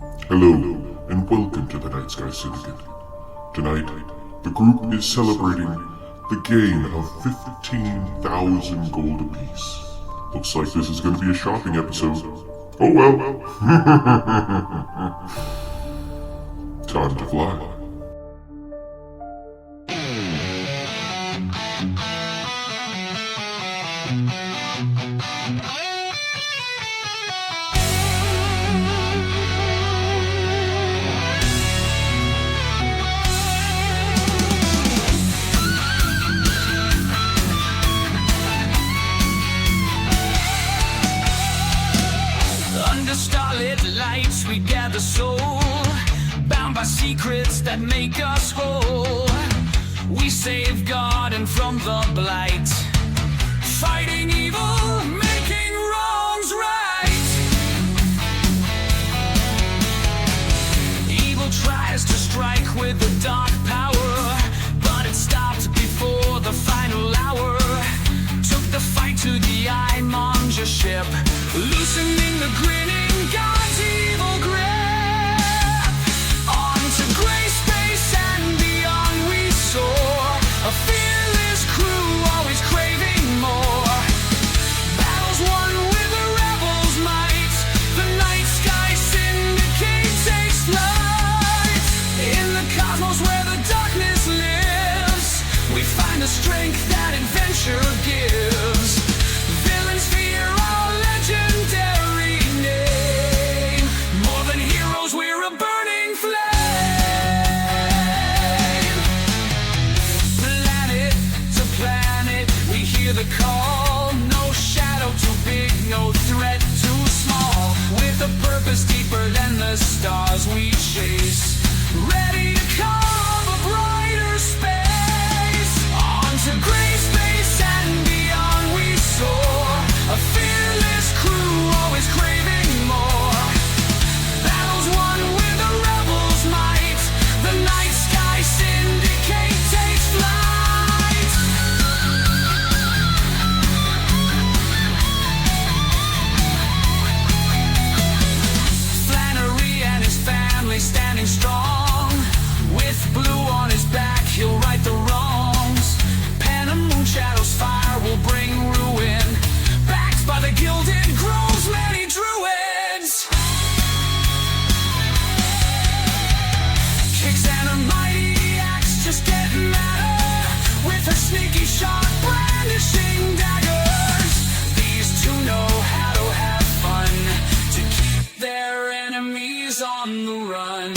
Hello, and welcome to the Nightsky Syndicate. Tonight, the group is celebrating the gain of 15,000 gold apiece. Looks like this is going to be a shopping episode. Oh well. Time to fly. Starlit lights, we gather soul, bound by secrets that make us whole. We safeguard and from the blight, fighting evil, making wrongs right. Evil tries to strike with a dark power, but it stopped before the final hour. Took the fight to the Eye-Monger ship, loosening the grinning God's evil grip. On to gray space and beyond we soar, a fearless crew always craving more. Battles won with the rebels' might, the Nightsky Syndicate takes flight. In the cosmos where the darkness lives, we find the strength that adventure gives. Villains fear our legendary name. More than heroes, we're a burning flame. Planet to planet, we hear the call. No shadow too big, no threat too small. With a purpose deeper than the stars we chase, ready to carve a brighter space. On to gray space and beyond we soar, a fearless crew always craving more. Battles won with the rebels' might, the Nightsky Syndicate takes flight. Flannery and his family standing strong, with blue on his back he'll right the wrongs. Pen of Moonshadow's fire will bring ruin, backed by the gilded groves many druids. Kicks and a mighty axe just get madder, with her sneaky sharp brandishing daggers. These two know how to have fun, to keep their enemies on the run.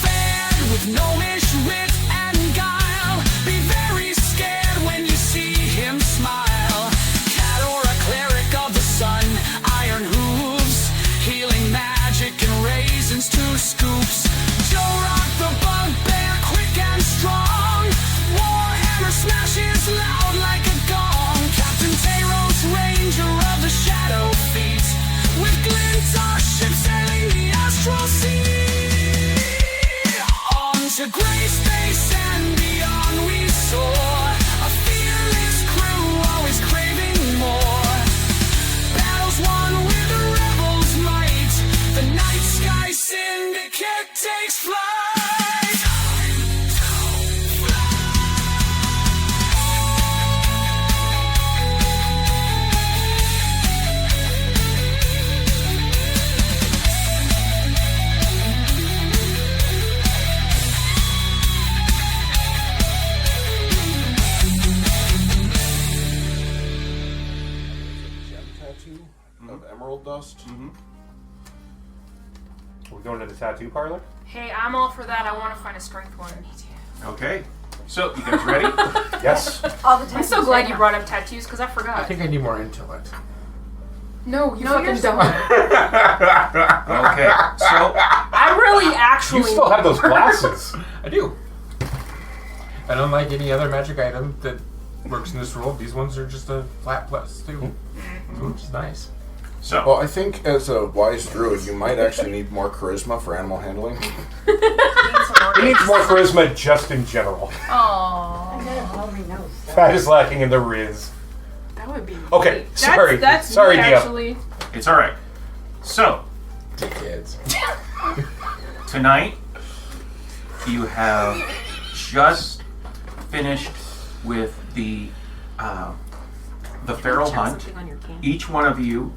Fed with gnomish wit and guile, be very scared when you see him smile. Cat or a cleric of the sun, iron hooves, healing magic and raisins, 2 scoops. Johnrok the bugbear, quick and strong, warhammer smashes loud like a gong. Captain Tayros, ranger of the shadow feet, with glint our ship sailing the astral sea. On to gray space and beyond we soar, a fearless crew always craving more. Battles won with the rebels' might, the Nightsky Syndicate takes flight. Tattoo of emerald dust. We're going to the tattoo parlor? Hey, I'm all for that. I want to find a strength one. Okay. So, you guys ready? Yes. All the time. I'm so glad you brought up tattoos because I forgot. I think I need more intellect. No, you fucking don't. Okay, so I really actually. you still have those glasses. I do. And unlike any other magic item that works in this world, these ones are just a flat +2, which is nice. So, Well, I think as a wise druid, you might actually need more charisma for animal handling. he needs more charisma just in general. Aww. That is lacking in the Riz. That would be. Okay, great. sorry. That's Sorry, me, Dio. actually. It's alright. So, Dickheads. Tonight, you have just finished with the feral hunt. Each one of you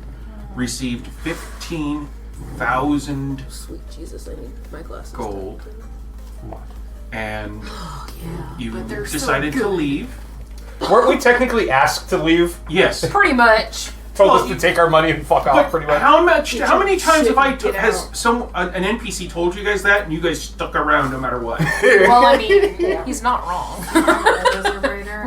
received 15,000 Sweet Jesus, I need my glasses. gold. And you But they're so decided to good. leave. Weren't we technically asked to leave? Yes. Pretty much. Told Well, us to take our money and fuck off, pretty much. How many times have I Get has out. an NPC told you guys that, and you guys stuck around no matter what? Well, I mean, he's not wrong.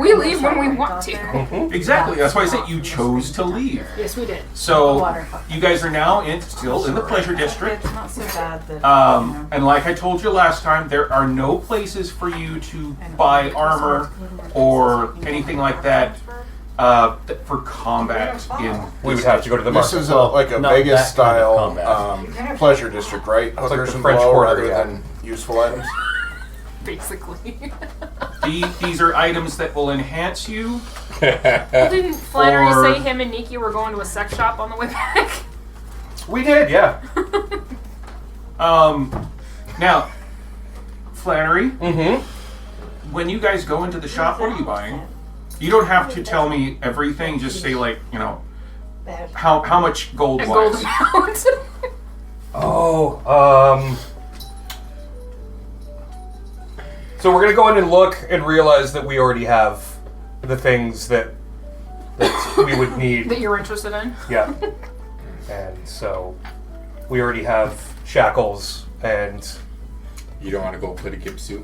We leave when we want to. Exactly. That's why I said you chose to leave. Yes, we did. So you guys are now still in the pleasure district. It's not so bad that. And like I told you last time, there are no places for you to buy armor or anything like that for combat in. We would have to go to the This market. is like a not Vegas that kind of style combat. pleasure district, right? like Hookers the and French blow Quarter, rather yeah. than useful items. Basically. These are items that will enhance you. Didn't Flannery Or- say him and Nikki were going to a sex shop on the way back? We did, yeah. Now, Flannery, Mm-hmm. when you guys go into the shop, what are you buying? You don't have to tell me everything. Just say how much gold A wise. gold amount. So we're gonna go in and look and realize that we already have the things that we would need. that you're interested in. Yeah. And so we already have shackles, and You don't want to go play a gimp suit?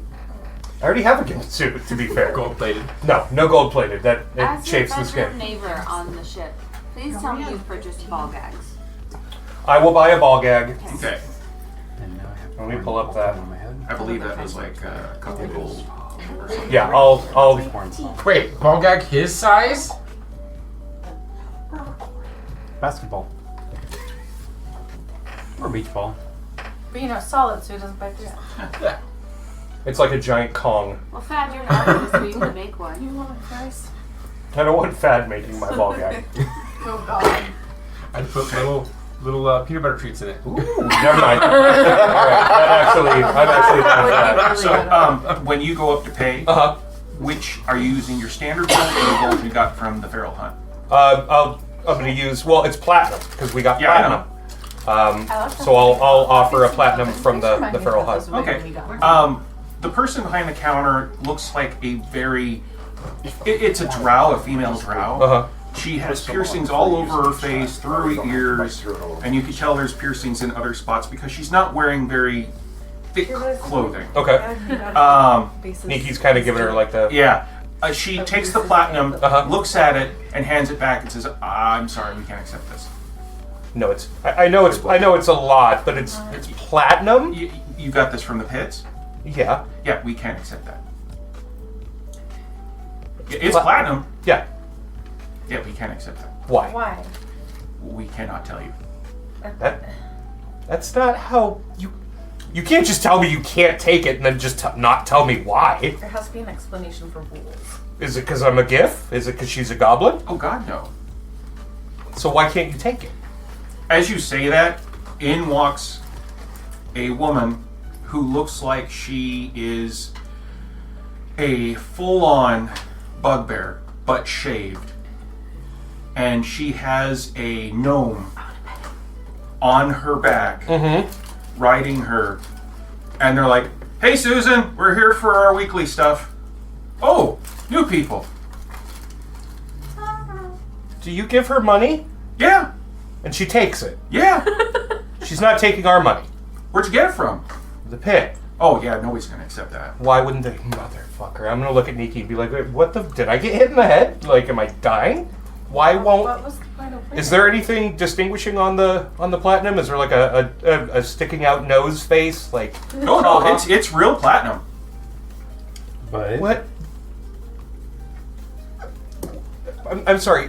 I already have a gilt suit, to be fair. Gold plated. No gold plated. That it As chafes the your skin. veteran neighbor on the ship, please tell me you've purchased ball gags. I will buy a ball gag. Okay, Let me pull up that. I believe that was like a couple gold. Yeah, I'll Wait, ball gag his size? Basketball. Or beach ball. But you know, solid, so it doesn't bite through. Yeah. It's like a giant Kong. Well, Fad, you're an artist, so you can make one. You want a price? I don't want Fad making my ball gag. Oh God. I'd put little peanut butter treats in it. Ooh, never mind. Alright, I'm actually done with that. So, when you go up to pay, Uh-huh. which are you using your standard gold or the gold you got from the feral hunt? I'm gonna use, well, it's platinum, because we got Yeah, I platinum. So I'll offer a platinum from the feral hunt. Okay. The person behind the counter looks like a very. It's a drow, a female drow. Uh-huh. She has piercings all over her face, through her ears, and you can tell there's piercings in other spots because she's not wearing very thick clothing. Okay. Nikki's kind of giving her like the... Yeah. She takes the platinum, Uh-huh. looks at it, and hands it back and says, "I'm sorry, we can't accept this." No, it's... I know it's a lot, but it's platinum? You got this from the pits? Yeah. Yeah, we can't accept that. Yeah, it's platinum. Yeah. Yeah, we can't accept that. Why? Why? We cannot tell you. That's not how you... You can't just tell me you can't take it and then just not tell me why. There has to be an explanation for rules. Is it because I'm a GIF? Is it because she's a goblin? Oh God, no. So why can't you take it? As you say that, in walks a woman who looks like she is a full-on bugbear, but shaved. And she has a gnome on her back, riding her. And they're like, "Hey Susan, we're here for our weekly stuff." "Oh, new people." Do you give her money? "Yeah, And she takes it. yeah." She's not taking our money. "Where'd you get it from?" The pit. "Oh yeah, nobody's gonna accept that." Why wouldn't they? Motherfucker. I'm gonna look at Nikki and be like, "Wait, what the? Did I get hit in the head? Like, am I dying? Why won't... What was the point of Is there anything distinguishing on the platinum? Is there like a sticking out nose face? Like... No, it's real platinum. But What? I'm sorry,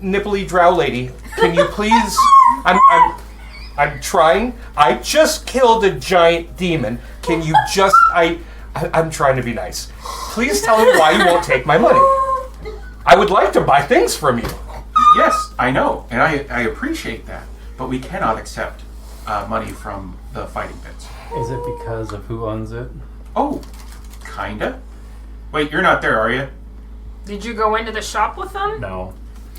nipply drow lady. Can you please? I'm trying. I just killed a giant demon. Can you just? I'm trying to be nice. Please tell me why you won't take my money. I would like to buy things from you. Yes, I know, and I appreciate that, but we cannot accept money from the fighting pits. Is it because of who owns it? Oh, kinda. Wait, you're not there, are you? Did you go into the shop with them? No.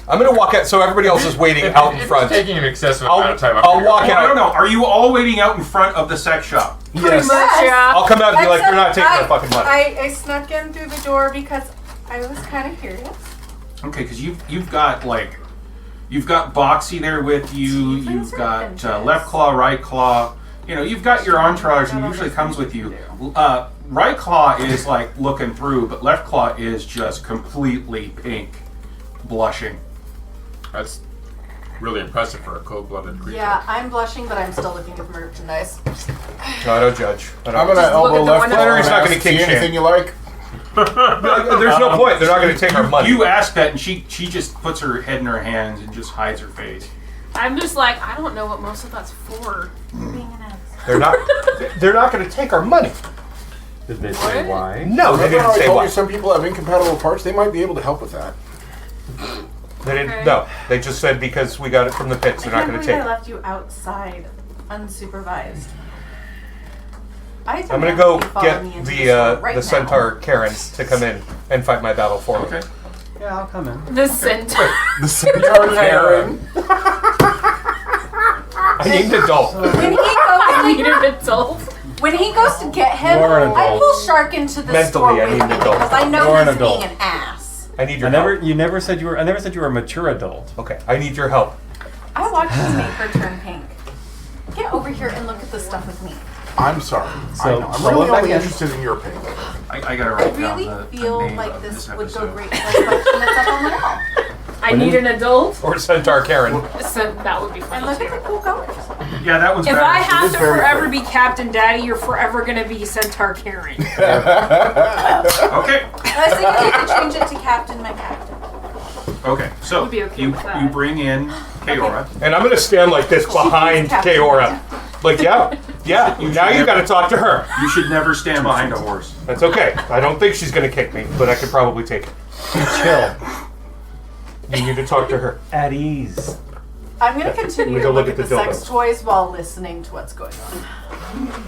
I'm gonna walk out, so everybody else is waiting out in front. It's taking an excessive amount of time. I'll walk Oh, out. I don't know. Are you all waiting out in front of the sex shop? Yes. Yeah. I'll come out and be like, you're not taking our fucking money. I snuck in through the door because I was kind of curious. Okay, because you've got Boxy there with you. You've got Left Claw, Right Claw. You know, you've got your entourage, and usually comes with you. Right Claw is like looking through, but Left Claw is just completely pink, blushing. That's really impressive for a cold-blooded creature. Yeah, I'm blushing, but I'm still looking at the merchandise. No, I don't judge. I'm gonna Just look elbow at the left window. claw and Flannery's not gonna ask, kick see shit. anything you like? There's no point. They're not going to take our money. You ask that, and she just puts her head in her hands and just hides her face. I'm just like, I don't know what most of that's for. Being an ass. They're not. They're not going to take our money. Did they say What? why? No, they Remember how didn't I say told why. you some people have incompatible parts? They might be able to help with that. They didn't. Okay. No, they just said because we got it from the pits, they're not going to take I it. left you outside, unsupervised. I'm going to go get the Centaur Karen to come in and fight my battle for me. Okay. Yeah, I'll come in. The Centaur. The Centaur Karen. I need an adult. I need an adult. When he goes to get him, You're an I adult. pull Shark into the Mentally, store I with need me an adult. because I know You're an he's adult. being an ass. I need your I help. never said you were a mature adult. Okay, I need your help. I watched him make her turn pink. Get over here and look at the stuff with me. I'm sorry. So, I know. I'm roll really it back only in. interested in your opinion. I gotta I write down really the feel name like of this would episode. go great for the collection that's up on the wall. I need an adult. Or Centaur Karen. So that would be fun. And look at the cool colors. Yeah, that one's If better. I have is to very forever pretty. be Captain Daddy, you're forever gonna be Centaur Karen. Okay. I was thinking you could change it to Captain, my Captain. Okay. So Would be okay you with that. you bring in Kaora. And I'm going to stand like this behind Captain. Kaora. Like, yeah. Now you got to talk to her. You should never stand behind a horse. That's okay. I don't think she's going to kick me, but I could probably take it. Chill. You need to talk to her. At ease. I'm going to continue We to go look look at at the the sex dildos. toys while listening to what's going on.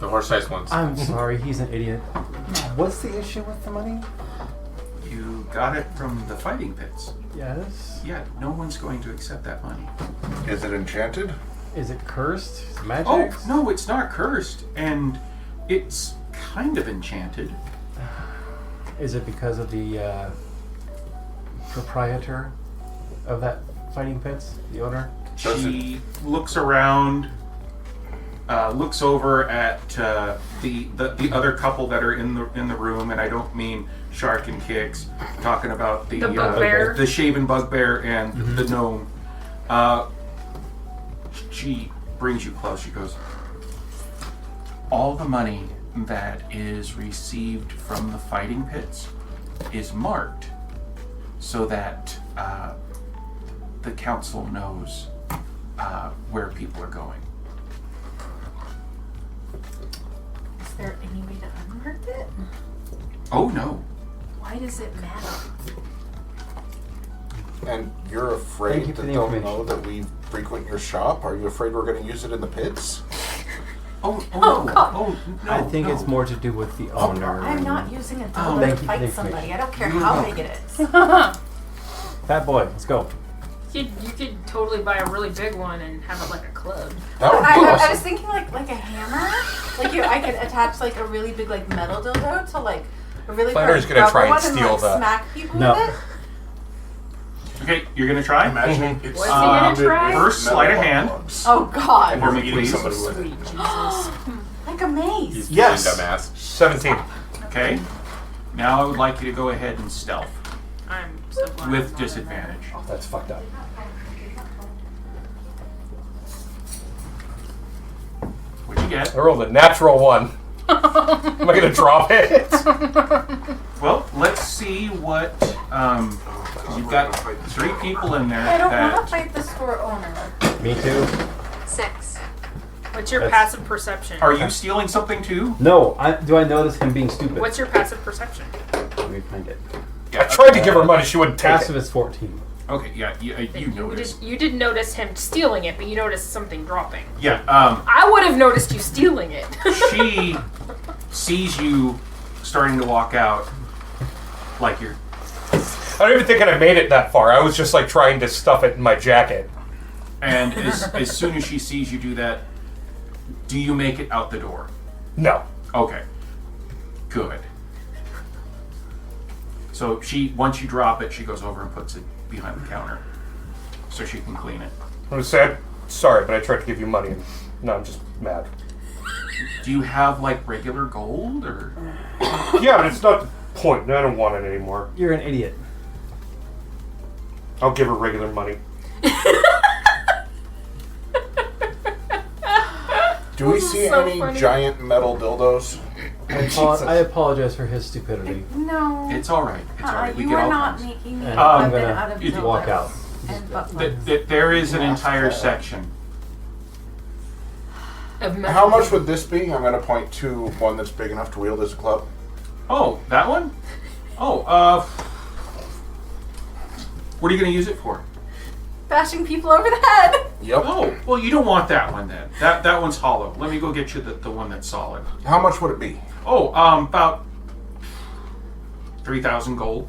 The horse-sized ones. I'm sorry, he's an idiot. What's the issue with the money? You got it from the fighting pits. Yes. Yeah, no one's going to accept that money. Is it enchanted? Is it cursed? Magic? Oh, no, it's not cursed, and it's kind of enchanted. Is it because of the proprietor of that fighting pits? The owner? She looks around, looks over at the other couple that are in the room, and I don't mean Shark and Kicks. I'm talking about the bugbear. the shaven bugbear and the gnome. She brings you close. She goes, all the money that is received from the fighting pits is marked so that the council knows where people are going. Is there any way to unmark it? Oh no. Why does it matter? And you're Thank afraid you for that the they'll information. know that we frequent your shop? Are you afraid we're going to use it in the pits? Oh Oh, no. God. Oh no. I think no. it's more to do with the owner. I'm and- not using a thank dildo to you for fight the somebody. I don't care You're how welcome. big it is. Fat boy, let's go. You could totally buy a really big one and have it like a club. That would be I was awesome. thinking like a hammer. Like I could attach like a really big like metal dildo to like a really Flannery's hard gonna try rubber and one steal like, that. smack people No. with it. Okay, you're gonna try. Imagine it's What's he gonna try? First, sleight of hand. Oh God! And we're Please. meeting somebody with it. Sweet Jesus. Like a maze. He's Yes. really dumbass. 17. Okay. Now I would like you to go ahead and stealth I'm so glad with I'm not in disadvantage. That's fucked up. What'd you get? I rolled a natural 1. Am I going to drop it? Well, let's see what. You've got 3 people in there I don't want that. to fight the store owner. Me too. 6. What's your That's- passive perception? Are you stealing something too? No, do I notice him being stupid? What's your passive perception? Let me find it. I tried to give her money, she wouldn't take Passive it. is 14. Okay, yeah, you noticed. You did notice him stealing it, but you noticed something dropping. Yeah, I would have noticed you stealing it. she sees you starting to walk out like you're... I don't even think I made it that far. I was just like trying to stuff it in my jacket. And as soon as she sees you do that, do you make it out the door? No. Okay. Good. So once you drop it, she goes over and puts it behind the counter so she can clean it. I was sad. Sorry, but I tried to give you money. And no, I'm just mad. Do you have like regular gold or? Yeah, but it's not the point. I don't want it anymore. You're an idiot. I'll give her regular money. Do we see so any funny. giant metal dildos? I apologize for his stupidity. No. It's all right. It's all right. We You get are all not kinds. making me And a I'm weapon gonna out of dildos walk out. and butt plugs. There is an entire section. How much would this be? I'm going to point to one that's big enough to wield as a club. Oh, that one? Oh, what are you going to use it for? Bashing people over the head. Yep. Oh, well, you don't want that one then. That one's hollow. Let me go get you the one that's solid. How much would it be? Oh, about 3,000 gold.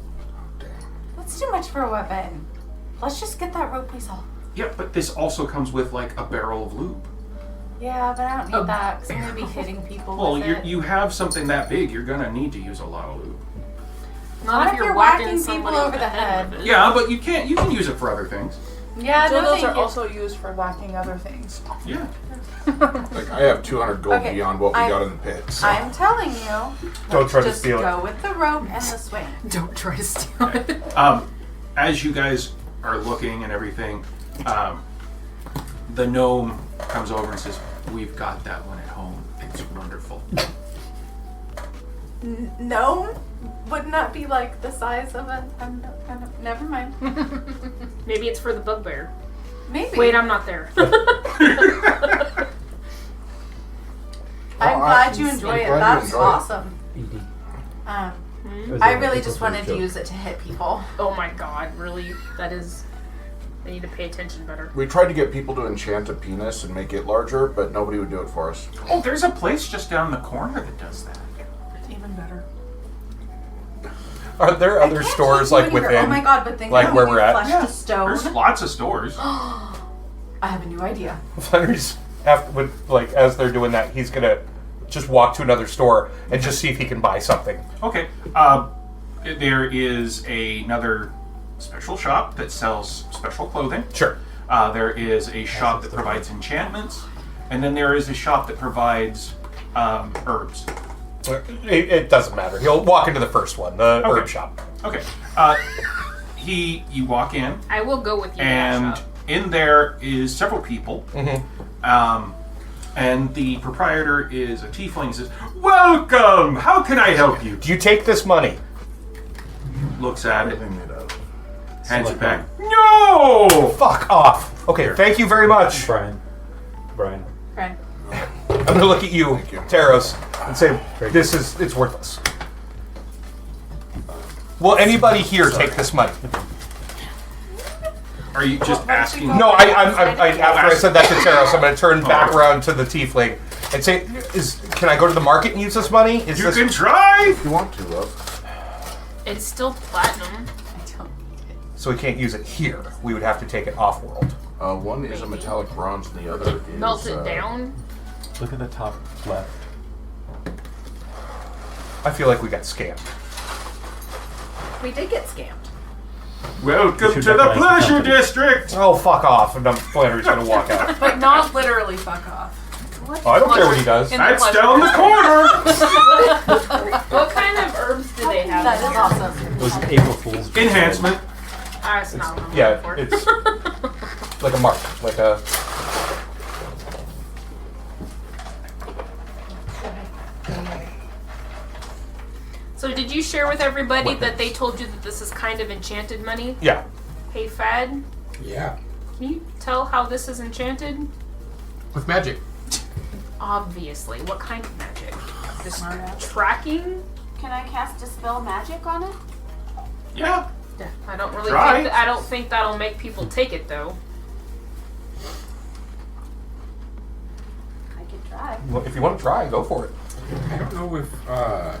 That's too much for a weapon. Let's just get that rope we saw. Yeah, but this also comes with like a barrel of lube. Yeah, but I don't need that because I'm going to be hitting people Well, with it. you have something that big, you're gonna need to use a lot of lube. Not if you're whacking people over the head. Yeah, but you can use it for other things. Yeah, no, Dildos thank are you. also used for whacking other things. Yeah. Like, I have 200 gold Okay, beyond what we got in the pit. So. I'm telling you. Don't try to just steal it. go with the rope and the swing. Don't try to steal it. As you guys are looking and everything, the gnome comes over and says, "We've got that one at home. It's wonderful." No, wouldn't that be like the size of a? Never mind. Maybe it's for the bugbear. Maybe. Wait, I'm not there. I'm glad you enjoy it. That's awesome. ED. I really just wanted to use it to hit people. Oh my god, really? That is... I need to pay attention better. We tried to get people to enchant a penis and make it larger, but nobody would do it for us. Oh, there's a place just down the corner that does that. Even better. Are there other stores like Here. within? Oh my god, but think like about where when we're you're at? flushed Yeah, to stone. there's lots of stores. I have a new idea. Flannery's as they're doing that, he's gonna just walk to another store and just see if he can buy something. Okay. There is another special shop that sells special clothing. Sure. There is a shop that provides enchantments, and then there is a shop that provides herbs. It doesn't matter. He'll walk into the first one, the herb shop. Okay. You walk in, I will go with you. and in there is several people. Mm-hmm. And the proprietor is a tiefling. He says, "Welcome! How can I help you?" Do you take this money? Looks at it, Everything made out of. hands it back. No! Fuck off. Okay, thank you very much. Brian. Right. I'm gonna look at you, Taros, and say, it's worthless. Will anybody here take this money? Are you just asking? No, after I said that to Taros, I'm gonna turn back around to the tiefling and say, can I go to the market and use this money? You can try! If you want to, love. It's still platinum. So we can't use it here. We would have to take it off-world. One is a metallic bronze and the other is... Melt it down. Look at the top left. I feel like we got scammed. We did get scammed. Welcome to should the recognize the pleasure company. district! Oh, fuck off. And then Flannery's gonna walk out. But not literally fuck off. Oh, I don't care what he does. That's down the corner! What kind of herbs do they have? That is awesome. It was an April Fool's. Enhancement. That's not what I'm Yeah, looking for. it's like a mark, like a... So did you share with everybody that they told you that this is kind of enchanted money? Yeah. Hey, Fad, Yeah. can you tell how this is enchanted? With magic. Obviously. What kind of magic? Just tracking? Can I cast Dispel Magic on it? Yeah. I don't really Try. think I don't think that'll make people take it though. I could try. Well, if you want to try, go for it. I don't know if Are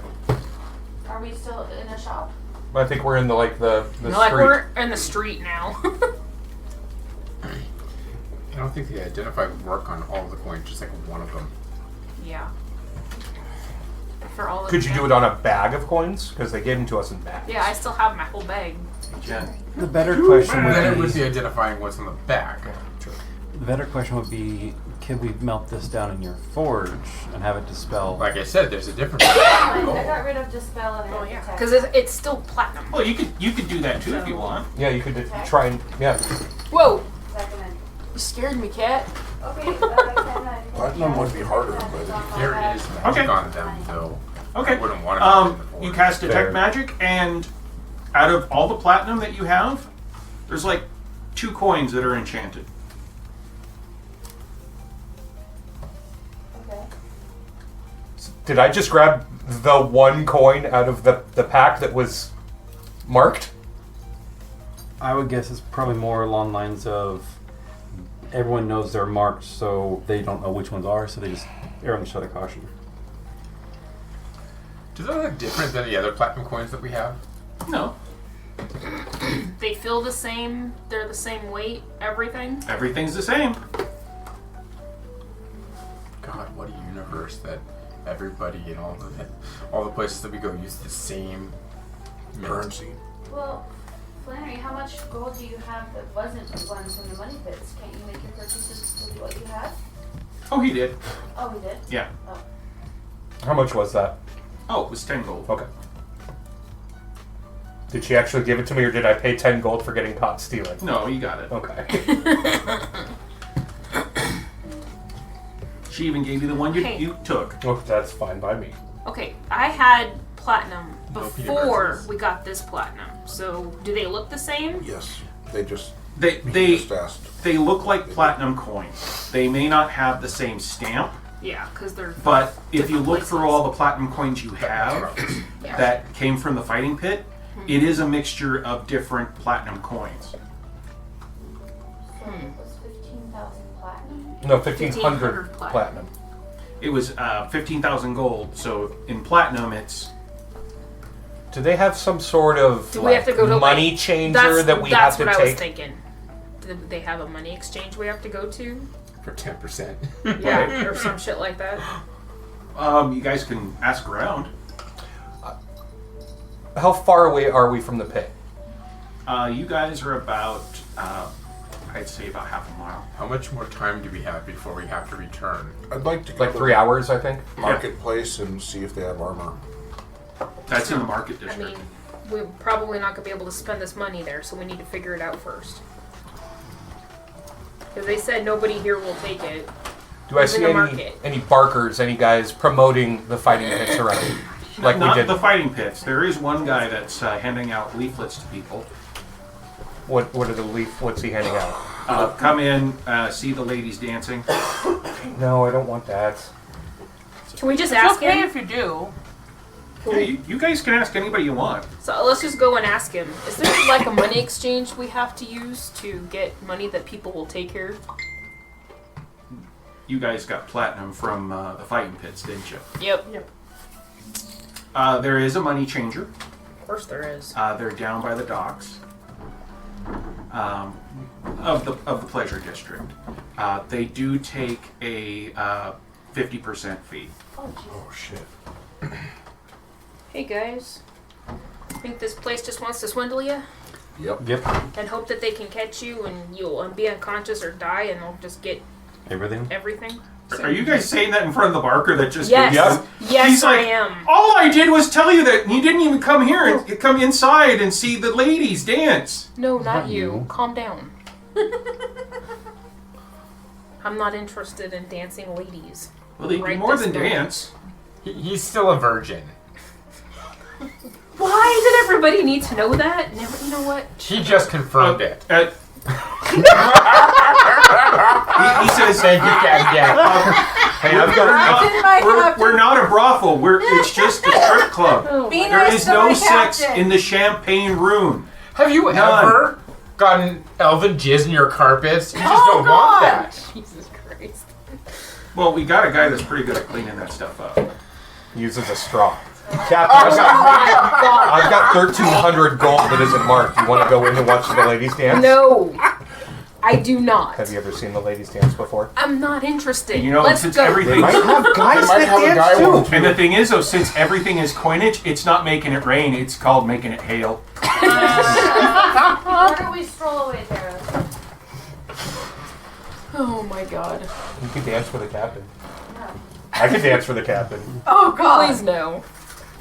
we still in a shop? I think we're in the No, street. like we're in the street now. I don't think the identify would work on all the coins, just like one of them. Yeah. For all. Could you do it on a bag of coins? Because they gave them to us in bags. Yeah, I still have my whole bag. Jen. The better question Then it would would be be, identifying what's on the back. the better question would be, can we melt this down in your forge and have it dispel? Like I said, there's a difference. I got rid of Dispel and Oh yeah, Protect. because it's still platinum. Well, you could do that too if you want. Yeah, you could try and Whoa! Recommend. You scared me, cat. Okay, Platinum would be harder, but There is magic on them, though. Okay. I wouldn't want to in the forge. You cast detect Fair. magic, and out of all the platinum that you have, there's like 2 coins that are enchanted. Okay. Did I just grab the one coin out of the pack that was marked? I would guess it's probably more along lines of everyone knows they're marked, so they don't know which ones are, so they just err on the side of caution. Does that look different than the other platinum coins that we have? No, They feel the same. They're the same weight. Everything. everything's the same. God, what a universe that everybody in all the places that we go use the same mint. currency. Well, Flannery, how much gold do you have that wasn't the ones from the money pits? Can't you make your purchases with what you have? Oh, he did. Oh, we did? Yeah. Oh. How much was that? Oh, it was 10 gold. Okay. Did she actually give it to me, or did I pay 10 gold for getting caught stealing? No, you got it. Okay. She even gave you the one you, Hey. you took. Oh, that's fine by me. Okay, I had platinum No before universes. we got this platinum. So do they look the same? Yes, they just They just fast. they look like platinum coins. They may not have the same stamp, Yeah, because they're. but if you different look through places. all the platinum coins you have Yeah. that came from the fighting pit, it is a mixture of different platinum coins. So it was 15,000 platinum? No, 1,500 1,500 platinum. It was 15,000 gold. So in platinum, it's Do they have some sort of Do we have to go to money like, changer that we have to That's what I was take? thinking. Do they have a money exchange we have to go to? For 10%. Yeah, or some shit like that. you guys can ask around. How far away are we from the pit? You guys are about, I'd say about half a mile. How much more time do we have before we have to return? I'd like to go Like to 3 hours, I think. the marketplace and see if they have armor. That's in the market I district. mean, we're probably not going to be able to spend this money there, so we need to figure it out first. Because they said nobody here will take it. Do I It's in see the any market. barkers, any guys promoting the fighting pits around? Like Not we did. the fighting pits. There is one guy that's handing out leaflets to people. What are the what's he handing out? Come in, see the ladies dancing. No, I don't want that. Can we just It's ask okay him? if you do. Yeah, you guys can ask anybody you want. So let's just go and ask him. Is there like a money exchange we have to use to get money that people will take here? You guys got platinum from the fighting pits, didn't you? Yep. There is a money changer. Of course there is. They're down by the docks of the pleasure district. They do take a 50% fee. Oh shit. Hey guys. Think this place just wants to swindle you? Yep. Yep. And hope that they can catch you and you'll be unconscious or die and they'll just get Everything? everything? Are you guys saying that in front of the barker that just Yes. Yep. Yes, He's like, I am. all I did was tell you that you didn't even come here and come inside and see the ladies dance. No, not Not you. you. Calm down. I'm not interested in dancing ladies. Well, they do Right more this than moment. dance. He's still a virgin. Why did everybody need to know that? Never, you know what? He just confirmed it. He says, Thank you, Cat. Hey, I've got. Captain, my captain. we're not a brothel. It's just a strip club. Be There nice is to no my sex captain. in the Champagne Room. Have you ever gotten elven jizz in your carpets? You just don't want that. Jesus Christ. Well, we got a guy that's pretty good at cleaning that stuff up. Uses a straw. Captain, I've got 1,300 gold that isn't marked. You want to go in and watch the ladies dance? No, I do not. Have you ever seen the ladies dance before? I'm not interested. You know, Let's since go. everything, They might have guys might that have a dance guy too. one, and the thing is, though, since everything is coinage, it's not making it rain. It's called making it hail. Why don't we stroll away, Tara? Oh my god. You could dance for the captain. I could dance for the captain. Oh god. Please no.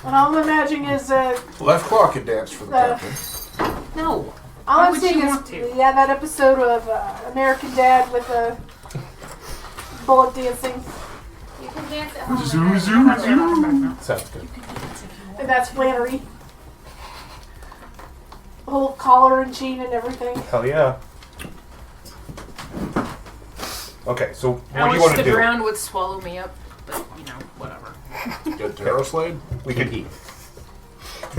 What I'm imagining is Left claw could dance for the captain. No. all Why I'm would seeing you is want to? that episode of American Dad with bullet dancing, You can dance at home. Sounds good. and that's Flannery. Whole collar and chain and everything. Hell yeah. Okay, so what I do you wish want to the do? ground would swallow me up, but whatever. Get Tarot Slade? We could eat.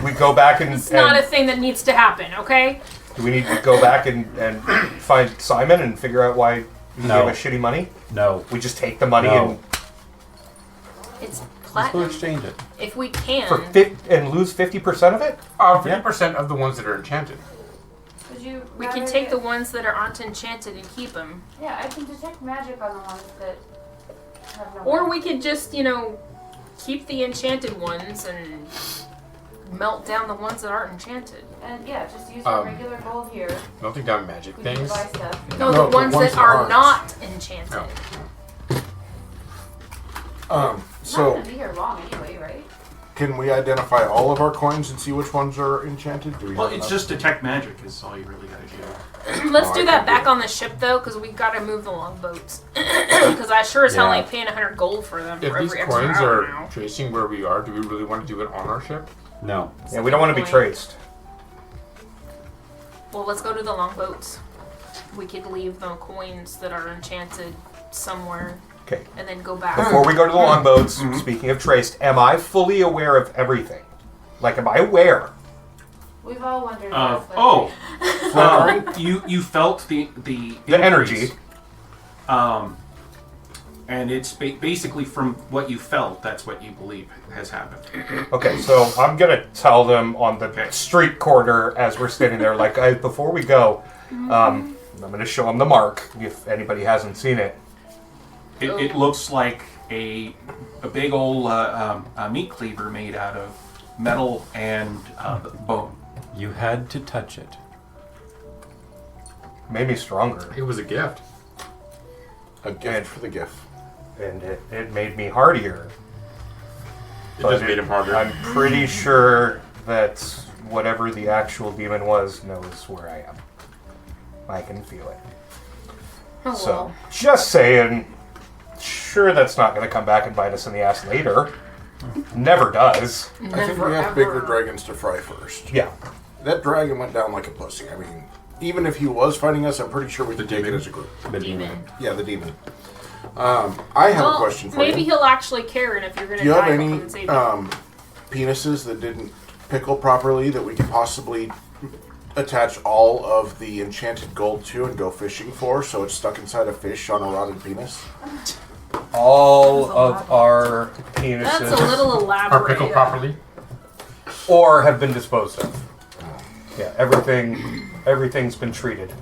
We go back and, It's not a thing that needs to happen, okay? do we need to go back and find Simon and figure out why he No. gave us shitty money? No. We just take the money No. It's Let's go platinum. exchange it. If we can. and lose 50% of it? 50% of the ones that are enchanted. Would you We can rather take the get- ones that aren't enchanted and keep them. Yeah, I can detect magic on the ones that have no. Or we could just, keep the enchanted ones and melt down the ones that aren't enchanted. And yeah, just use your Um, regular gold here. Melting down magic We can things. buy stuff. No, No, the ones that are not enchanted. No. It's So not gonna be here long anyway, right? can we identify all of our coins and see which ones are enchanted? Do we Well, have it's enough? just detect magic is all you really got to do. Let's Oh, do I that can do back it. on the ship, though, because we got to move the longboats. Because I sure as hell Yeah. ain't paying 100 gold for them If for these every extra coins hour are now. tracing where we are, do we really want to do it on our ship? No. Yeah, we don't want to be traced. Well, let's go to the longboats. We could leave the coins that are enchanted somewhere Okay. and then go back. Before we go to the longboats, speaking of traced, am I fully aware of everything? Like, am I aware? We've all wondered that. You felt the energy. increase. And it's basically from what you felt, that's what you believe has happened. Okay, so I'm gonna tell them on the street corner as we're standing there, like, before we go, I'm gonna show them the mark if anybody hasn't seen it. It looks like a big old meat cleaver made out of metal and bone. You had to touch it. Made me stronger, It was a gift. a gift for the gift. and it made me hardier. It But just made him harder. I'm pretty sure that whatever the actual demon was knows where I am. I can feel it. Oh, So, well. just saying, sure that's not going to come back and bite us in the ass later. Never does. I think we have bigger dragons to fry first. Yeah. That dragon went down like a pussy. I mean, even if he was fighting us, I'm pretty sure we could take it as a group. The Demon. Yeah, the demon. I have a question for maybe you. he'll actually care, and if you're going Do to you have die, he'll any come and save you. penises that didn't pickle properly that we could possibly attach all of the enchanted gold to and go fishing for so it's stuck inside a fish on a rotted penis? All of our penises That's a little Are elaborate. pickled properly? or have been disposed of. Yeah, everything's been treated.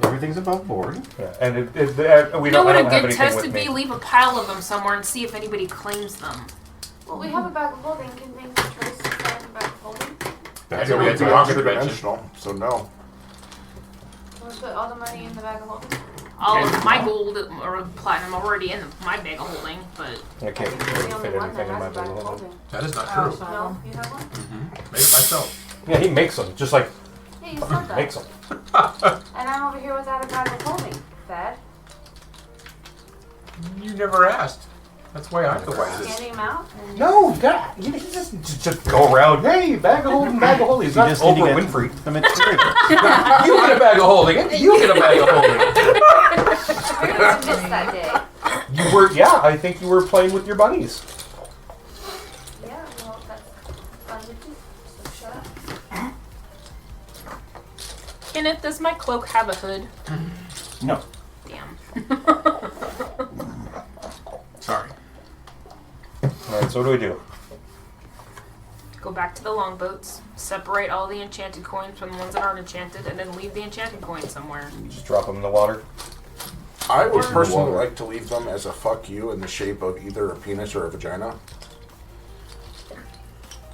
Everything's above board. Yeah, and we You know don't, what I a don't have good anything test with would me. be? Leave a pile of them somewhere and see if anybody claims them. Well, we have a bag of holding. Can things be traced inside the bag of holding? That's Yeah, what we had to it's walk the interdimensional, so no. We'll put all the money in the bag of holding. All of my gold or platinum already in my bag of holding, but I can't You're the fit only one that anything in my has a bag of bag. holding. That is not true. No, you have one? Made it myself. Yeah, he makes them, just like Yeah, you said that. makes them. And I'm over here without a bag of holding, Thad. You never asked. That's why I feel like this. Handing them out? And No, God, you just go around. Hey, bag of holding, bag of holding. It's You not just need to Oprah get Winfrey. them integrated. You get a bag of holding, and you get a bag of holding. I really missed that day. You were, yeah, I think you were playing with your bunnies. Yeah, well, that's fun to do. So shut up. Kenneth, does my cloak have a hood? No. Damn. Sorry. Alright, so what do we do? Go back to the longboats, separate all the enchanted coins from the ones that aren't enchanted, and then leave the enchanted coins somewhere. You just drop them in the water? I would personally like to leave them as a fuck you in the shape of either a penis or a vagina.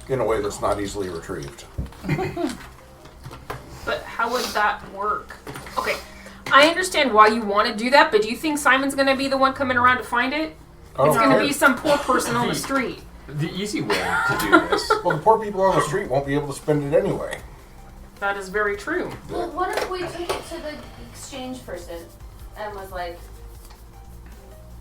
In a way that's not easily retrieved. But how would that work? Okay, I understand why you want to do that, but do you think Simon's going to be the one coming around to find it? It's going to be some poor person on the street. The easy way to do this. Well, the poor people on the street won't be able to spend it anyway. That is very true. Well, what if we took it to the exchange person and was like,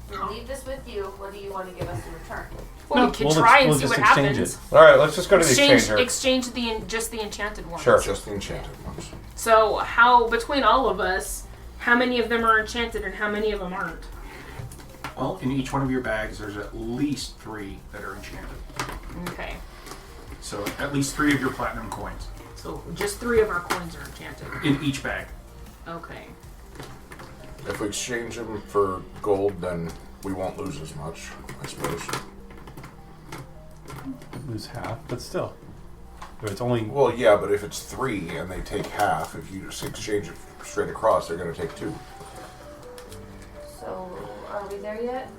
we leave this with you, what do you want to give us in return? Well, we could try and see what happens. Alright, let's just go to the exchanger. Exchange just the enchanted ones. Sure. Just the enchanted ones. So, how, between all of us, how many of them are enchanted and how many of them aren't? Well, in each one of your bags, there's at least 3 that are enchanted. Okay. So at least 3 of your platinum coins. So, just 3 of our coins are enchanted. In each bag. Okay. If we exchange them for gold, then we won't lose as much, I suppose. Lose half, but still. If it's only... Well, yeah, but if it's 3 and they take half, if you just exchange it straight across, they're going to take 2. So, are we there yet?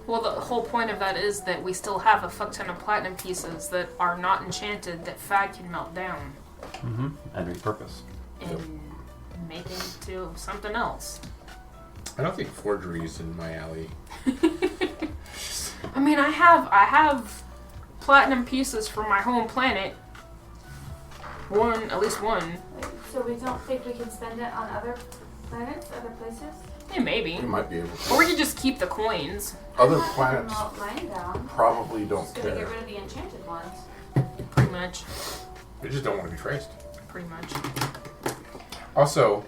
Well, the whole point of that is that we still have a fuck ton of platinum pieces that are not enchanted that Fad can melt down. Mm-hmm. And repurpose. And make into something else. I don't think forgery is in my alley. I mean, I have platinum pieces from my home planet. At least one. So we don't think we can spend it on other planets, other places? Yeah, maybe. We might be able to. Or we could just keep the coins. Other Not planets melt mine down. probably don't Just gonna care. get rid of the enchanted ones. Pretty much. We just don't want to be traced. Pretty much. Also,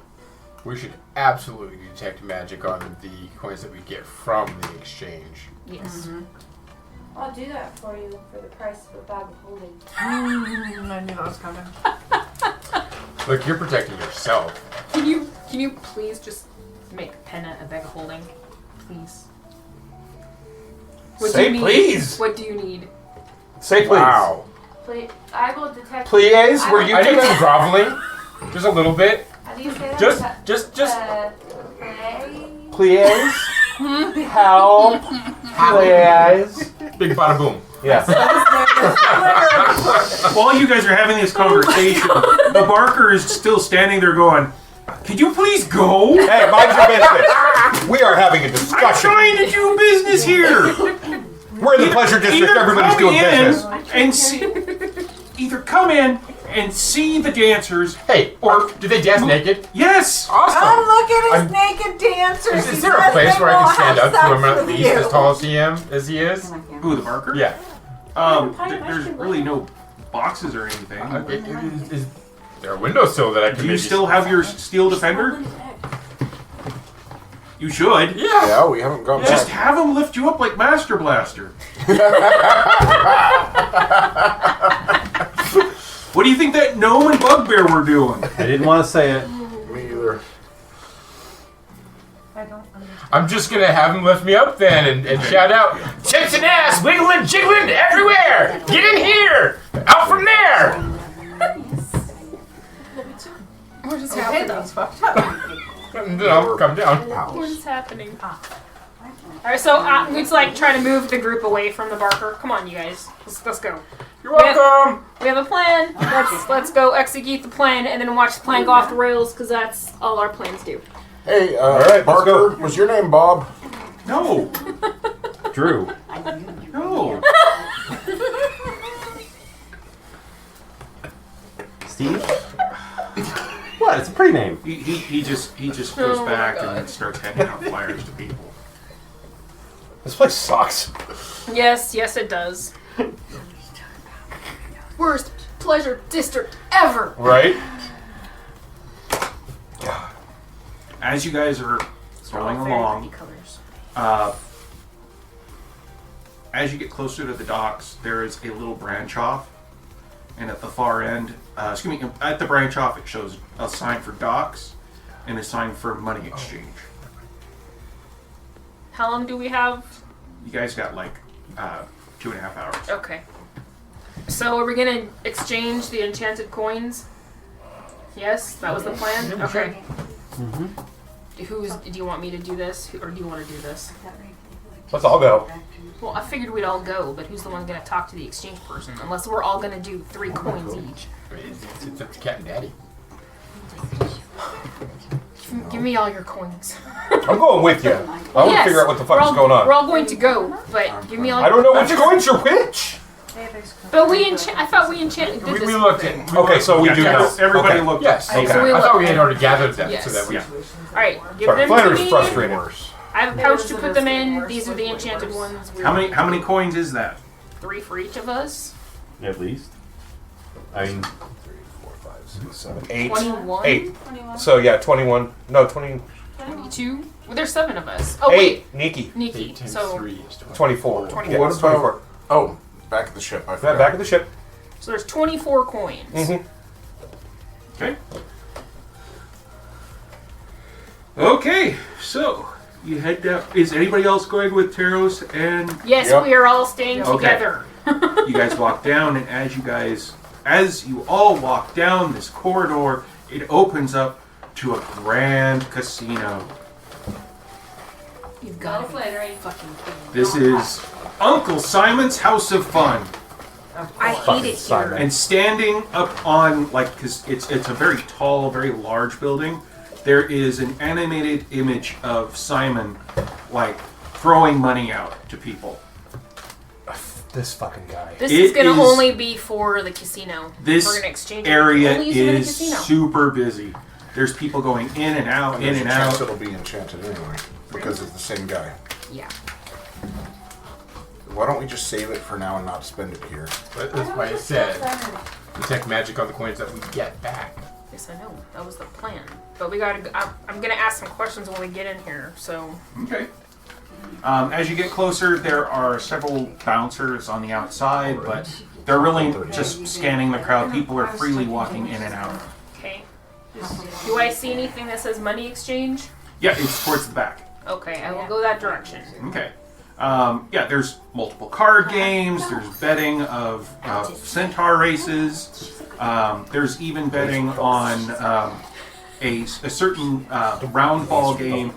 we should absolutely detect magic on the coins that we get from the exchange. Yes. I'll do that for you for the price of a bag of holding. I knew that was coming. Look, you're protecting yourself. Can you please just make Penna a bag of holding? Please. Say do you need? please. What do you need? Say please. Wow. I will detect. Please? Were you I need some groveling. Just a little bit. How do you say that? Just play. please. Help. Please. Big bada boom. Yes. While you guys are having this conversation, the barker is still standing there going, "Could you please go? Hey, mind your business. We are having a I'm discussion. trying to do business here. We're in the pleasure district. Either Everybody's come doing in business. and either come in and see the dancers. Hey, or did they dance naked? Yes. Awesome. Oh, look at his naked dancers. Is there a place where I can stand up to him at least as tall as he is? Who, the barker? Yeah. There's really no boxes or anything. Is there a windowsill that I can Do you maybe still have your steel defender? You should. Yeah, we haven't gone Just back. have him lift you up like Master Blaster. What do you think that gnome and bugbear were doing? I didn't want to say it. Me either. I don't understand. I'm just gonna have him lift me up then and shout out, "Tits and ass, wiggling, jiggling everywhere! Get in here! Out from there!" What is Okay, happening? that's fucked up. And then I'll come down. What is happening? Alright, so we'd like try to move the group away from the barker. Come on, you guys. Let's go. You're welcome. We have a plan. Let's go execute the plan and then watch the plan go off the rails because that's all our plans do. Hey, right, let's Barker, go. was your name Bob? No. Drew. No. Steve? What? It's a pretty name. He just goes Oh my back God. and starts handing out flyers to people. This place sucks. Yes, it does. Worst pleasure district ever. Right? As you guys are going along, as you get closer to the docks, there is a little branch off and at the far end, at the branch off, it shows a sign for docks and a sign for money exchange. How long do we have? You guys got like 2.5 hours. Okay. So are we gonna exchange the enchanted coins? Yes, that was the plan. Okay. Do you want me to do this, or do you want to do this? Let's all go. Well, I figured we'd all go, but who's the one gonna talk to the exchange person? Unless we're all gonna do 3 coins each. It's up to Cat and Daddy. Give me all your coins. I'm going with you. I want to figure out what the fuck is going on. We're all going to go, but give me all. I don't know which coins are which. But I thought we enchanted. We looked at. Okay, so we do know. Everybody Okay. looked. Yes. Okay. Okay. So we I thought we looked- had already gathered them, Yes. so that we. Yeah. All right, give Sorry, them Flannery's to me. frustrated. I have a pouch to put them in. These are the enchanted ones. How many coins is that? 3 for each of us. At least. I mean, 8. 21. 8. So yeah, 21. No, 20. 22. Well, there's 7 of us. Oh 8. Niki. wait, Nikki. 8 times So 3 is 24. 24. What is 24? Oh, back of the ship. I Yeah, forgot. back of the ship. so there's 24 coins. Mm-hmm. Okay. Okay, so you head down. Is anybody else going with Taros and Yes, Yep. we are all staying Okay. together. you guys walk down? And as you all walk down this corridor, it opens up to a grand casino. You've Go got to Flannery. fucking kidding me. This is Uncle Simon's House of Fun. I hate it here. And standing up on, because it's a very tall, very large building, there is an animated image of Simon, throwing money out to people. This fucking guy. This It is going is- to only be for the casino. This We're going to exchange it. area Only use it in a is casino. super busy. There's people going in and out, There's in a and chance out. it'll be enchanted anyway, because it's the same guy. Yeah. Why don't we just save it for now and not spend it here? That's why I said detect magic on the coins that we get back. Yes, I know. That was the plan. But we got to. I'm going to ask some questions when we get in here. So. Okay. As you get closer, there are several bouncers on the outside, but they're really just scanning the crowd. People are freely walking in and out. Okay. Do I see anything that says money exchange? Yeah, it's towards the back. Okay, I will go that direction. Okay. Yeah, there's multiple card games. There's betting of Centaur races. There's even betting on a certain round ball game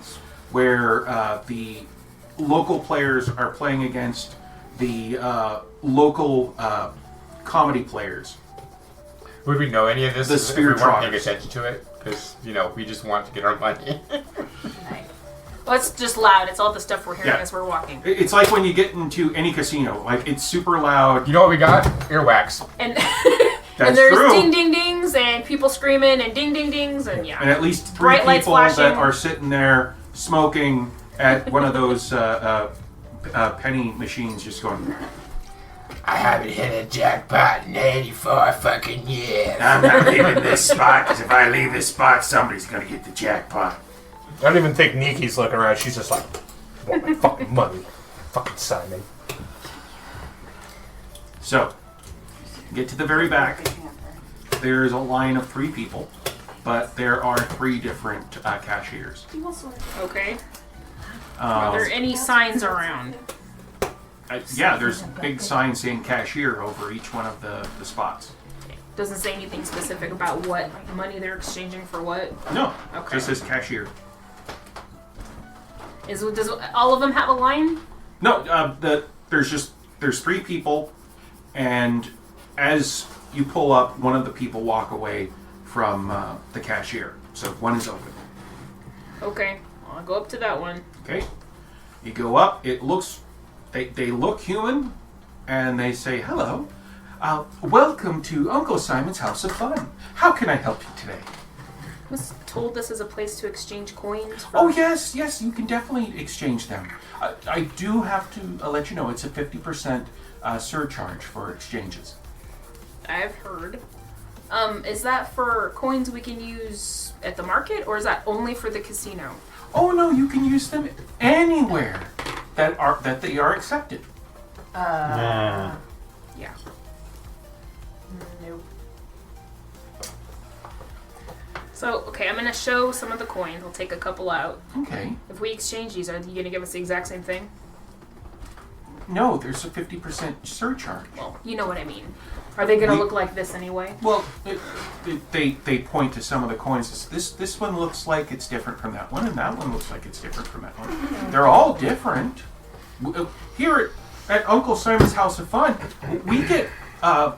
where the local players are playing against the local comedy players. Would we know any of this The if we Spear weren't paying Trotters. attention to it? Because, we just want to get our money. Well, it's just loud. It's all the stuff we're hearing Yeah. as we're walking. It's like when you get into any casino. It's super loud. You know what we got? Earwax. And That's and there's true. ding ding dings and people screaming and ding ding dings and yeah. And at least 3 Bright lights people that flashing. are sitting there smoking at one of those penny machines just going, I haven't hit a jackpot in 84 fucking years. I'm not leaving this spot, because if I leave this spot, somebody's going to get the jackpot. I don't even think Niki's looking around. She's just like, I want my fucking money. Fucking Simon. So, get to the very back. There's a line of 3 people, but there are 3 different cashiers. Okay. Are there any signs around? Yeah, there's a big sign saying cashier over each one of the spots. Doesn't say anything specific about what money they're exchanging for what. No, Okay. just says cashier. Does all of them have a line? No, there's 3 people, and as you pull up, one of the people walk away from the cashier. So one is open. Okay. Well, I'll go up to that one. Okay, you go up. It looks, they look human, and they say hello. Welcome to Uncle Simon's House of Fun. How can I help you today? I was told this is a place to exchange coins. Oh yes, you can definitely exchange them. I do have to let you know it's a 50% surcharge for exchanges. I've heard. Is that for coins we can use at the market, or is that only for the casino? Oh no, you can use them anywhere that they are accepted. nah. Yeah. Nope. So, okay, I'm gonna show some of the coins. I'll take a couple out. Okay. If we exchange these, are you gonna give us the exact same thing? No, there's a 50% surcharge. Well, you know what I mean. Are they gonna look like this anyway? Well, they point to some of the coins. This one looks like it's different from that one, and that one looks like it's different from that one. They're all different. Here at Uncle Simon's House of Fun, we get a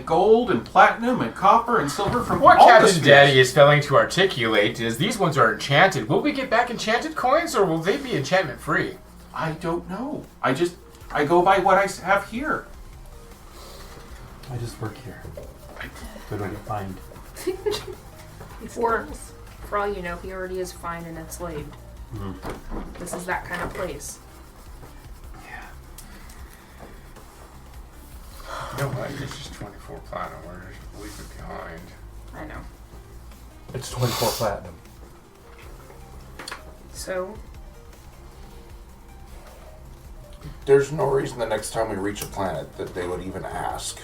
gold and platinum and copper and silver from What all the Captain spheres. Daddy is failing to articulate is these ones are enchanted. Will we get back enchanted coins, or will they be enchantment free? I don't know. I go by what I have here. I just work here. So I don't get fined. For all you know, he already is fined and enslaved. This is that kind of place. You know what? It's just 24 platinum. We're just leave it behind. I know. It's 24 platinum. So, There's no reason the next time we reach a planet that they would even ask.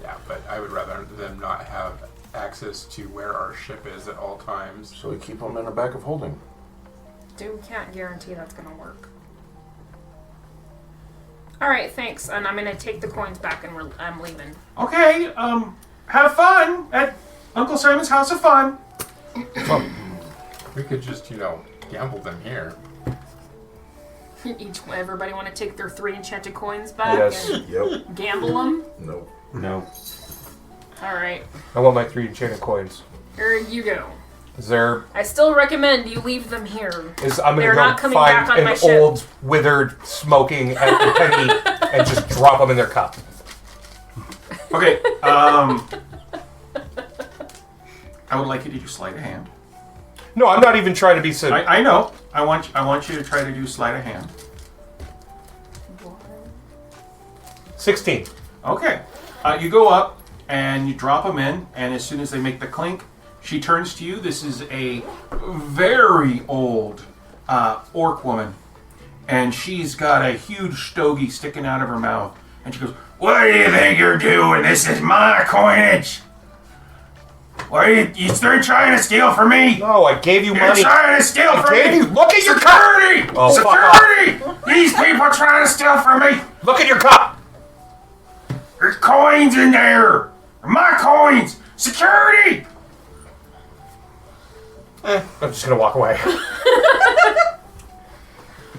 Yeah, but I would rather them not have access to where our ship is at all times. So we keep them in a bag of holding. dude, we can't guarantee that's gonna work. Alright, thanks. And I'm gonna take the coins back and I'm leaving. Okay, have fun at Uncle Simon's House of Fun. We could just, gamble them here. Everybody want to take their 3 enchanted coins back Yes. and Yep. gamble them? Nope. No. Alright, I want my 3 enchanted coins. here you go. Is there? I still recommend you leave them here. I'm They're gonna not go coming back find on my an ship. old, withered, smoking penny and just drop them in their cup. Okay, I would like you to do sleight of hand. No, I'm not even trying to be so. I know. I want you to try to do sleight of hand. 16. Okay. You go up and you drop them in, and as soon as they make the clink, she turns to you. This is a very old orc woman, and she's got a huge stogie sticking out of her mouth. And she goes, "What do you think you're doing? This is my coinage. What are you still trying to steal from me? No, I gave you You're money. trying to steal from gave me. you- look at your security. Oh, fuck Security. These people are trying to steal from me. Look at your cup. There's coins in there. They're my coins. Security. I'm just gonna walk away.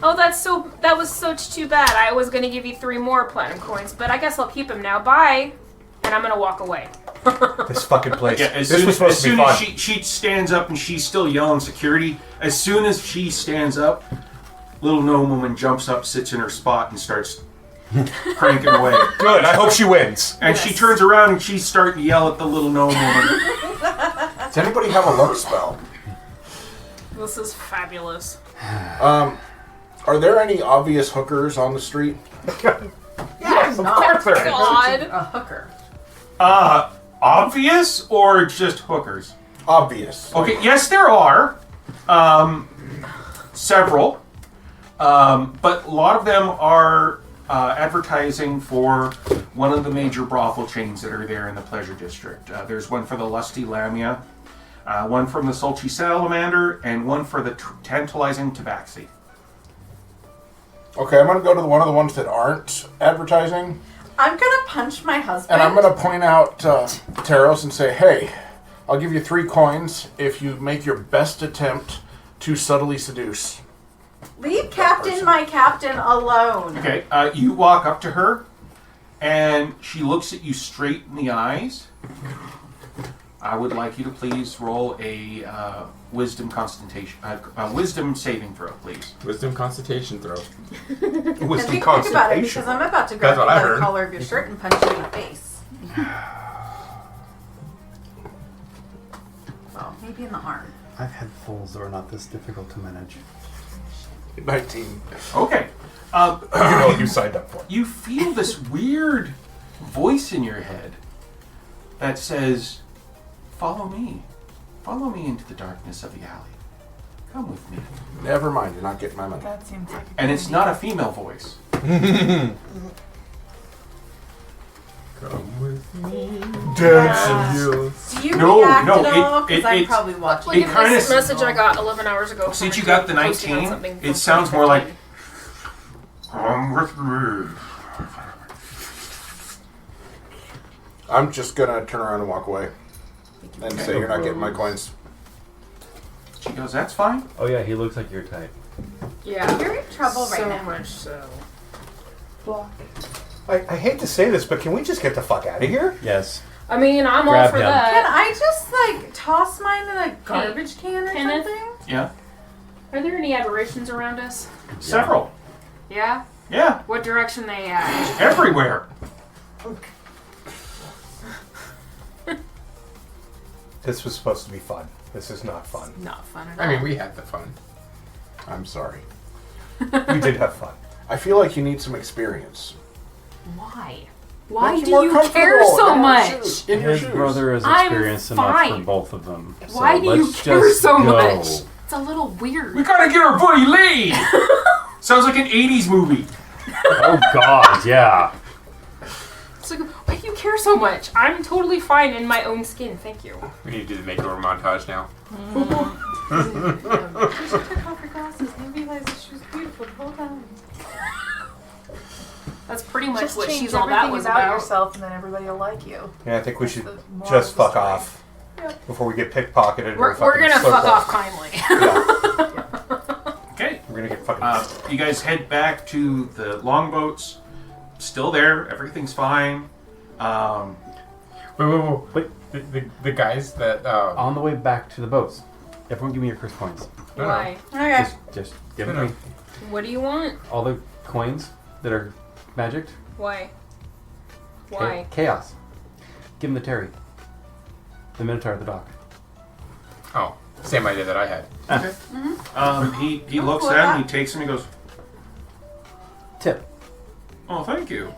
Oh, that was such too bad. I was gonna give you 3 more platinum coins, but I guess I'll keep them now. Bye. And I'm gonna walk away. This fucking place. Yeah, as this soon, was supposed to be fun. as she stands up and she's still yelling security, as soon as she stands up, little gnome woman jumps up, sits in her spot, and starts cranking away. Good. I hope she wins. And she turns around and she's starting to yell at the little gnome woman. Does anybody have a look spell? This is fabulous. Are there any obvious hookers on the street? Yeah, Of course there is. God. a hooker. Obvious or just hookers? Obvious. Okay, yes, there are. Several. But a lot of them are advertising for one of the major brothel chains that are there in the Pleasure District. There's one for the Lusty Lamia, one from the Sultry Salamander, and one for the Tantalizing Tabaxi. Okay, I'm going to go to one of the ones that aren't advertising, I'm gonna punch my husband. and I'm going to point out Taros and say, hey, I'll give you 3 coins if you make your best attempt to subtly seduce. Leave my captain alone. Okay, you walk up to her, and she looks at you straight in the eyes. I would like you to please roll a wisdom saving throw, please. Wisdom constitution throw. And Wisdom be quick about it constipation. because I'm about to grab That's you what I by the heard. collar of your shirt and punch you in the face. Well, maybe in the arm. I've had fools that are not this difficult to manage. 19. Okay. You know what you signed up for. You feel this weird voice in your head that says, "Follow me. Follow me into the darkness of the alley. Come with me." Never mind, you're not getting my money. That seems like a And good it's idea. not a female voice. Come Do you No, react no, at all? Because I'm it- probably watching. Look It at kinda this s- message I got 11 hours ago. Since you Someone got the posting on 19, something it from sounds more like 2015. come with me. I'm just gonna turn around and walk away. And say you're not getting my coins. She goes, that's fine. Oh yeah, he looks like your type. Yeah. You're in trouble so right now. much so. I hate to say this, but can we just get the fuck out of here? Yes. I mean, I'm all Grab for him. Can that. I just like toss mine in a garbage can or Kenneth? something? Yeah. Are there any aberrations around us? Several. Yeah? Yeah. What direction they at? Everywhere. This was supposed to be fun. This is not fun. Not fun at all. I mean, we had the fun. I'm sorry. We did have fun. I feel like you need some experience. Why? Why Make do more you care comfortable so in your much? shoes- In your His shoes. brother is I'm experienced enough for fine. both of them. Why so do you let's care just so go. much? It's a little weird. We gotta get our buddy laid. Sounds like an 80s movie. Oh God, yeah. It's like, why do you care so much? I'm totally fine in my own skin, thank you. We need to do the makeover montage now. She took off her glasses and realized that she was beautiful the whole time. That's pretty much Just what change She's All That everything was about about. yourself, and then everybody will like you. Yeah, I think we That's should the moral just of the fuck story. off before we get pickpocketed. We're or fucking gonna slurp fuck off kindly. Okay. We're gonna get fucking. You guys head back to the longboats. Still there. Everything's fine. Wait. The guys that On the way back to the boats, everyone give me your first coins. Why? Okay. Just give No, them no. to me. What do you want? All the coins that are magicked. Why? Why? Chaos. Give them to Terry. The Minotaur at the dock. Oh, same idea that I had. He looks at him. He takes him. He goes, Tip. "Oh, thank you."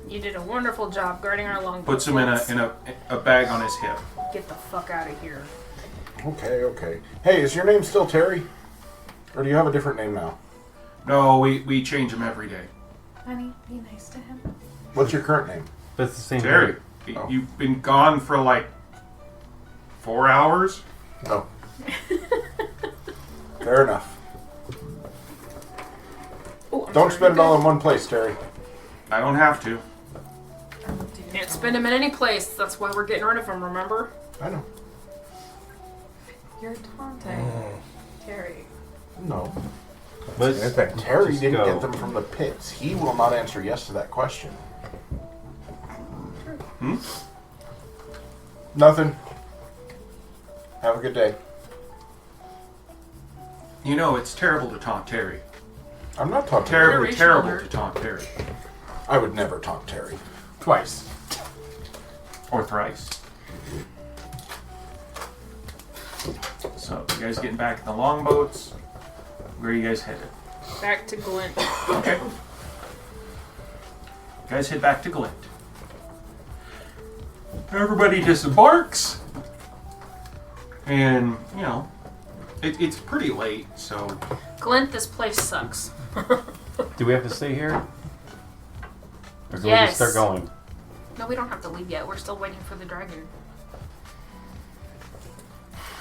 You did a wonderful job guarding our longboat. Puts him in a bag on his hip. Get the fuck out of here. Okay. Hey, is your name still Terry? Or do you have a different name now? No, we change him every day. Honey, be nice to him. What's your current name? But it's the same Terry, thing. Oh. you've been gone for like 4 hours. Oh. Fair enough. Oh, I'm Don't sorry. spend it all in one place, Terry. I don't have to. Can't spend him in any place. That's why we're getting rid of him, remember? I know. You're taunting Terry. No. Let's Terry just didn't go. get them from the pits. He will not answer yes to that question. Nothing. Have a good day. You know, it's terrible to taunt Terry. I'm not talking Terribly Generational terrible nerd. to taunt Terry. I would never taunt Terry. Twice. Or thrice. So, you guys getting back in the longboats. Where are you guys headed? Back to Glint. Okay. You guys head back to Glint. Everybody disembarks. And, you know, it's pretty late, so... Glint, this place sucks. Do we have to stay here? Or can we Yes. just start going? No, we don't have to leave yet. We're still waiting for the dragon.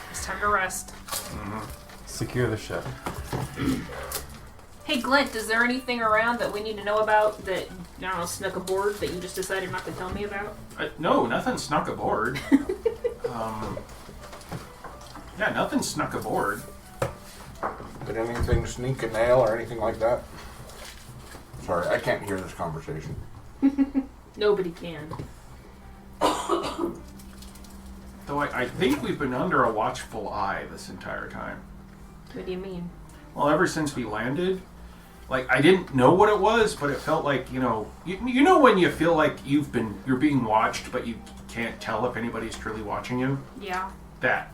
It's time to rest. Secure the ship. Hey, Glint, is there anything around that we need to know about that, I don't know, snuck aboard that you just decided not to tell me about? No, nothing snuck aboard. Yeah, nothing snuck aboard. Did anything sneak a nail or anything like that? Sorry, I can't hear this conversation. Nobody can. Though I think we've been under a watchful eye this entire time. What do you mean? Well, ever since we landed, like I didn't know what it was, but it felt like, you know when you feel like you're being watched, but you can't tell if anybody's truly watching you. Yeah. That.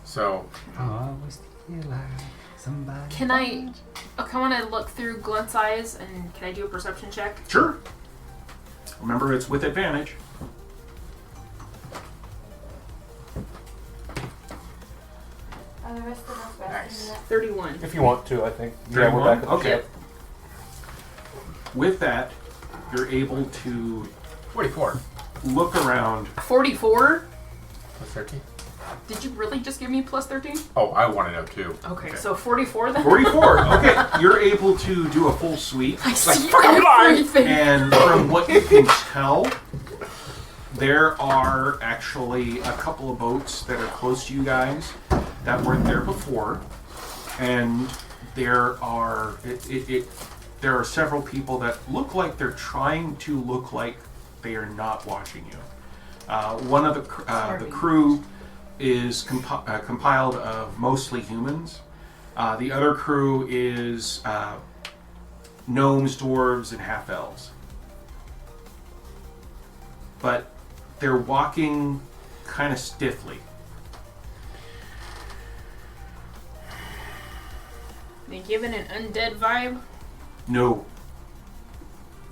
So, Can I want to look through Glint's eyes and can I do a perception check? Sure. Remember, it's with advantage. Are the rest of us resting Nice. yet? 31. If you want to, I think. Yeah, 31? we're back at the Okay. ship. With that, you're able to 44. look around. 44? Plus 13? Did you really just give me plus 13? Oh, I want to know too. Okay, so 44 then? 44. Okay, you're able to do a full sweep. I see everything. And from what you can tell, there are actually a couple of boats that are close to you guys that weren't there before, and there are there are several people that look like they're trying to look like they are not watching you. One of the crew is compiled of mostly humans. The other crew is gnomes, dwarves, and half-elves. But they're walking kind of stiffly. They giving an undead vibe? No.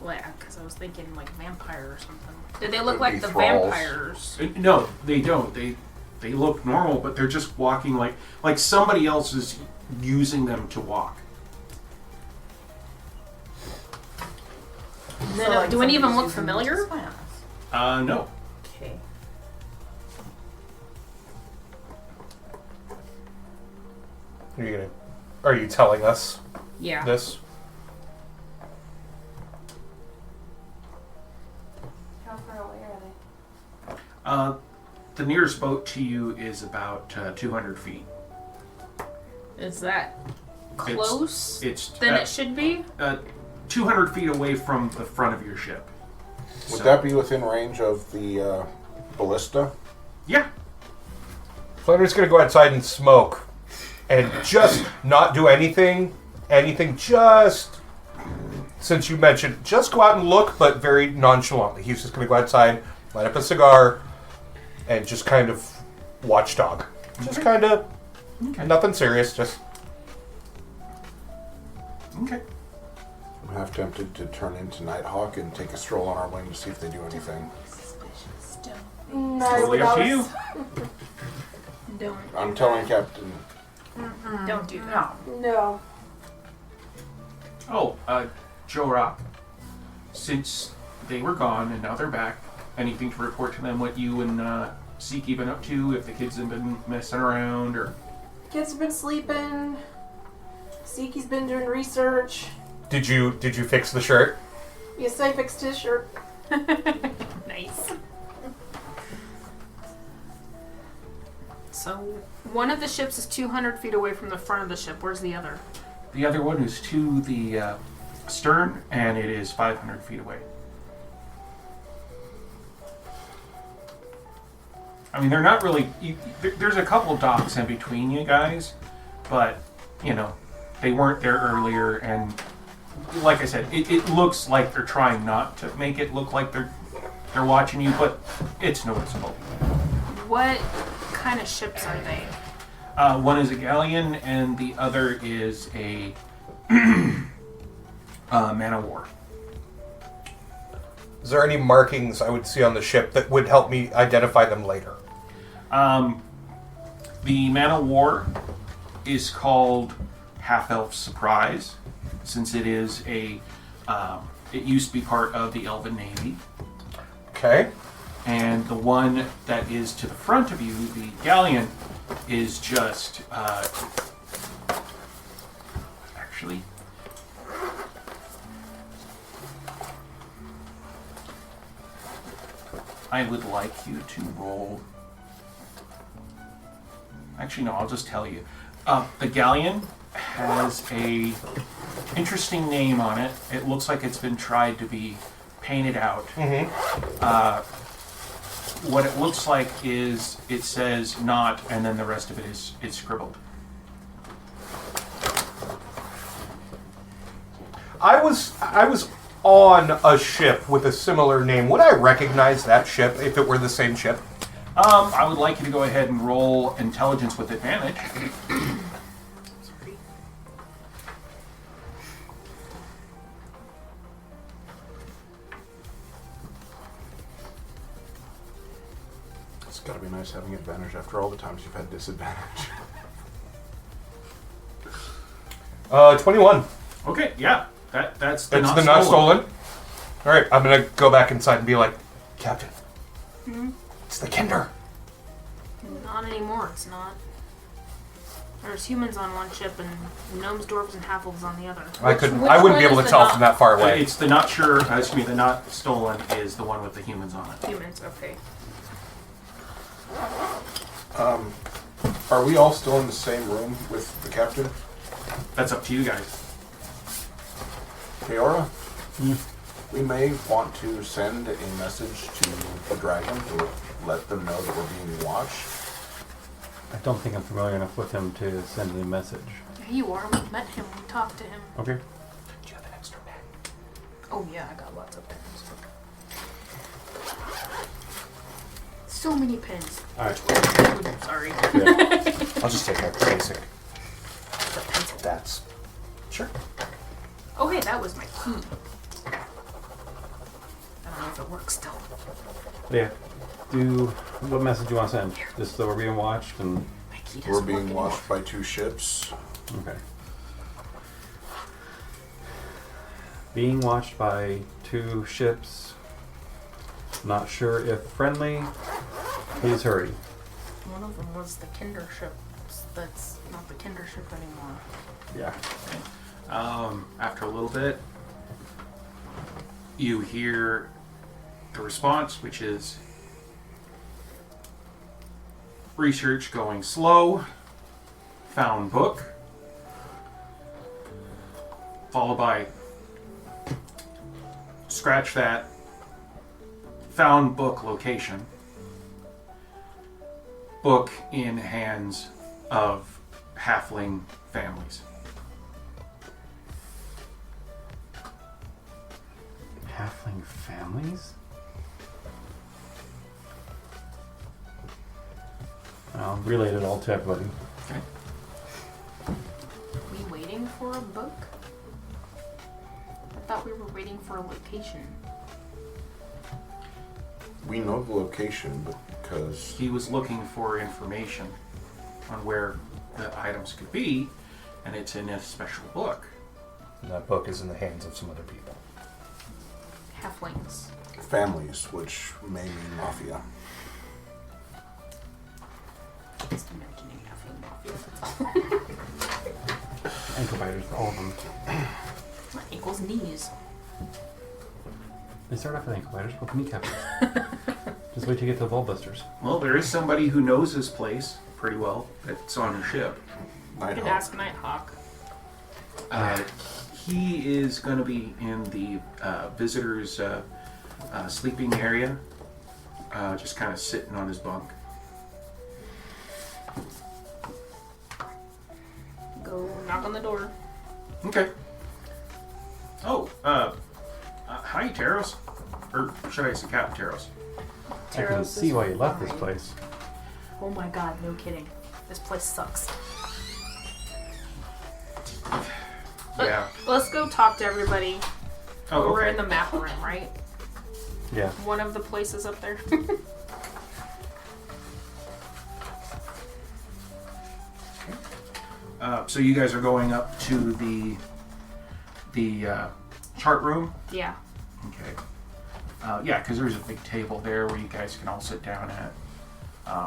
Black, because I was thinking like vampire or something. Did they look Could like be the thralls. vampires? No, they don't. They look normal, but they're just walking like somebody else is using them to walk. Do any of them look familiar? No. Okay. Are you telling us Yeah. this? How far away are they? The nearest boat to you is about 200 feet. Is that close It's than it should be? 200 feet away from the front of your ship. Would that be within range of the ballista? Yeah. Flannery's gonna go outside and smoke, and just not do anything. Just since you mentioned, just go out and look, but very nonchalantly. He's just gonna go outside, light up a cigar, and just kind of watchdog. Just kind of nothing serious. Just okay. I'm half tempted to turn into Nighthawk and take a stroll on our wing to see if they do anything. Totally up to you. Don't. I'm telling Captain. Don't do that. No. Oh, Johnrok. Since they were gone and now they're back, anything to report to them? What you and Siki been up to? If the kids have been messing around, or Kids have been sleeping. Siki's been doing research. did you fix the shirt? Yes, I fixed his shirt. Nice. So one of the ships is 200 feet away from the front of the ship. Where's the other? the other one is to the stern, and it is 500 feet away. I mean, they're not really... there's a couple docks in between you guys, but, you know, they weren't there earlier, and like I said, it looks like they're trying not to make it look like they're watching you, but it's noticeable. What kind of ships are they? One is a galleon, and the other is a man of war. Is there any markings I would see on the ship that would help me identify them later? The man of war is called Half-Elf Surprise, since it is a... it used to be part of the Elven Navy. Okay. And the one that is to the front of you, the galleon, is just... actually... I would like you to roll... Actually, no, I'll just tell you. The galleon has a interesting name on it. It looks like it's been tried to be painted out. Mm-hmm. What it looks like is it says "not," and then the rest of it is scribbled. I was on a ship with a similar name. Would I recognize that ship if it were the same ship? I would like you to go ahead and roll intelligence with advantage. It's gotta be nice having advantage after all the times you've had disadvantage. 21. Okay, yeah, that's That's the not stolen. All right, I'm gonna go back inside and be like, Captain, It's the Kinder. Not anymore, it's not. There's humans on one ship and gnomes, dwarves, and half-elves on the other. I wouldn't be able to tell from that far away. It's the not sure. Excuse me. The not stolen is the one with the humans on it. Humans, okay. Are we all still in the same room with the captain? That's up to you guys. Keora? We may want to send a message to the dragon to let them know that we're being watched. I don't think I'm familiar enough with him to send a message. Yeah, you are. We met him. We talked to him. Okay. Do you have an extra pen? Oh yeah, I got lots of pens. So many pens. Alright. Sorry. I'll just take a basic. The pencil. That's sure. Oh hey, that was my key. I don't know if it works still. Yeah. What message you want to send? Just that we're being watched and... My key doesn't We're work being anymore. watched by 2 ships. Okay. Being watched by 2 ships. Not sure if friendly. Please hurry. One of them was the Kinder ship. That's not the Kinder ship anymore. Yeah. After a little bit, you hear the response, which is research going slow, found book, followed by scratch that, found book location, book in hands of halfling families. Halfling families? I'll relate it all to everybody. Okay. Are we waiting for a book? I thought we were waiting for a location. We know the location, but because He was looking for information on where the items could be, and it's in a special book. And that book is in the hands of some other people. Halflings. families, which may mean mafia. Just imagining halfling mafia, that's all. Ankle biters for all of them. Not ankles, knees. They start off with ankle biters, go for kneecappers. Just wait till you get to the Ballbusters. Well, there is somebody who knows this place pretty well that's on your ship. You could ask Nighthawk. He is going to be in the visitors' sleeping area, just kind of sitting on his bunk. Go knock on the door. Okay. Oh, hi, Taros. Or should I say Captain Taros? I can see why you left this place. Oh my god, no kidding. This place sucks. Yeah. Let's go talk to everybody. Oh, We're okay. in the map room, right? Yeah. One of the places up there. So you guys are going up to the chart room. Yeah. Okay. Yeah, because there's a big table there where you guys can all sit down at,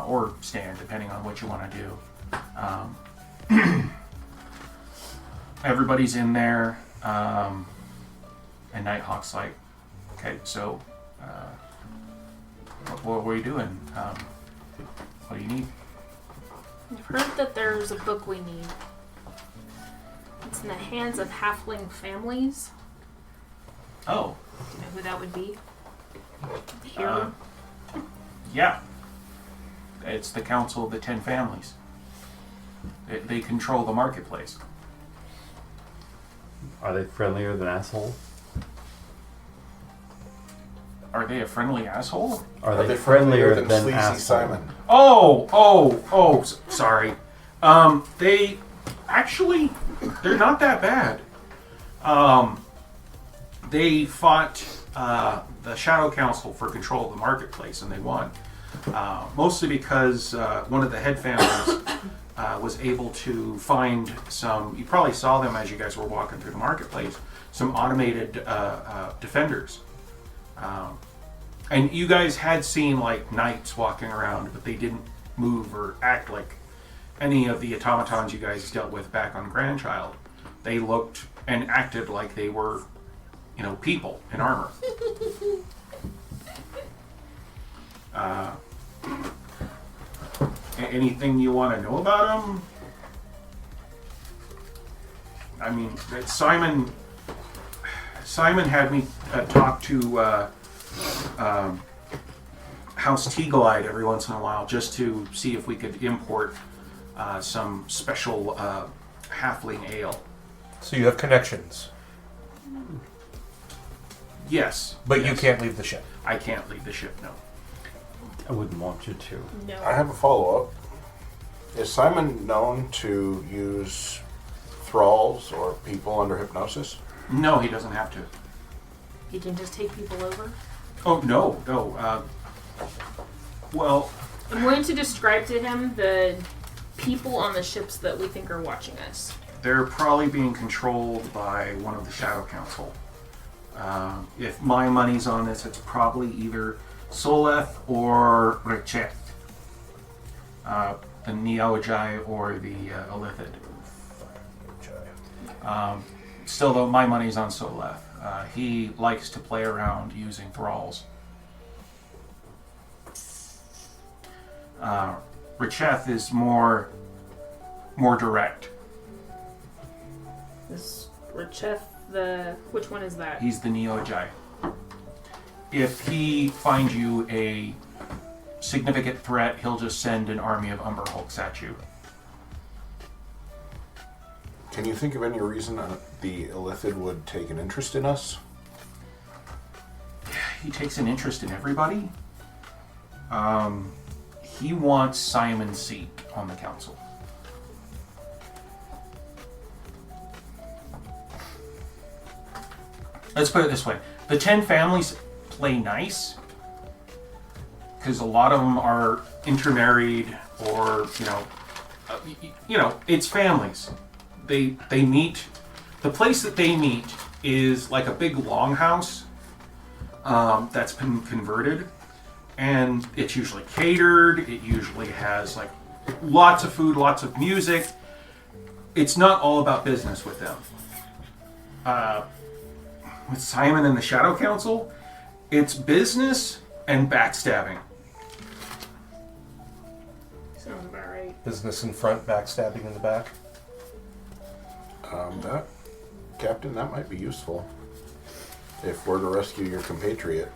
or stand, depending on what you want to do. Everybody's in there, and Nighthawk's like, okay, so what are you doing? What do you need? I've heard that there's a book we need. It's in the hands of halfling families. Oh, Do you know who that would be? Here. yeah. It's the Council of the 10 Families. They control the marketplace. Are they friendlier than asshole? Are they a friendly asshole? Are they friendlier than Sleazy asshole? Simon? Sorry. They actually, they're not that bad. They fought the Shadow Council for control of the marketplace, and they won. Mostly because one of the head families was able to find some, you probably saw them as you guys were walking through the marketplace, some automated defenders. And you guys had seen like knights walking around, but they didn't move or act like any of the automatons you guys dealt with back on Grandchild. They looked and acted like they were, people in armor. Anything you want to know about them? I mean, Simon had me talk to House Teagle-Eyed every once in a while just to see if we could import some special halfling ale. So you have connections, Yes. but you yes. can't leave the ship. I can't leave the ship, no. I wouldn't want you to. No. I have a follow-up. Is Simon known to use thralls or people under hypnosis? No, he doesn't have to. You can just take people over. Oh, no. Well, I'm going to describe to him the people on the ships that we think are watching us. they're probably being controlled by one of the Shadow Council. If my money's on this, it's probably either Soleth or Richeth. The Neojai or the Illithid. Still, though, my money's on Soleth. He likes to play around using thralls. Richeth is more direct. Is Richeth which one is that? He's the Neojai. If he finds you a significant threat, he'll just send an army of Umber Hulks at you. Can you think of any reason the Illithid would take an interest in us? He takes an interest in everybody. He wants Simon's seat on the council. Let's put it this way. The 10 families play nice because a lot of them are intermarried or, it's families. They meet. The place that they meet is like a big longhouse that's been converted, and it's usually catered. It usually has like lots of food, lots of music. It's not all about business with them. With Simon and the Shadow Council, it's business and backstabbing. Sounds about right. Business in front, backstabbing in the back. Captain, that might be useful if we're to rescue your compatriot.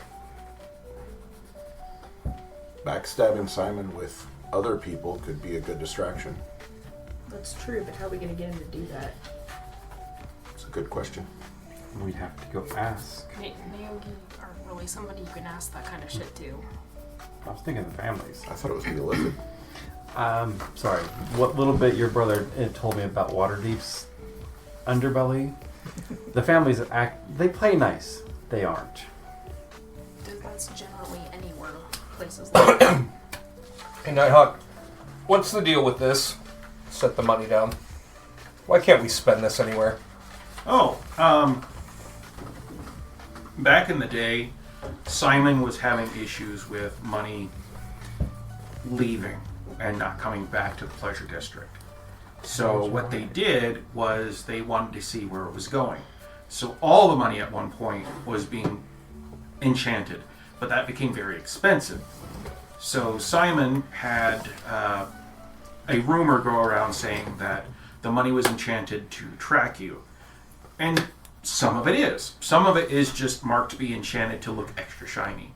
Backstabbing Simon with other people could be a good distraction. That's true, but how are we going to get him to do that? It's a good question. We'd have to go ask. Naogi are really somebody you can ask that kind of shit to. I was thinking the families. I thought it was the Illithid. Sorry. What little bit your brother told me about Waterdeep's underbelly? The families they play nice. They aren't. That's generally anywhere places like that. Hey, Nighthawk, what's the deal with this? Set the money down. Why can't we spend this anywhere? Back in the day, Simon was having issues with money leaving and not coming back to the Pleasure District. So what they did was they wanted to see where it was going. So all the money at one point was being enchanted, but that became very expensive. So Simon had a rumor go around saying that the money was enchanted to track you. And some of it is. Some of it is just marked to be enchanted to look extra shiny.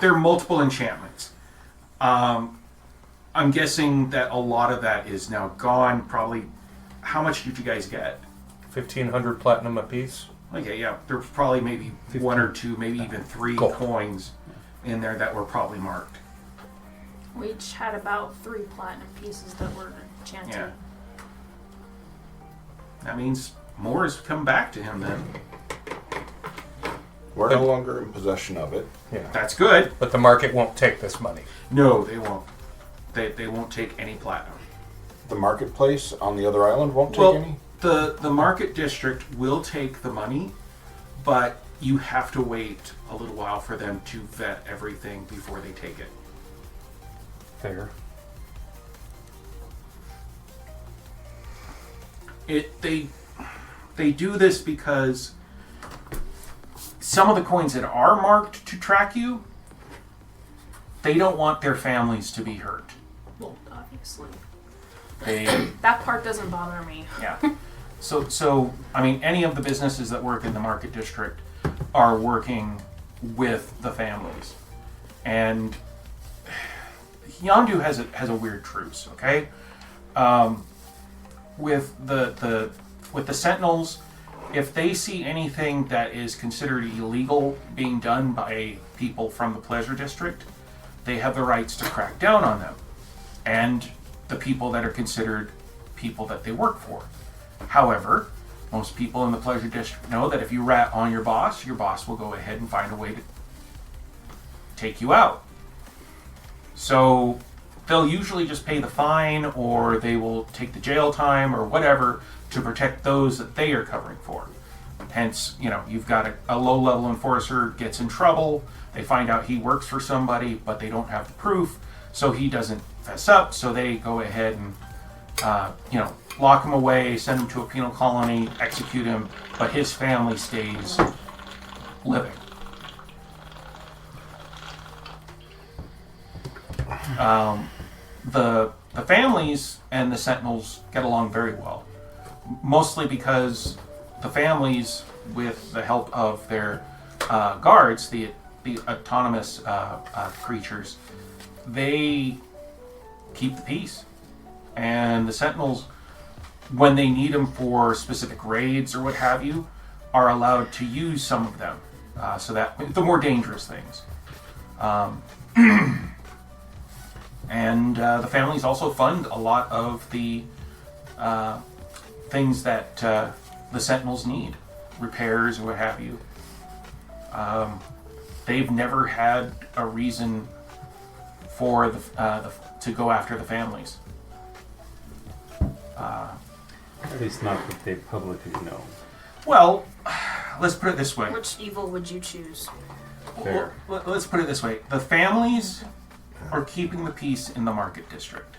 There are multiple enchantments. I'm guessing that a lot of that is now gone. Probably, how much did you guys get? 1,500 platinum apiece. Okay, yeah. There's probably maybe 15. One or two, maybe even 3 coins in there that were probably marked. We each had about 3 platinum pieces that were enchanted. Yeah. That means more has come back to him then. We're no longer in possession of it. Yeah. That's good. But the market won't take this money. No, they won't. They won't take any platinum. The marketplace on the other island won't take any? The market district will take the money, but you have to wait a little while for them to vet everything before they take it. Fair. They do this because some of the coins that are marked to track you, they don't want their families to be hurt. Well, obviously. They, That part doesn't bother me. yeah. So I mean, any of the businesses that work in the market district are working with the families, and Yondu has a weird truce. Okay, with the Sentinels, if they see anything that is considered illegal being done by people from the Pleasure District, they have the rights to crack down on them, and the people that are considered people that they work for. However, most people in the Pleasure District know that if you rat on your boss will go ahead and find a way to take you out. So they'll usually just pay the fine, or they will take the jail time or whatever to protect those that they are covering for. Hence, you've got a low-level enforcer gets in trouble, they find out he works for somebody, but they don't have the proof, so he doesn't fess up, so they go ahead and lock him away, send him to a penal colony, execute him, but his family stays living. The families and the Sentinels get along very well, mostly because the families, with the help of their guards, the autonomous creatures, they keep the peace. And the Sentinels, when they need them for specific raids or what have you, are allowed to use some of them. So that the more dangerous things. And the families also fund a lot of the things that the Sentinels need, repairs or what have you. They've never had a reason for to go after the families. At least not that they publicly know. Well, let's put it this way. Which evil would you choose? Fair. Let's put it this way. The families are keeping the peace in the market district.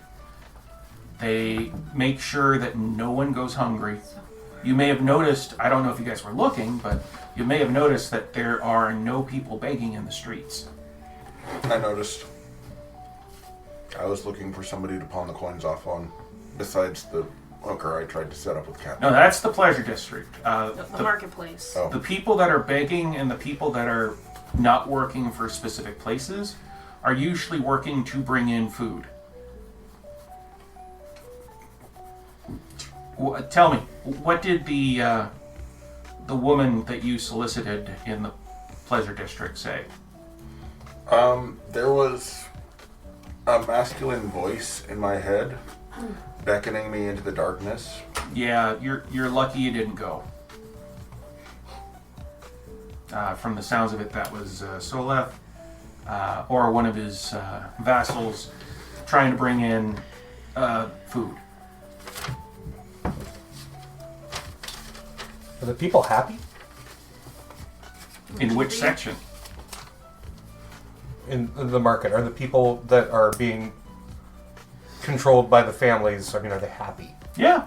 They make sure that no one goes hungry. You may have noticed, I don't know if you guys were looking, but you may have noticed that there are no people begging in the streets. I noticed. I was looking for somebody to pawn the coins off on, besides the hooker I tried to set up with Captain. No, that's the Pleasure District. The marketplace. Oh. The people that are begging and the people that are not working for specific places are usually working to bring in food. Tell me, what did the woman that you solicited in the Pleasure District say? There was a masculine voice in my head beckoning me into the darkness. Yeah, you're lucky you didn't go. From the sounds of it, that was Soleth, or one of his vassals, trying to bring in food. Are the people happy? In which section? In the market, are the people that are being controlled by the families, are they happy? Yeah.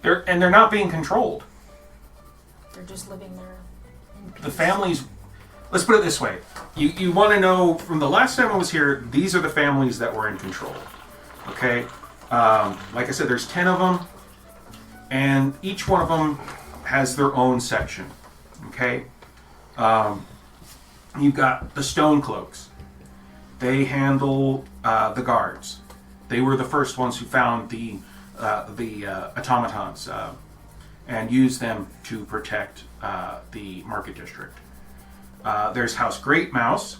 They're not being controlled. They're just living there. The families, let's put it this way. You want to know, from the last time I was here, these are the families that were in control. Okay? Like I said, there's 10 of them, and each one of them has their own section. Okay? You've got the Stone Cloaks. They handle the guards. They were the first ones who found the automatons and used them to protect the market district. There's House Great Mouse.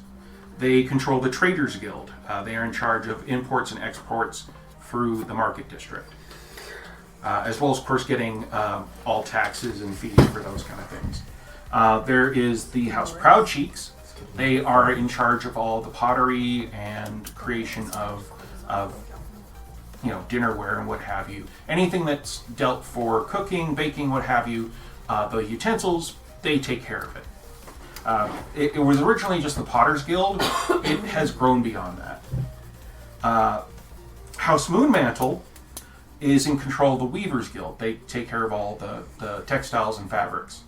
They control the Traders Guild. They are in charge of imports and exports through the market district, as well as, of course, getting all taxes and fees for those kind of things. There is the House Proud Cheeks. They are in charge of all the pottery and creation of dinnerware and what have you. Anything that's dealt for cooking, baking, what have you, the utensils, they take care of it. It was originally just the Potter's Guild. It has grown beyond that. House Moonmantle is in control of the Weavers Guild. They take care of all the textiles and fabrics.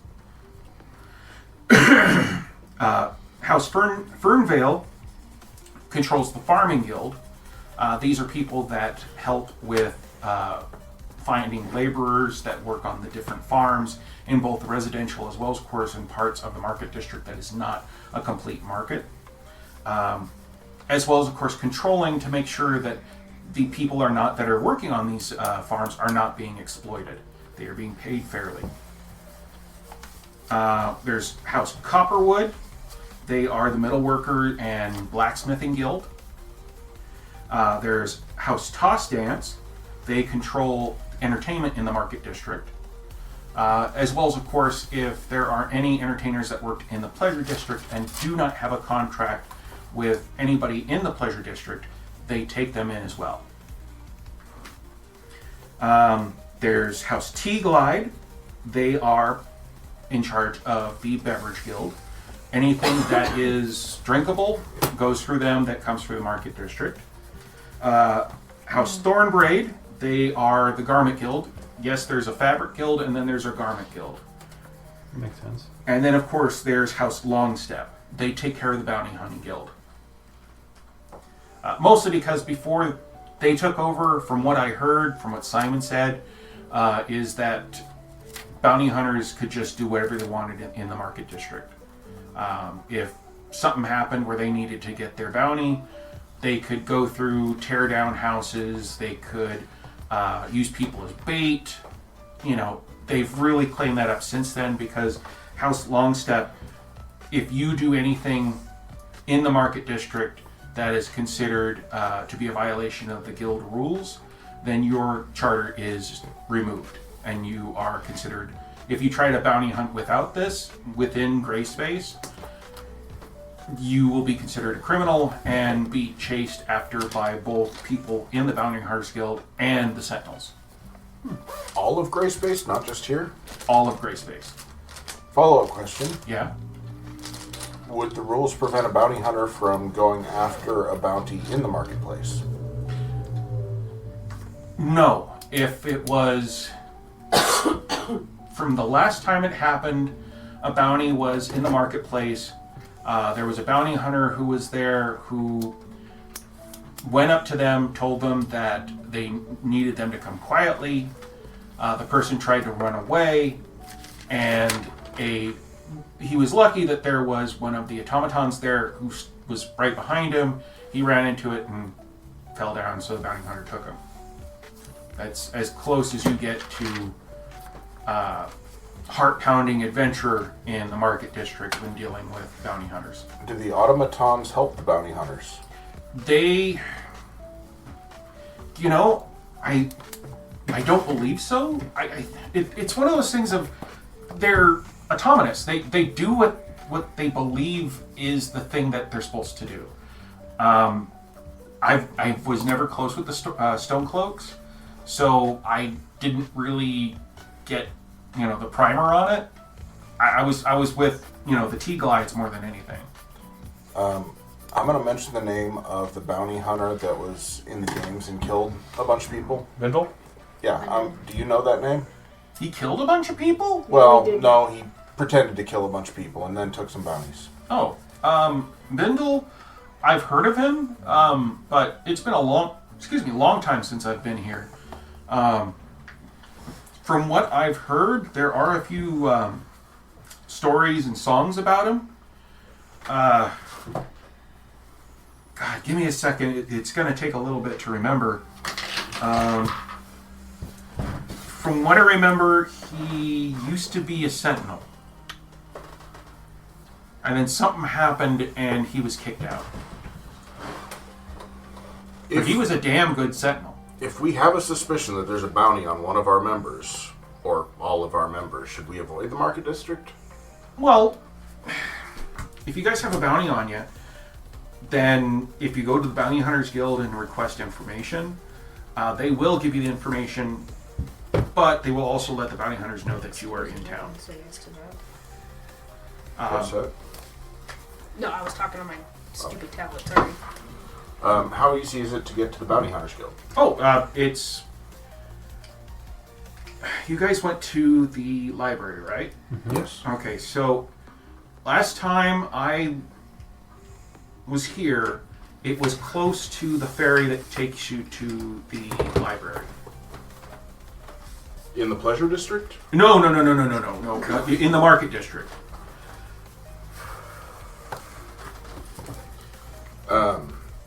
House Fernvale controls the Farming Guild. These are people that help with finding laborers that work on the different farms in both residential as well as, of course, in parts of the market district that is not a complete market. As well as, of course, controlling to make sure that the people that are working on these farms are not being exploited. They are being paid fairly. There's House Copperwood. They are the metal worker and blacksmithing guild. There's House Toss Dance. They control entertainment in the market district. As well as, of course, if there are any entertainers that worked in the pleasure district and do not have a contract with anybody in the pleasure district, they take them in as well. There's House Tea Glide. They are in charge of the beverage guild. Anything that is drinkable goes through them, that comes through the market district. House Thornbraid, they are the garment guild. Yes, there's a fabric guild, and then there's a garment guild. Makes sense. And then, of course, there's House Longstep. They take care of the bounty hunting guild. Mostly because before they took over, from what I heard, from what Simon said, is that bounty hunters could just do whatever they wanted in the market district. If something happened where they needed to get their bounty, they could go through, tear down houses, they could use people as bait. You know, they've really claimed that up since then, because House Longstep, if you do anything in the market district that is considered to be a violation of the guild rules, then your charter is removed, and you are considered, if you try to bounty hunt without this, within gray space, you will be considered a criminal and be chased after by both people in the Bounty Hunters Guild and the Sentinels. All of Gray Space, not just here? All of gray space. Follow-up question. Yeah. Would the rules prevent a bounty hunter from going after a bounty in the marketplace? No. If it was from the last time it happened, a bounty was in the marketplace. There was a bounty hunter who was there who went up to them, told them that they needed them to come quietly. The person tried to run away, and he was lucky that there was one of the automatons there who was right behind him. He ran into it and fell down, so the bounty hunter took him. That's as close as you get to heart-pounding adventure in the market district when dealing with bounty hunters. Do the automatons help the bounty hunters? They, you know, I don't believe so. It's one of those things of, they're autonomous. They do what they believe is the thing that they're supposed to do. I was never close with the Stone Cloaks, so I didn't really get, you know, the primer on it. I was with, you know, the T-Glides more than anything. I'm going to mention the name of the bounty hunter that was in the games and killed a bunch of people. Vindel? Yeah, do you know that name? He killed a bunch of people? Well, no, he pretended to kill a bunch of people and then took some bounties. Oh, Vindel, I've heard of him, but it's been a long time since I've been here. From what I've heard, there are a few stories and songs about him. God, give me a second. It's going to take a little bit to remember. From what I remember, he used to be a sentinel. And then something happened and he was kicked out. But he was a damn good sentinel. If we have a suspicion that there's a bounty on one of our members, or all of our members, should we avoid the market district? Well, if you guys have a bounty on you, then if you go to the Bounty Hunters Guild and request information, they will give you the information, but they will also let the bounty hunters know that you are in town. What's that? No, I was talking on my stupid tablet. Sorry. How easy is it to get to the Bounty Hunters Guild? Oh, it's... You guys went to the library, right? Yes. Okay, so last time I was here, it was close to the ferry that takes you to the library. In the Pleasure District? No, in the Market District.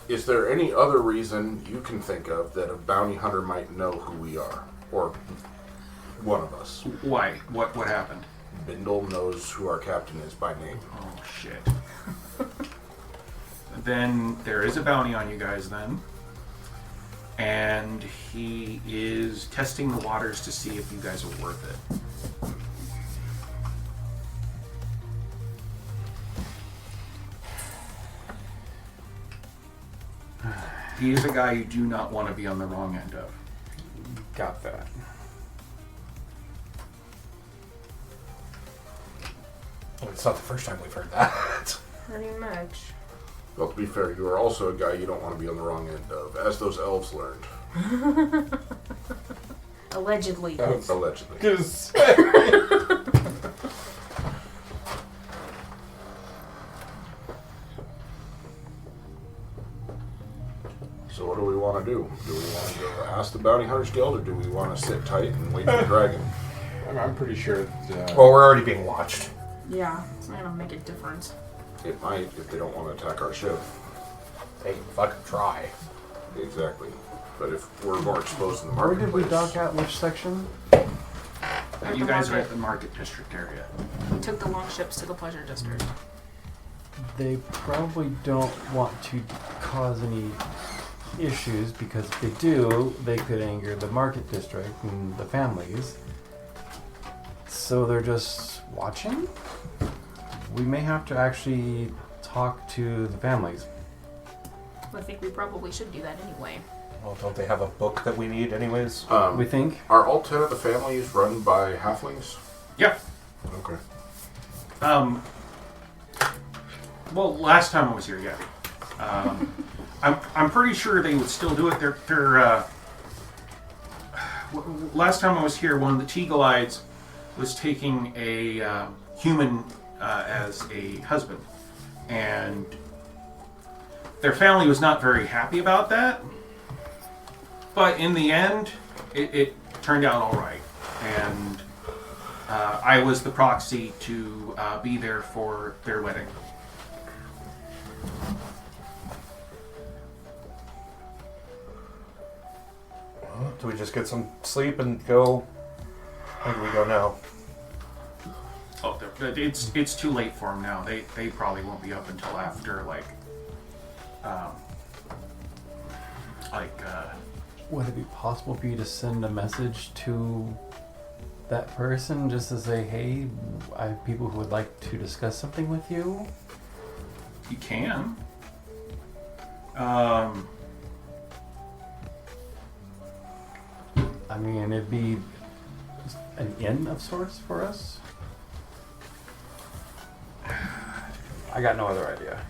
Is there any other reason you can think of that a bounty hunter might know who we are? Or one of us? Why? What happened? Bindle knows who our captain is by name. Oh, shit. Then there is a bounty on you guys then. And he is testing the waters to see if you guys are worth it. He is a guy you do not want to be on the wrong end of. Got that. Well, it's not the first time we've heard that. Pretty much. Well, to be fair, you are also a guy you don't want to be on the wrong end of, as those elves learned. Allegedly. Allegedly. So what do we want to do? Do we want to go ask the Bounty Hunters Guild, or do we want to sit tight and wait for the dragon? I'm pretty sure. Well, we're already being watched. Yeah, it's not gonna make a difference. It might, if they don't want to attack our ship. They can fucking try. Exactly. But if we're more exposed in the Where did marketplace... we dock at? Which section? You guys are at the Market District area. We took the long ships to the Pleasure District. They probably don't want to cause any issues, because if they do, they could anger the Market District and the families. So they're just watching? We may have to actually talk to the families. I think we probably should do that anyway. Well, don't they have a book that we need anyways? We think? Are all 10 of the families run by halflings? Yeah. Okay. Well, last time I was here, yeah. I'm pretty sure they would still do it. Last time I was here, one of the Teagle-Eyes was taking a human as a husband, and their family was not very happy about that. But in the end, it turned out all right, and I was the proxy to be there for their wedding. Do we just get some sleep and go? Where do we go now? Oh, it's too late for them now. They probably won't be up until after Would it be possible for you to send a message to that person just to say, hey, I have people who would like to discuss something with you? You can. I mean, it'd be an in of sorts for us. I got no other idea.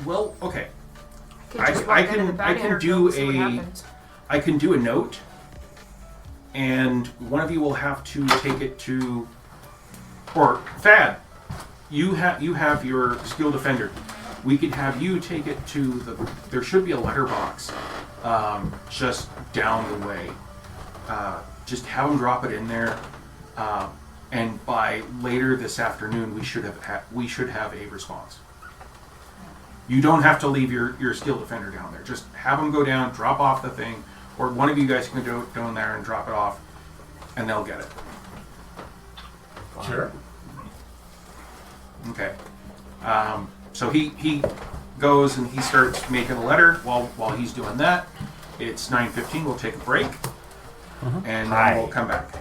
Well, okay. Could just walk in and I bounty can hunter do and see what happens. I can do a note, and one of you will have to take it to, or Thad, you have your skill defender. We could have you take it to there should be a letterbox just down the way. Just have them drop it in there, and by later this afternoon we should have a response. You don't have to leave your skill defender down there. Just have them go down, drop off the thing, or one of you guys can go down there and drop it off, and they'll get it. Sure. Okay. So he goes and he starts making a letter. While he's doing that, it's 9:15. We'll take a break, and then we'll come back.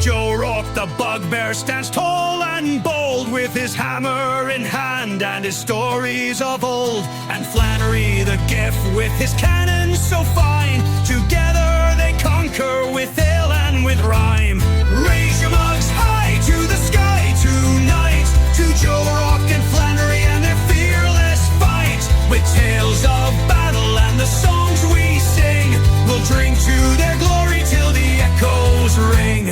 Joe Rock, the bugbear, stands tall and bold with his hammer in hand. hand and his stories of old, and Flannery the giff with his cannons so fine. Together they conquer with ale and with rhyme. Raise your mugs high to the sky tonight, to Johnrok and Flannery and their fearless fight. With tales of battle and the songs we sing, we'll drink to their glory till the echoes ring.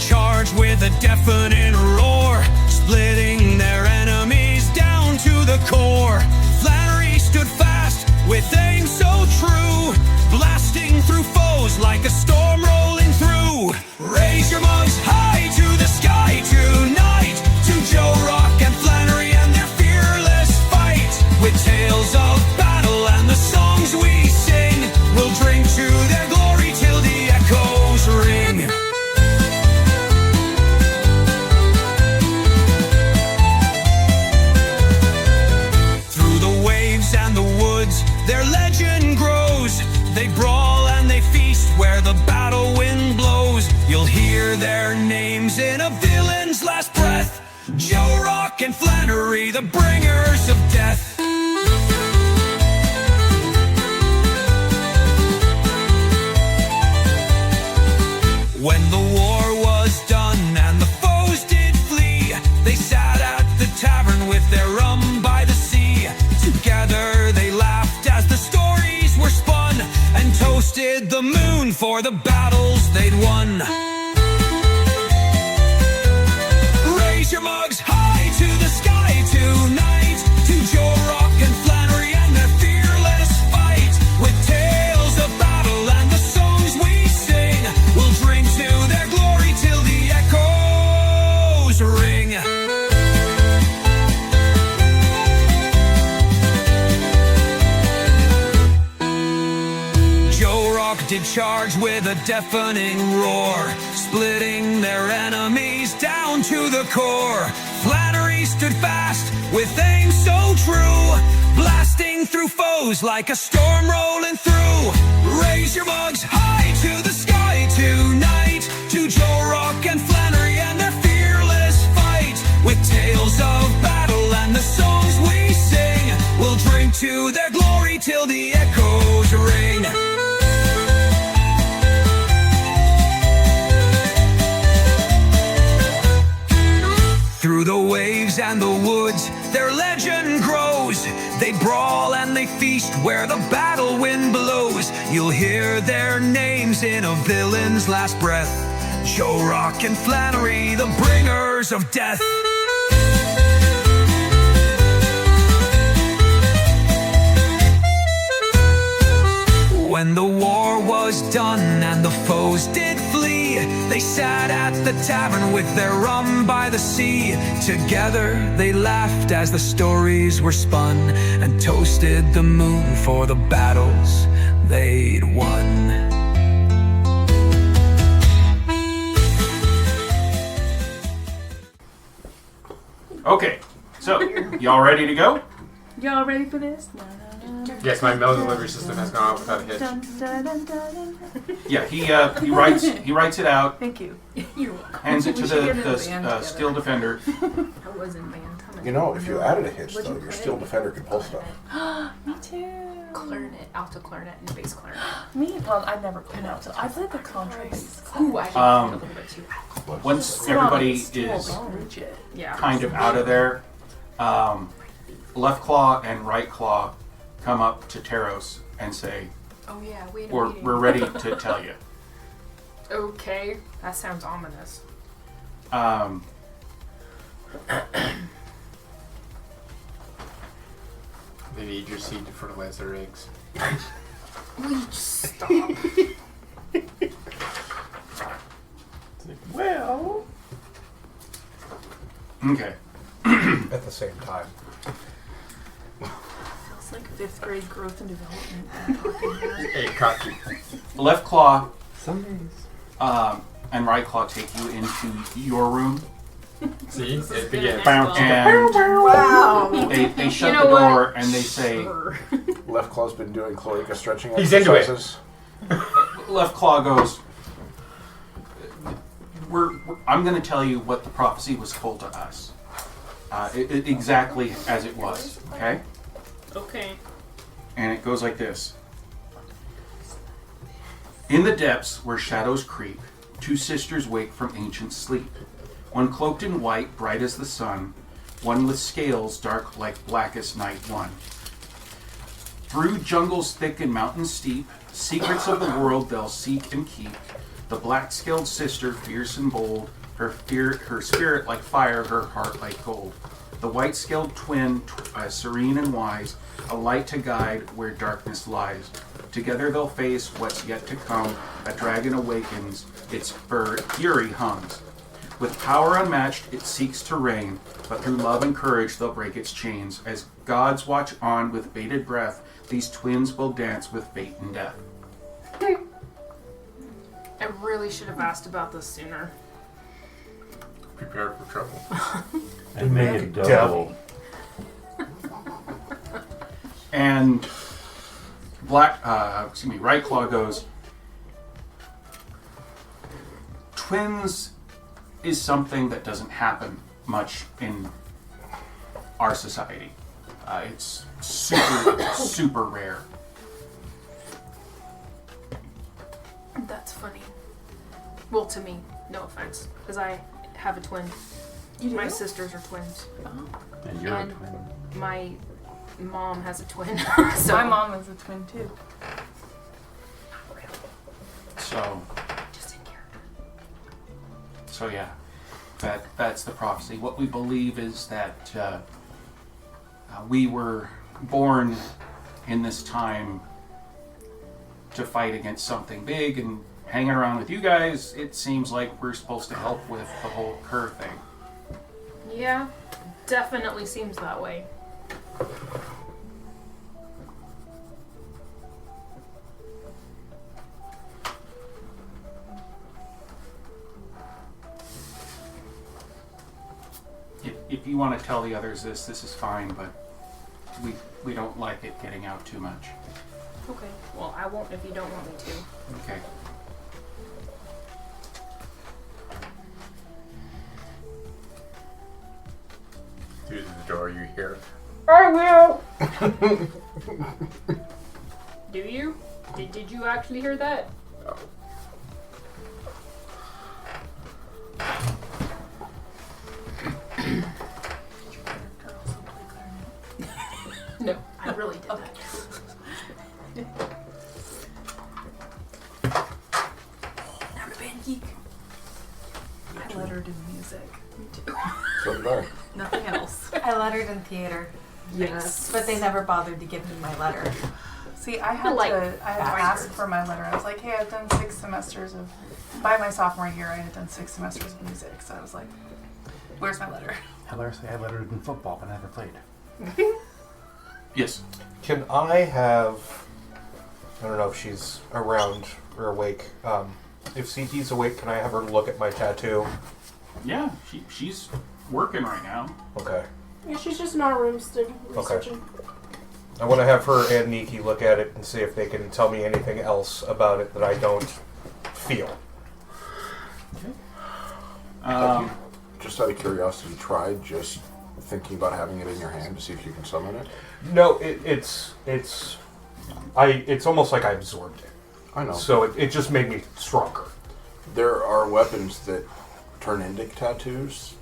Charge with a deafening roar, splitting their enemies down to the core. Flannery stood fast with aim so true, blasting through foes like a storm rolling through. Raise your mugs high to the sky tonight, to Johnrok and Flannery and their fearless fight. With tales of battle and the songs we sing, we'll drink to their glory till the echoes ring. Their legend grows. They brawl and they feast where the battle wind blows. You'll hear their names in a villain's last breath. Johnrok and Flannery, the bringers of death. When the war was done and the foes did flee, they sat at the tavern with their rum by the sea. Together they laughed as the stories were spun, and toasted the moon for the battles they'd won. Raise your mugs high to the sky tonight, to Johnrok and Flannery and their fearless fight. With tales of battle and the songs we sing, we'll drink to their glory till the echoes ring. Did charge with a deafening roar, splitting their enemies down to the core. Flannery stood fast with aim so true, blasting through foes like a storm rolling through. Raise your mugs high to the sky tonight, to Johnrok and Flannery and their fearless fight. With tales of battle and the songs we sing, we'll drink to their glory till the echoes ring. Through the waves and the woods, their legend grows. They brawl and they feast where the battle wind blows. You'll hear their names in a villain's last breath. Johnrok and Flannery, the bringers of death. When the war was done and the foes did flee, they sat at the tavern with their rum by the sea. Together they laughed as the stories were spun, and toasted the moon for the battles they'd won. Okay, so y'all ready to go? Y'all ready for this? Yes, my mail delivery system has gone out without a hitch. Yeah, he writes it out, Thank you. You're welcome. hands it to We should get in a the band together. steel defender. I was in band. You know, if you added a hitch, though, your steel defender can pull stuff. Me too. Clarinet, alto clarinet, and bass clarinet. Me? Well, I've never played alto. I played the contrabass. Ooh, I did Um, a little bit too. Once Sit on everybody a stool, is don't reach it. Yeah. kind of out of there, left claw and right claw come up to Taros and say, Oh yeah, we had a we're meeting. ready to tell you. Okay, that sounds ominous. They need your seed to fertilize their eggs. Will you just stop? Well, Okay. at the same time. It's like 5th grade growth and development. Hey, cocky. Left claw Some days. and right claw take you into your room, See? It begins. and Wow. they shut You know the door what? and they say, Sure. Left claw's been doing cloaca stretching He's into it. exercises. left claw goes, I'm going to tell you what the prophecy was told to us. Exactly as it was, okay? Okay. And it goes like this. In the depths where shadows creep, two sisters wake from ancient sleep. One cloaked in white, bright as the sun, one with scales dark like blackest night one. Through jungles thick and mountains steep, secrets of the world they'll seek and keep. The black-scaled sister, fierce and bold, her spirit like fire, her heart like gold. The white-scaled twin, serene and wise, a light to guide where darkness lies. Together they'll face what's yet to come. A dragon awakens, its fury hums. With power unmatched, it seeks to reign, but through love and courage they'll break its chains. As gods watch on with bated breath, these twins will dance with fate and death. I really should have asked about this sooner. Prepared for trouble. And make it double. And Right Claw goes, twins is something that doesn't happen much in our society. It's super rare. That's funny. Well, to me, no offense, because I have a twin. You do? My sisters are twins. And you're And a twin. my mom has a twin. So My mom is a twin too. So just in character. So yeah, that's the prophecy. What we believe is that we were born in this time to fight against something big, and hanging around with you guys, it seems like we're supposed to help with the whole Kerr thing. Yeah, definitely seems that way. If you want to tell the others this is fine, but we don't like it getting out too much. Okay. Well, I won't if you don't want me to. Okay. Through the door, you hear. I will. Do you? Did you actually hear that? Oh. No, I really did that. I'm a band geek. I lettered in music. Me too. So did I. Nothing else. I lettered in theater, Yes. but they never bothered to give me my letter. See, I had Like to ask bastards. for my letter. I was like, hey, I've done 6 semesters of, by my sophomore year, I had done 6 semesters of music. So I was like, where's my letter? Hilariously, I lettered in football, but I never played. Yes. Can I have... I don't know if she's around or awake. If CT's awake, can I have her look at my tattoo? Yeah, she's working right now. Okay. Yeah, she's just in our room still researching. I want to have her and Nikki look at it and see if they can tell me anything else about it that I don't feel. Have you, just out of curiosity, tried just thinking about having it in your hand to see if you can summon it? No, it's almost like I absorbed it. I know. So it just made me stronger. There are weapons that turn into tattoos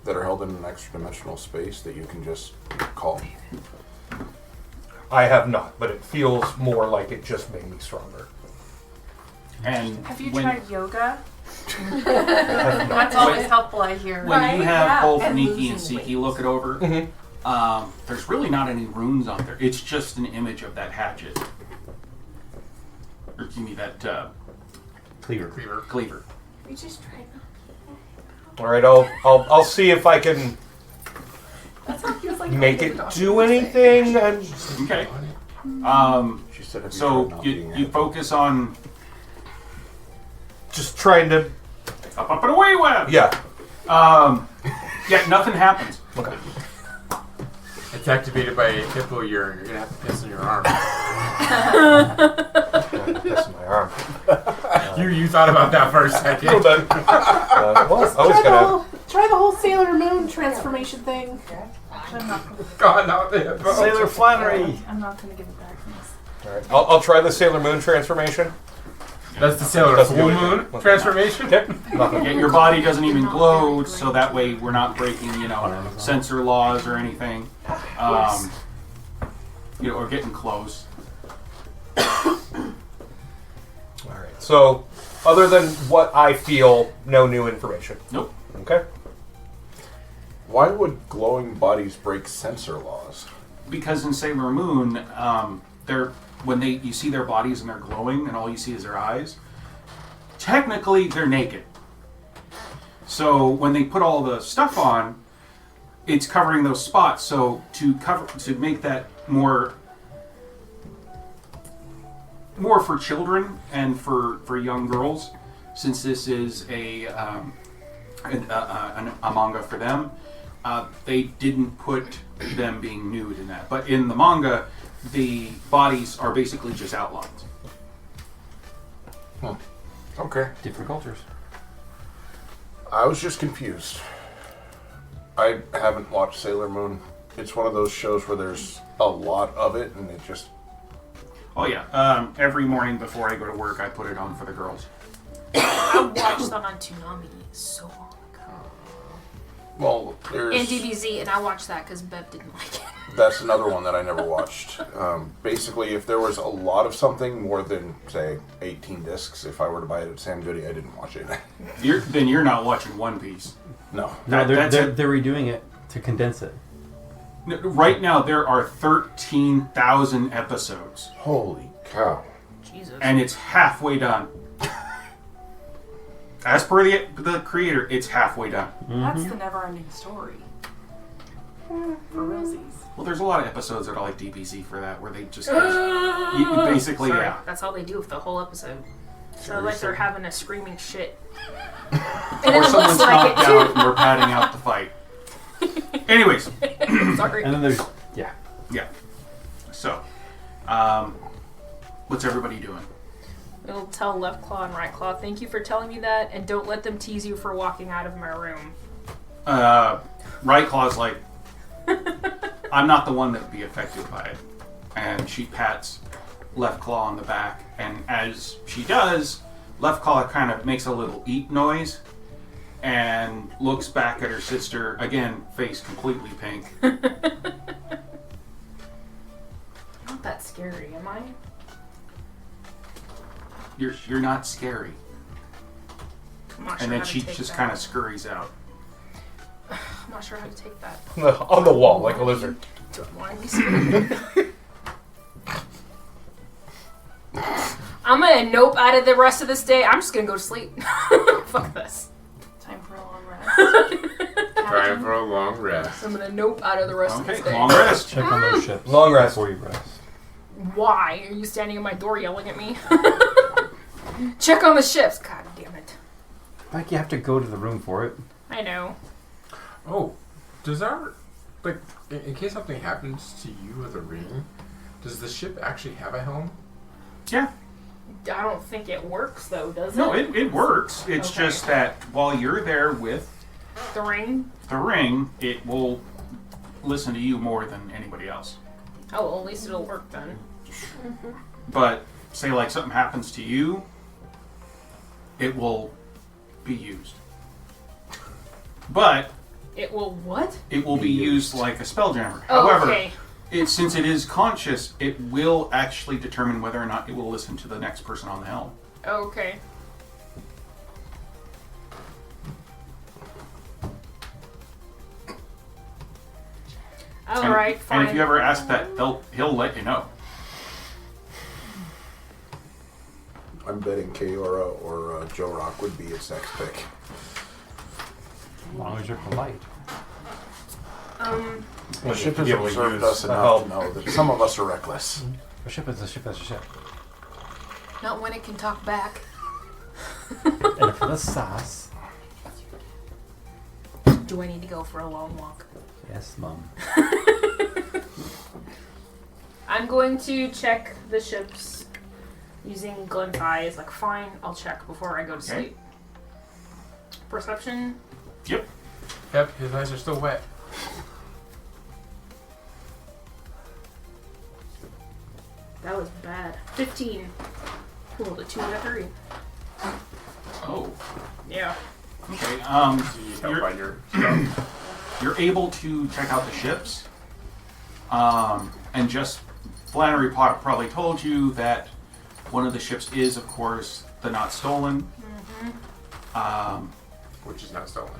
that are held in an extra dimensional space that you can just call. I have not, but it feels more like it just made me stronger. And Have you when, tried yoga? I have not. That's always helpful, I hear. when Right, you have yeah, both and Nikki and losing Siki look it over, Mhm. there's really not any runes on there. It's just an image of that hatchet. Or give me that Cleaver. cleaver. We just tried. All right, I'll see if I can That's how he was like, make oh, it the do anything. And Okay. She said, have you So tried not you being you focus on just trying to, up and away web. yeah. Yeah, nothing happens. Okay. It's activated by a hippo urine. You're gonna have to piss in your arm. this in my arm. You thought about that for a second. Well, I was gonna. Try the whole Sailor Moon transformation thing. I'm not gonna, God, not the Sailor Flannery. I'm not gonna give it back from this. All right, I'll try the Sailor Moon transformation. That's the Sailor Doesn't Full do anything. Moon transformation. Okay. Nothing. Yeah, your body doesn't even glow, so that way we're not breaking, sensor laws or anything. Or getting close. All right. So, other than what I feel, no new information. Nope. Okay. Why would glowing bodies break sensor laws? Because in Sailor Moon, you see their bodies and they're glowing, and all you see is their eyes. Technically, they're naked. So when they put all the stuff on, it's covering those spots. So to make that more for children and for young girls, since this is a manga for them, they didn't put them being nude in that. But in the manga, the bodies are basically just outlines. Okay. Different cultures. I was just confused. I haven't watched Sailor Moon. It's one of those shows where there's a lot of it, and it just... Oh yeah. Every morning before I go to work, I put it on for the girls. I watched that on Toonami so long ago. Well, there's... And DBZ, and I watched that because Bev didn't like it. That's another one that I never watched. Basically, if there was a lot of something, more than, say, 18 discs, if I were to buy it at Sam Goody, I didn't watch it. Then you're not watching One Piece. No. No, That's they're redoing it to condense it. No, right now, there are 13,000 episodes. Holy cow. Jesus. And it's halfway done. As per the creator, it's halfway done. That's the never-ending story. For realsies. Well, there's a lot of episodes that are like DBZ for that, where they just basically, Sorry, yeah. that's all they do with the whole episode. So like they're having a screaming shit. Or And it someone's looks like knocked it out too. and we're padding out the fight. Anyways, Sorry. And then there's yeah. So, what's everybody doing? It'll tell Left Claw and Right Claw, thank you for telling me that, and don't let them tease you for walking out of my room. Right Claw's like, I'm not the one that would be affected by it. And she pats Left Claw on the back, and as she does, Left Claw kind of makes a little eat noise and looks back at her sister, again, face completely pink. Not that scary, am I? You're not scary. I'm not sure And then how to she take just that. kind of scurries out. I'm not sure how to take that. On the wall, like a lizard. Why are we screaming? I'm gonna nope out of the rest of this day. I'm just gonna go to sleep. Fuck this. Time for a long rest. Time for a long rest. I'm gonna nope out of the rest of this Okay, day. long rest. check on those ships. Long rest. Before you rest. Why? Are you standing at my door yelling at me? Check on the ships. God damn it. Like you have to go to the room for it. I know. Oh, does our in case something happens to you with a ring, does the ship actually have a helm? Yeah. I don't think it works though, does it? No, it works. It's Okay. just that while you're there with The ring? the ring, it will listen to you more than anybody else. Oh, well, at least it'll work then. But say like something happens to you, it will be used. But It will what? it will be used like a spelljammer. Oh, However, okay. since it is conscious, it will actually determine whether or not it will listen to the next person on the helm. Okay. Alright, fine. And if you ever ask that, he'll let you know. I'm betting Kaora or Johnrok would be its next pick. As long as you're polite. The ship has be able to observed use us a enough help. to know that some of us are reckless. A ship is a ship is a ship. Not when it can talk back. And for the sauce. Do I need to go for a long walk? Yes, Mom. I'm going to check the ships using Glenn's eyes, like, fine, I'll check before I go to sleep. Perception? Yep. Yep, his eyes are still wet. That was bad. 15. Rolled a 2 and a 3. Oh. Yeah. Okay. Help by your stuff. You're able to check out the ships. And just Flannery probably told you that one of the ships is, of course, the Not Stolen. Which is not stolen.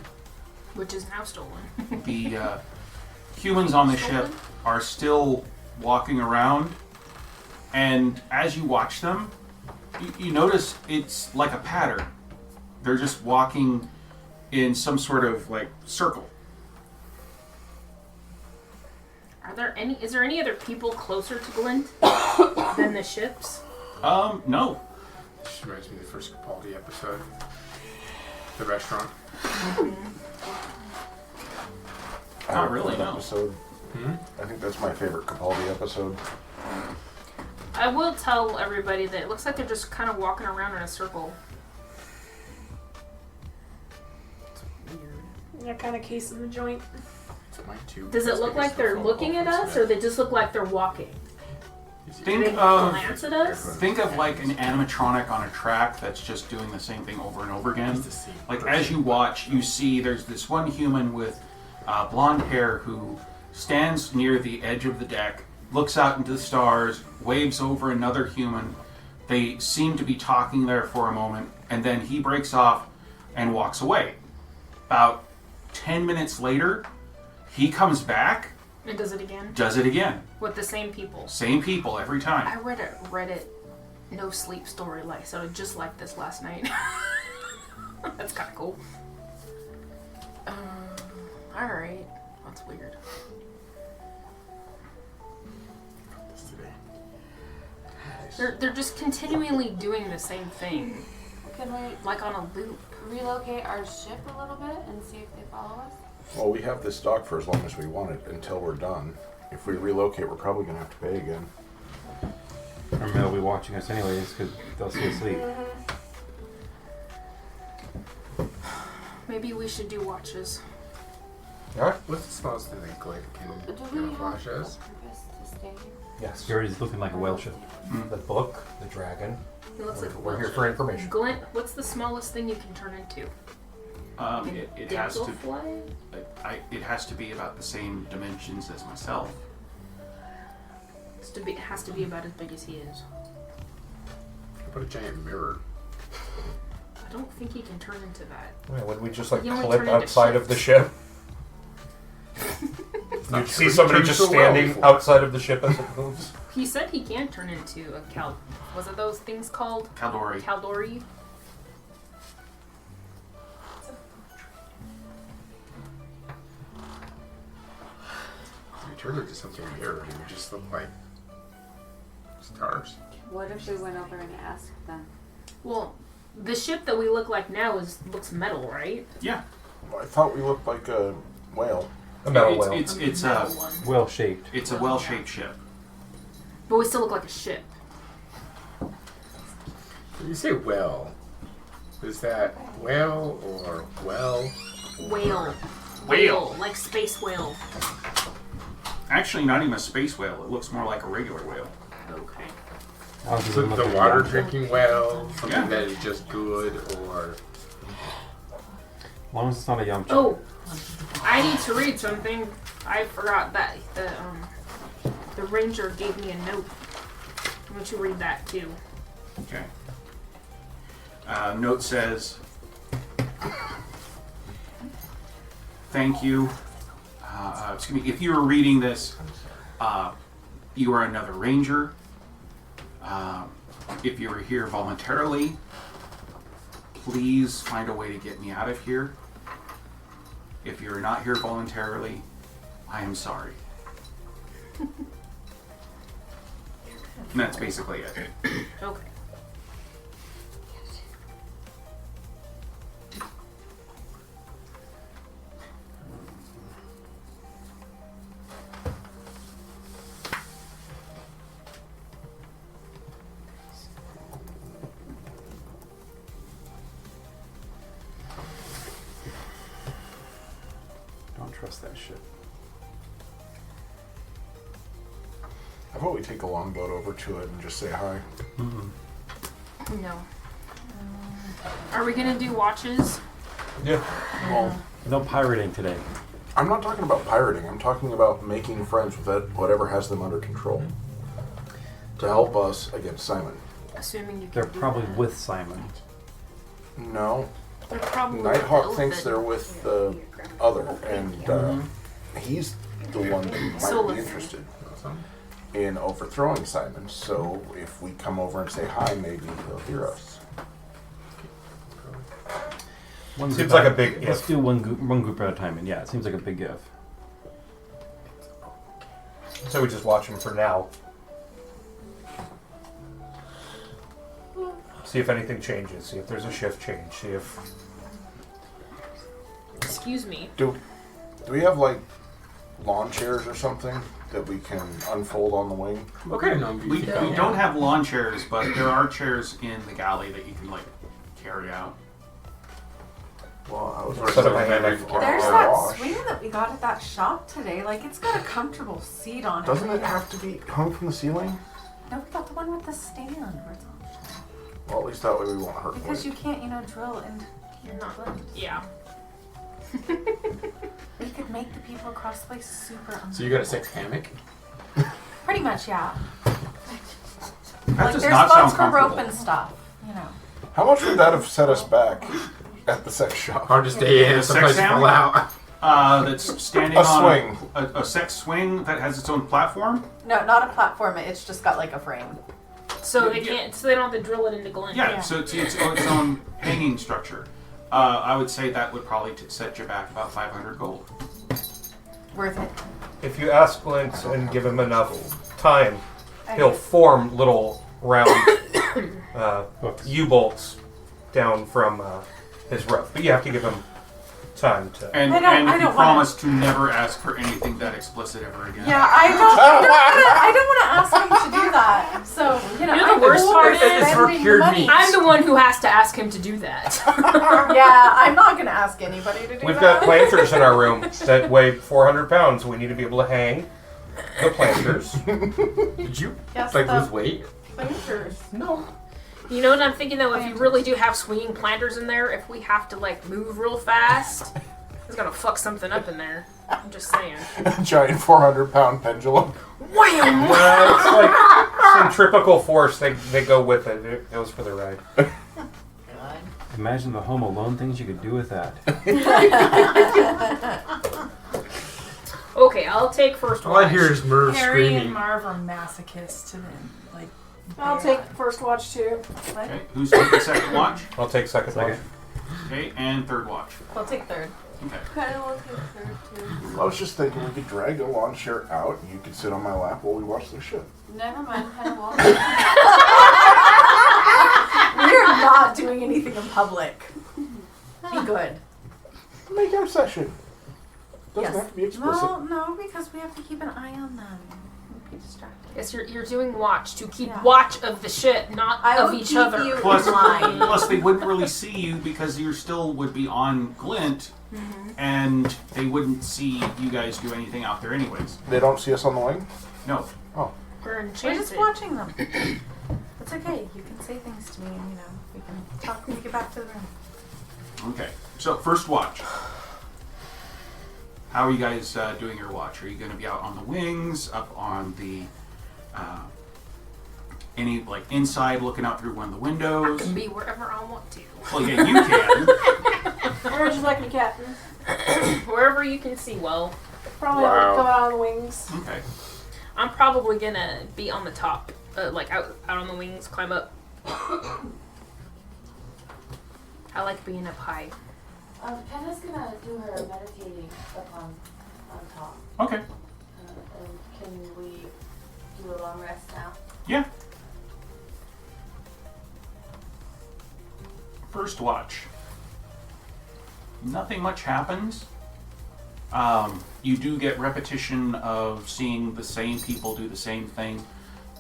Which is now stolen. The humans on the ship are still walking around, and as you watch them, you notice it's like a pattern. They're just walking in some sort of like circle. Is there any other people closer to Glint than the ships? No. This reminds me of the first Capaldi episode. The restaurant. Not really, no. Episode. I think that's my favorite Capaldi episode. I will tell everybody that it looks like they're just kind of walking around in a circle. Yeah, kind of casing the joint. Does it look like they're looking at us, or they just look like they're walking? Think They glance at us? Think of like an animatronic on a track that's just doing the same thing over and over again. Like as you watch, you see there's this one human with blonde hair who stands near the edge of the deck, looks out into the stars, waves over another human. They seem to be talking there for a moment, and then he breaks off and walks away. About 10 minutes later, he comes back. And does it again? Does it again. With the same people. Same people every time. I read a Reddit no sleep story so just like this last night. That's kind of cool. Alright. That's weird. They're just continually doing the same thing. Can we Like on a loop. relocate our ship a little bit and see if they follow us? Well, we have this dock for as long as we want it until we're done. If we relocate, we're probably going to have to pay again. Or they'll be watching us anyways because they'll stay asleep. Maybe we should do watches. What's the smallest thing that Glade can Do we have camouflage a as? purpose to stay here? Yes. Security's looking like a whale ship. The book, the dragon. It looks like a We're here whale for ship. information. Glint, what's the smallest thing you can turn into? It has to. Damselfly? It has to be about the same dimensions as myself. It has to be about as big as he is. How about a giant mirror? I don't think he can turn into that. Well, would we just like You only clip turn into outside of the ship? Not You'd sure see he somebody turned just so well standing before. outside of the ship as it moves. He said he can turn into a Was it those things called? Caldori. Caldori? If we turned into something mirror, it would just look like stars. What if we went over and asked them? Well, the ship that we look like now looks metal, right? Yeah. I thought we looked like a whale. A metal whale. It's metal a one. Well shaped. it's a well-shaped ship. But we still look like a ship. When you say whale, is that whale or well? Whale. Whale. Like space whale. Actually, not even a space whale. It looks more like a regular whale. Okay. So the water drinking whale, something Yeah. that is just good, or As long as it's not a yum. Oh, I need to read something. I forgot that the ranger gave me a note. I want you to read that too. Okay. Note says, "Thank you. Excuse me. If you were reading this, you are another ranger. If you were here voluntarily, please find a way to get me out of here. If you're not here voluntarily, I am sorry." And that's basically it. Okay. trust that shit. How about we take a longboat over to it and just say hi? No. Are we gonna do watches? Yeah. Well, No pirating today. I'm not talking about pirating. I'm talking about making friends with whatever has them under control to help us against Simon. Assuming you can They're do probably that. with Simon. No, They're probably Nighthawk with thinks the- they're with the other, and he's the one that might So be let's- interested in overthrowing Simon. So if we come over and say hi, maybe he'll hear us. One Seems group like at- a big Let's if. do one group at a time, and yeah, it seems like a big if. So we just watch him for now. See if anything changes. See if there's a shift change. See if Excuse me. Do we have like lawn chairs or something that we can unfold on the wing? Okay, we don't have lawn chairs, but there are chairs in the galley that you can like carry out. Well, I was Set up a maybe hammock. on There's our that wash. swing that we got at that shop today. Like, it's got a comfortable seat on it. Doesn't it have to be hung from the ceiling? No, we got the one with the stand where it's on the shelf. Well, at least that way we won't hurt. Because Blake. you can't, drill into your limbs. Yeah. We could make the people across the way super uncomfortable. So you got a sex hammock? Pretty much, yeah. That Like, does there's not spots sound for rope comfortable. and stuff, How much would that have set us back at the sex shop? Hard to stay in. The Someplace sex to pull hammock? out. That's standing A on swing. a sex swing that has its own platform. No, not a platform. It's just got like a frame. So they can't. So they don't have to drill it into Glen. Yeah, so it's its own hanging structure. I would say that would probably set you back about 500 gold. Worth it. if you ask Glint and give him enough time, he'll form little round U-bolts down from his roof. But you have to give him time to. And I don't you wanna- promise to never ask for anything that explicit ever again. Yeah, I don't want to ask him to do that. So, You know I'm the worst cool part with is spending the money. I'm the one who has to ask him to do that. Yeah, I'm not going to ask anybody to do We've that. got planters in our room that weigh 400 pounds. We need to be able to hang the planters. Did you Yes, like the lose weight? planters. No. You know what I'm thinking though? If you really do have swinging planters in there, if we have to like move real fast, it's gonna fuck something up in there. I'm just saying. A giant 400-pound pendulum. Wham! It's like centripetal force. They go with it. It goes for the ride. Imagine the Home Alone things you could do with that. Okay, I'll take first All I watch. hear is Merv Harry and screaming. Marv are masochists to them. Like, I'll take first watch too. what? Okay, who's taking second watch? I'll take second watch. Okay, and third watch. I'll take third. Okay. Kind of want to take third too. I was just thinking we could drag a lawn chair out and you could sit on my lap while we watch the show. Never mind, kind of want. We're not doing anything in public. Be good. Make our session. Doesn't Yes. have to be explicit. No, because we have to keep an eye on them. Don't be distracted. Yes, you're doing watch to keep Yeah. watch of the shit, not I of will each keep other. you Plus, in line. plus, they wouldn't really see you because you still would be on Glint, and they wouldn't see you guys do anything out there anyways. They don't see us on the wing? No. Oh. We're We're enchanted. just watching them. It's okay. You can say things to me, and we can talk when we get back to the room. Okay. So first watch. How are you guys doing your watch? Are you going to be out on the wings, up on the any like inside, looking out through one of the windows? Can be wherever I want to. Well, yeah, you can. Where'd you like me, Captain? Wherever you can see well. Probably Wow. go out on the wings. Okay. I'm probably gonna be on the top, like out on the wings, climb up. I like being up high. Penna's gonna do her meditating up on top. Okay. And can we do a long rest now? Yeah. First watch. Nothing much happens. You do get repetition of seeing the same people do the same thing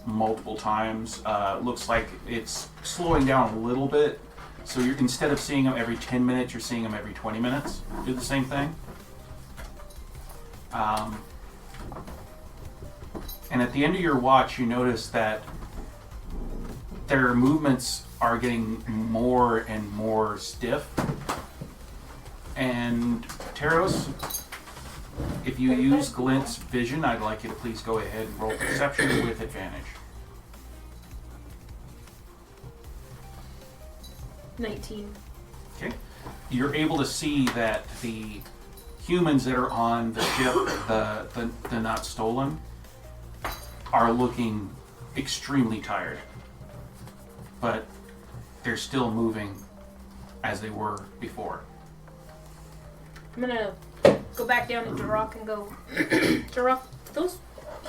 multiple times. Looks like it's slowing down a little bit. So instead of seeing them every 10 minutes, you're seeing them every 20 minutes. Do the same thing. And at the end of your watch, you notice that their movements are getting more and more stiff. And Taros, if you use Glint's vision, I'd like you to please go ahead and roll perception with advantage. 19. Okay. You're able to see that the humans that are on the ship, the not stolen, are looking extremely tired. But they're still moving as they were before. I'm gonna go back down to Johnrok and go, Johnrok, those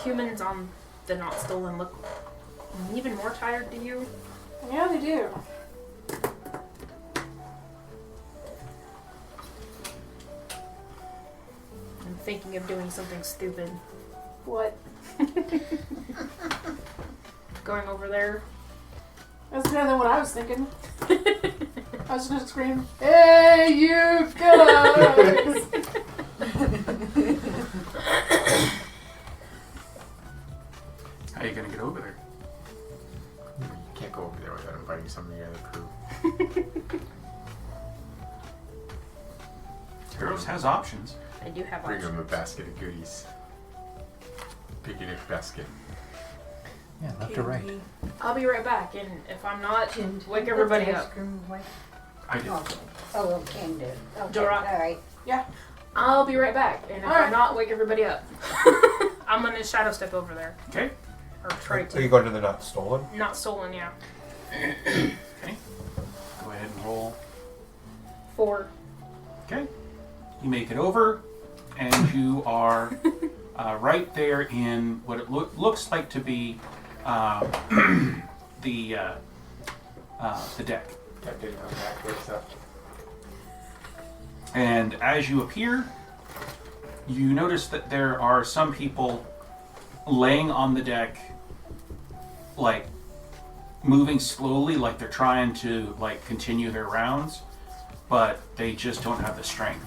humans on the not stolen look even more tired to you? Yeah, they do. I'm thinking of doing something stupid. What? Going over there. That's better than what I was thinking. I was gonna scream, "Hey, you guys!" How are you gonna get over there? You can't go over there without inviting somebody out of the crew. Taros has options. I do have Bring options. them a basket of goodies. Picnic basket. Yeah, left to right. I'll be right back, and if I'm not, wake everybody up. I did. Oh, can do. Okay, Johnrok. all right. Yeah. I'll be right back, and if Alright. I'm not, wake everybody up. I'm gonna shadow step over there. Okay. Or try Are you to. going to the not stolen? Not stolen, yeah. Okay. Go ahead and roll. 4. Okay. You make it over, and you are right there in what it looks like to be the deck. That didn't come back with stuff. And as you appear, you notice that there are some people laying on the deck, like moving slowly, like they're trying to like continue their rounds, but they just don't have the strength.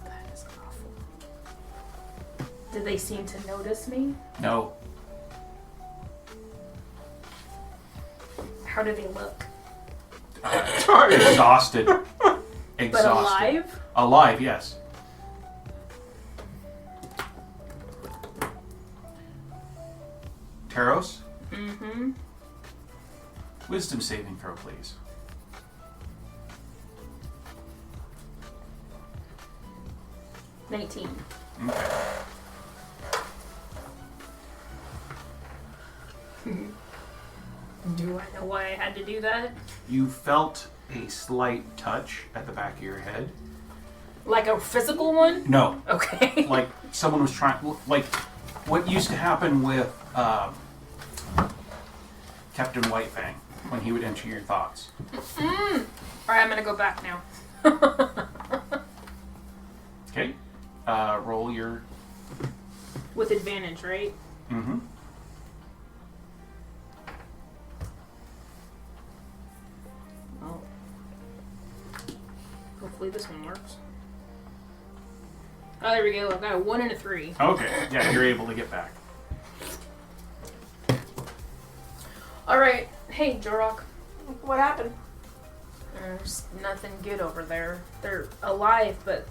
That is awful. Did they seem to notice me? No. How do they look? Exhausted. Exhausted. But alive? Alive, yes. Taros? Mm-hmm. Wisdom saving throw, please. $19. Okay. Do I know why I had to do that? You felt a slight touch at the back of your head. Like a physical one? No. Okay. Like someone was trying, like what used to happen with Captain Whitefang when he would enter your thoughts. Alright, I'm gonna go back now. Okay. Roll your. With advantage, right? Mm-hmm. Oh. Hopefully this one works. Oh, there we go. I've got a 1 and a 3. Okay. Yeah, you're able to get back. Alright. Hey, Johnrok. What happened? There's nothing good over there. They're alive, but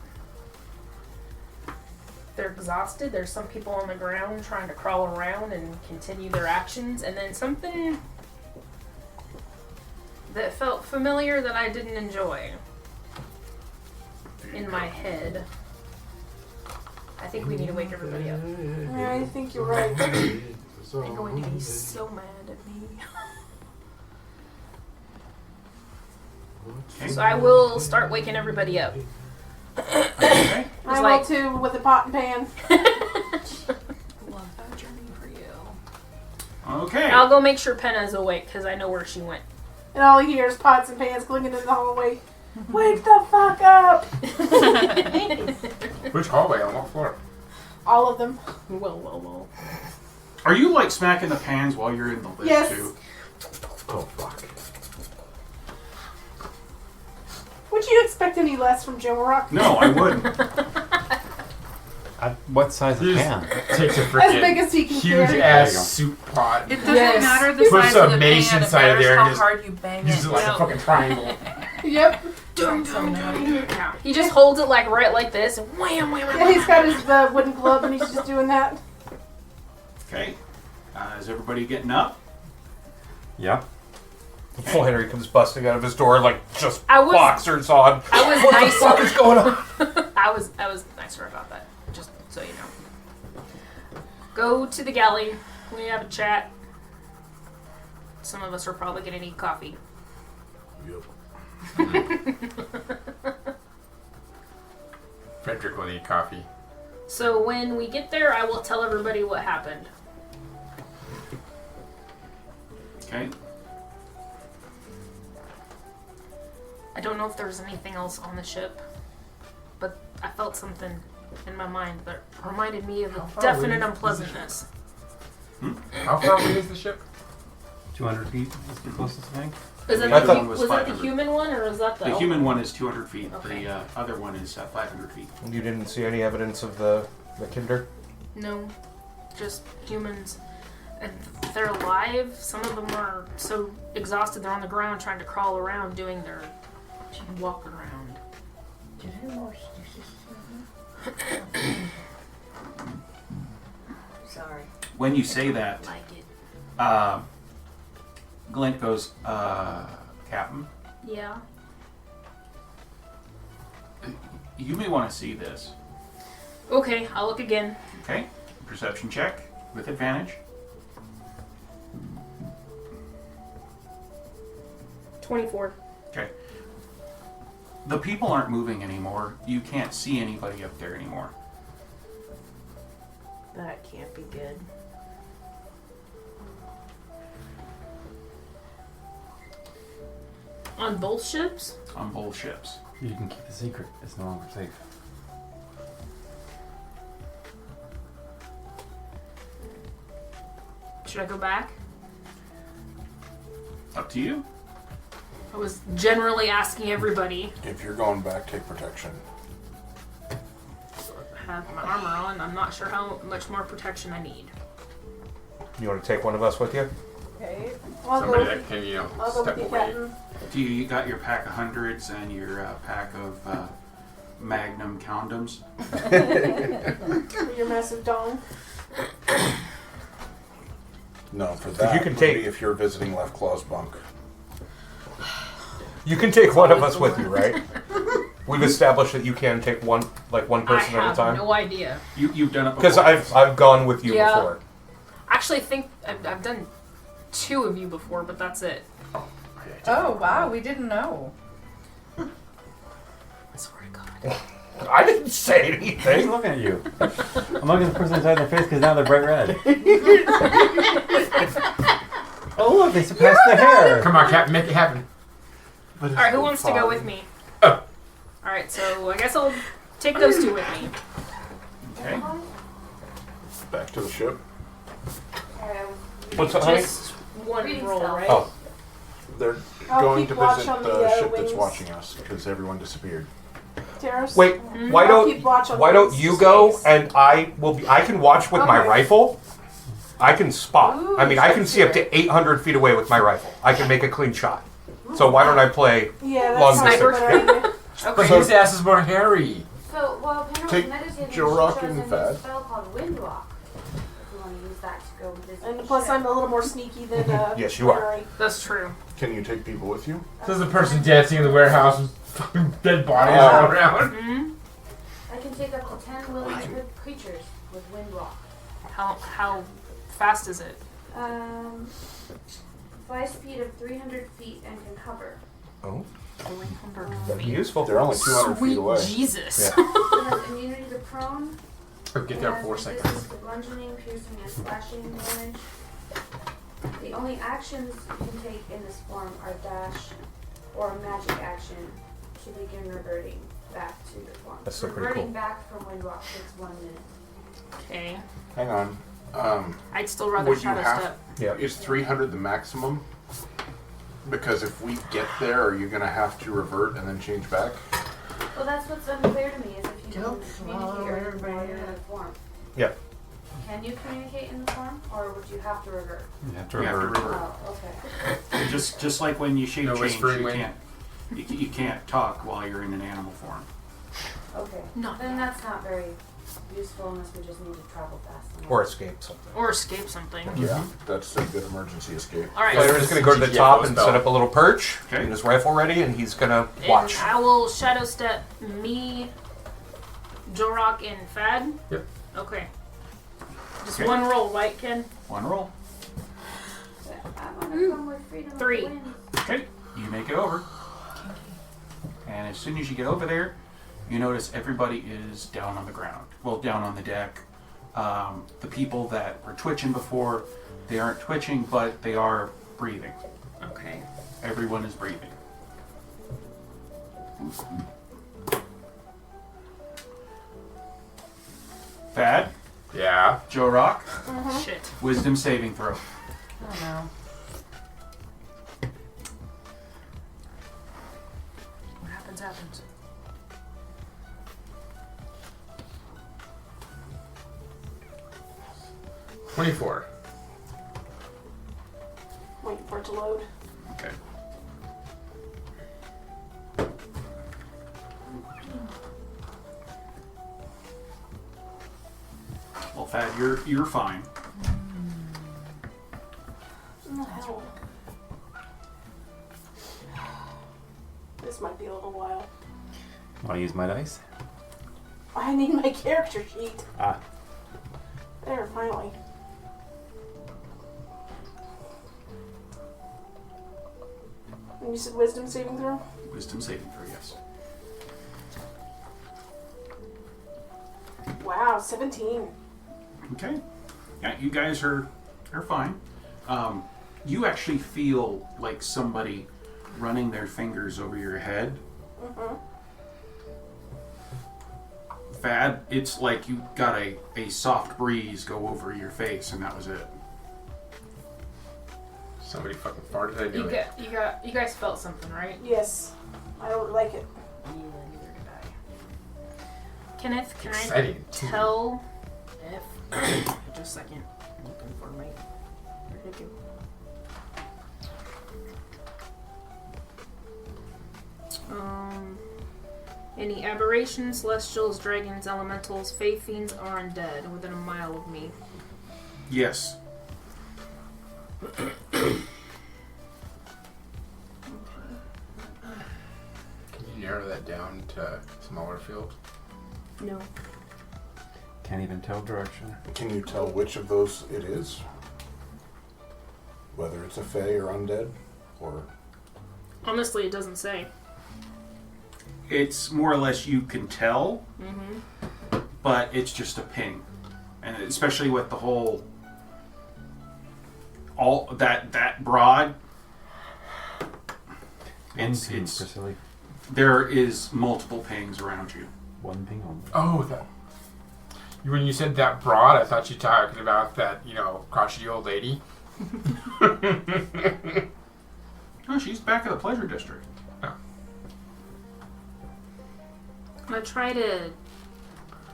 they're exhausted. There's some people on the ground trying to crawl around and continue their actions, and then something that felt familiar that I didn't enjoy in my head. I think we need to wake everybody up. Yeah, I think you're right. They're going to be so mad at me. So I will start waking everybody up. Okay. I will like- too, with the pot and pan. Love that journey for you. Okay. I'll go make sure Penna's awake because I know where she went. And all you hear is pots and pans clinking in the hallway. Wake the fuck up! Which hallway? On what floor? All of them. Well. Are you like smacking the pans while you're in the lift Yes. too? Oh fuck. Would you expect any less from Johnrok? No, I wouldn't. What size of pan? Takes a As freaking big as he can huge carry. ass soup pot. It doesn't matter the Put size some of the mace pan, it inside of matters there how and just hard you bang use it. it like a fucking triangle. Yep. Yeah. He just holds it like right like this and wham, wham, wham. Yeah, he's got his wooden club and he's just doing that. Okay. Is everybody getting up? Yeah. Flannery comes busting out of his door like just I was- boxers on. I was What nicer. the fuck is going on? I was nicer about that. Just so you know. Go to the galley. We have a chat. Some of us are probably gonna need coffee. Frederick will need coffee. So when we get there, I will tell everybody what happened. Okay. I don't know if there was anything else on the ship, but I felt something in my mind that reminded me of a far definite away is unpleasantness. How far away is the ship? 200 feet is the closest thing. Is that I the, thought it was was that the 500. human one, or is that the The human one is 200 feet. Okay. The other one is 500 feet. You didn't see any evidence of the kinder? No, just humans. And they're alive. Some of them are so exhausted they're on the ground trying to crawl around doing their walk around. Sorry. When you say that, Like it. Glint goes, Captain, Yeah. you may want to see this. Okay, I'll look again. Okay? Perception check with advantage. 24. Okay. The people aren't moving anymore. You can't see anybody up there anymore. That can't be good. On both ships? On both ships. You can keep the secret. It's no longer safe. Should I go back? Up to you. I was generally asking everybody. If you're going back, take protection. I have my armor on. I'm not sure how much more protection I need. You want to take one of us with you? Okay. I'll go Somebody with that can, you know, I'll go step with you, away. Captain. Do you got your pack of hundreds and your pack of Magnum condoms? Your massive dong. No, for that you can would take- be if you're visiting Left Claw's bunk. You can take one of us with you, right? We've established that you can take one person I at a have time. no idea. You've done it Because before. I've gone with you Yeah. before. I actually think I've done 2 of you before, but that's it. Oh wow, we didn't know. I swear to God. I didn't say Who's anything. looking at you? I'm looking at the person inside their face because now they're bright red. Oh look, they surpassed the hair. Come on, Captain, make it happen. Alright, who wants to go with me? Oh. Alright, so I guess I'll take those 2 with me. Okay. Back to the ship. What's that, honey? Just one Reading roll, spell. right? Oh, They're I'll going keep to watch visit on the the, ship that's wings. watching us because everyone disappeared. Terrace. wait. Why I'll keep don't watch on why the don't wings you just go in case. and I can watch with my Okay. rifle. I can spot. Ooh, I mean, I can see up sure. to 800 feet away with my rifle. I can make a clean shot. So why don't I play? Yeah, that Long sounds like a distance. good idea. But Okay. his ass is more hairy. So while Pam was Take meditating, she Johnrok chose a and new Fad. spell called Windwalk. If you want to use that to go visit And the plus, ship. I'm a little more sneaky than Yes, you are. Flannery. That's true. Can you take people with you? There's a person dancing in the warehouse with fucking dead bodies Oh. all around. Hmm? I can take up to 10 willing creatures with Windwalk. How fast is it? Fly speed of 300 feet and can cover. Oh, 300 that'd be feet. useful. They're only 200 Sweet feet away. Jesus. Yeah. It has immunity to prone. Or get It there has 4 seconds. resistance to bludgeoning, piercing, and slashing damage. The only actions you can take in this form are dash or a magic action to begin reverting back to the form. That's still pretty Reverting cool. back from Windwalk takes 1 minute. Okay. Hang on. I'd still rather Would you shadow have? step. Yeah. Is 300 the maximum? Because if we get there, are you going to have to revert and then change back? Well, that's what's unclear to me is if you can communicate or in the form. Yep. Can you communicate in the form, or would you have to revert? You have to You have to revert. revert. Oh, okay. Just like when you shape No change, whispering you wind. can't. You can't talk while you're in an animal form. Okay. Not Then that's not very useful unless we just need to travel fast enough. Or escape something. Or escape something. Yeah, that's a good emergency escape. All right. Flair's going to go to the top and set up a little perch, Okay. get his rifle ready, and he's going to watch. And I will shadow step me, Johnrok, and Fad. Yep. Okay. Just Okay. one roll, right, Ken? One roll. I'm gonna come with freedom of the 3. wind. Okay. You make it over. And as soon as you get over there, you notice everybody is down on the ground. Well, down on the deck. The people that were twitching before, they aren't twitching, but they are breathing. Okay. Everyone is breathing. Fad, Yeah. Johnrok, Shit. wisdom saving throw. Oh no. What happens, happens. $24. Waiting for it to load. Okay. Well, Fad, you're fine. What the hell? This might be a little while. Want to use my dice? I need my character sheet. Ah. There, finally. And you said wisdom saving throw? Wisdom saving throw, yes. Wow, 17. Okay. Yeah, you guys are fine. You actually feel like somebody running their fingers over your head. Mm-hmm. Fad, it's like you got a soft breeze go over your face, and that was it. Somebody fucking farted. I knew it. You guys felt something, right? Yes. I don't like it. Yeah, neither did I. Kenneth, can Exciting, I too. tell if... Just a second. I'm looking for my... Where'd it go? Any aberrations, celestials, dragons, elementals, fae fiends, or undead within a mile of me. Yes. Can you narrow that down to smaller fields? No. Can't even tell direction. Can you tell which of those it is? Whether it's a fae or undead? Or Honestly, it doesn't say. It's more or less you can tell, Mm-hmm. but it's just a ping. And especially with the whole... all that broad... One ping, Priscilla. There is multiple pings around you. One ping only. Oh, that. When you said that broad, I thought you were talking about that, crotchety old lady. Oh, she's back at the pleasure district. I try to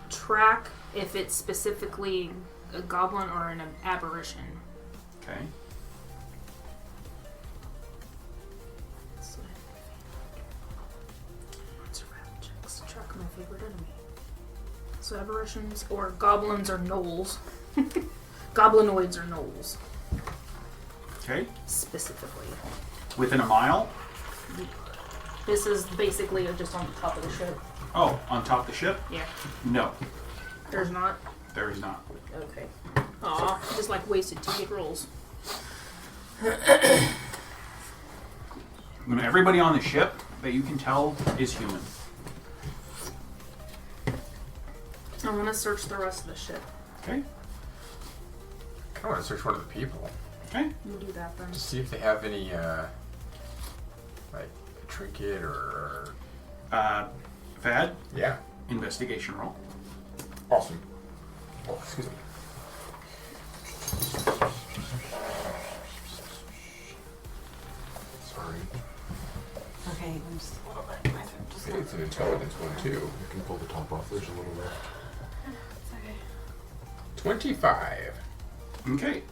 track if it's specifically a goblin or an aberration. Okay. Survival checks. Track my favorite enemy. So aberrations or goblins or gnolls. Goblinoids or gnolls. Okay. Specifically. Within a mile? This is basically just on the top of the ship. Oh, on top of the ship? Yeah. No, There's not. there is not. Okay. Aw, just like wasted ticket rolls. Everybody on the ship that you can tell is human. I want to search the rest of the ship. Okay. I want to search one of the people. Okay. You do that then. To see if they have any, like, a trinket or... Fad? Yeah. Investigation roll. Awesome. Oh, excuse me. Sorry. memory. Okay, I'm just a little bit. My throat just Okay, it's an intelligence one too. You can pull the top off. There's a little left. It's okay. 25. Okay.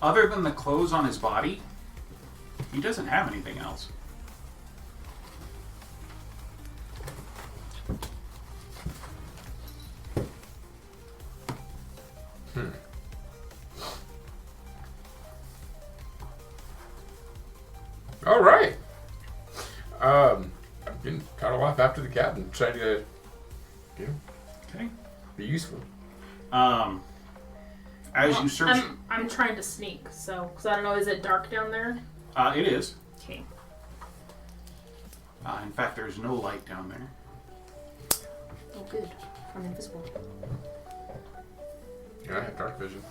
Other than the clothes on his body, he doesn't have anything else. All right. I'm getting kind of off after the captain, trying to, Okay. be useful. As you search, I'm trying to sneak, so because I don't know, is it dark down there? it is. Okay. In fact, there's no light down there. Oh, good. I'm invisible. Yeah, I have dark vision.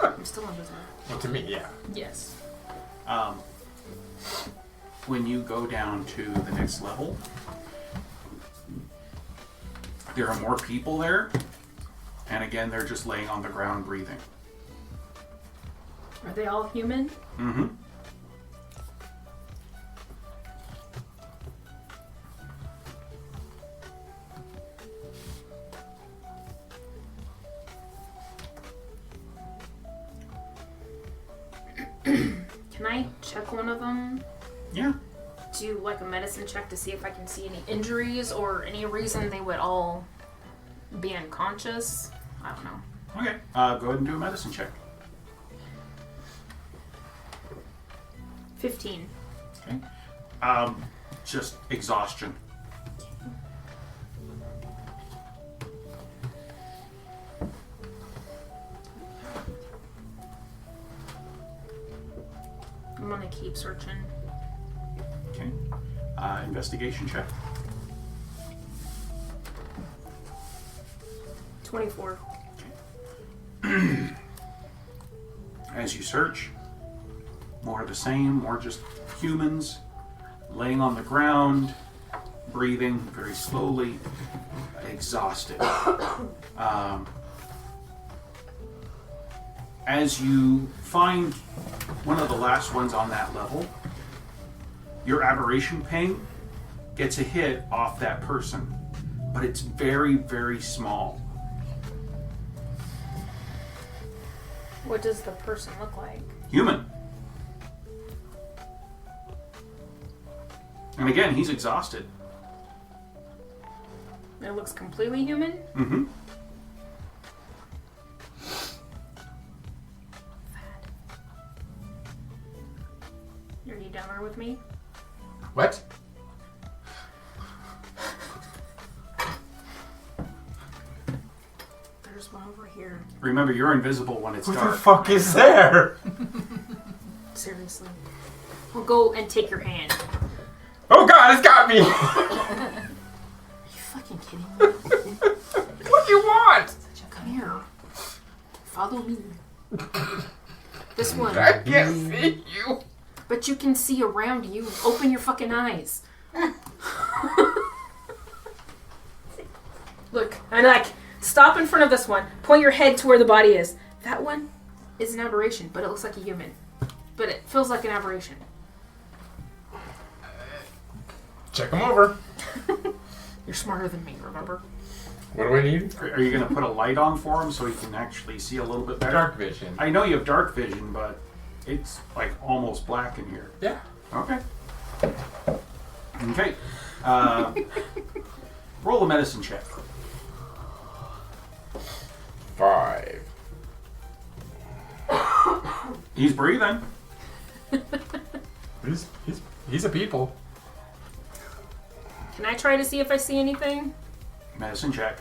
I'm still invisible. Well, to me, yeah. Yes. When you go down to the next level, there are more people there, and again, they're just laying on the ground breathing. Are they all human? Mm-hmm. Can I check one of them? Yeah. Do like a medicine check to see if I can see any injuries or any reason they would all be unconscious? I don't know. Okay. Go ahead and do a medicine check. 15. Okay. Just exhaustion. I'm gonna keep searching. Okay. Investigation check. 24. As you search, more of the same, more just humans laying on the ground, breathing very slowly, exhausted. As you find one of the last ones on that level, your aberration ping gets a hit off that person, but it's very, very small. What does the person look like? Human. And again, he's exhausted. It looks completely human? Mm-hmm. Are you down there with me? What? There's one over here. Remember, you're invisible when it's Who dark. the fuck is there? Seriously. We'll go and take your hand. Oh god, it's got me! Are you fucking kidding me? What do you want? Come here. Follow me. This one. I can't see you. But you can see around you. Open your fucking eyes. Look, and like, stop in front of this one. Point your head to where the body is. That one is an aberration, but it looks like a human. But it feels like an aberration. Check them over. You're smarter than me, remember? What do I need? Are you going to put a light on for him so he can actually see a little bit better? Dark vision. I know you have dark vision, but it's like almost black in here. Yeah. Okay. Okay. Roll a medicine check. 5. He's breathing. He's a people. Can I try to see if I see anything? Medicine check.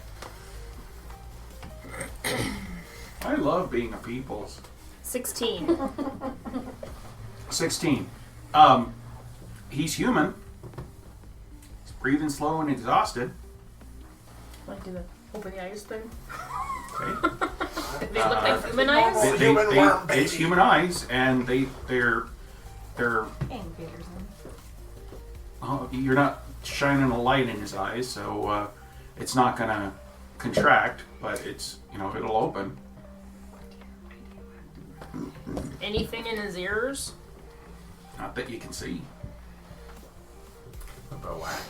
I love being a people's. 16. 16. He's human. He's breathing slow and exhausted. Like, do the open the eyes thing? Okay. They look like human eyes? It's human eyes, and they're you're not shining a light in his eyes, so it's not gonna contract, but it's, it'll open. Anything in his ears? Not that you can see. A bow wax.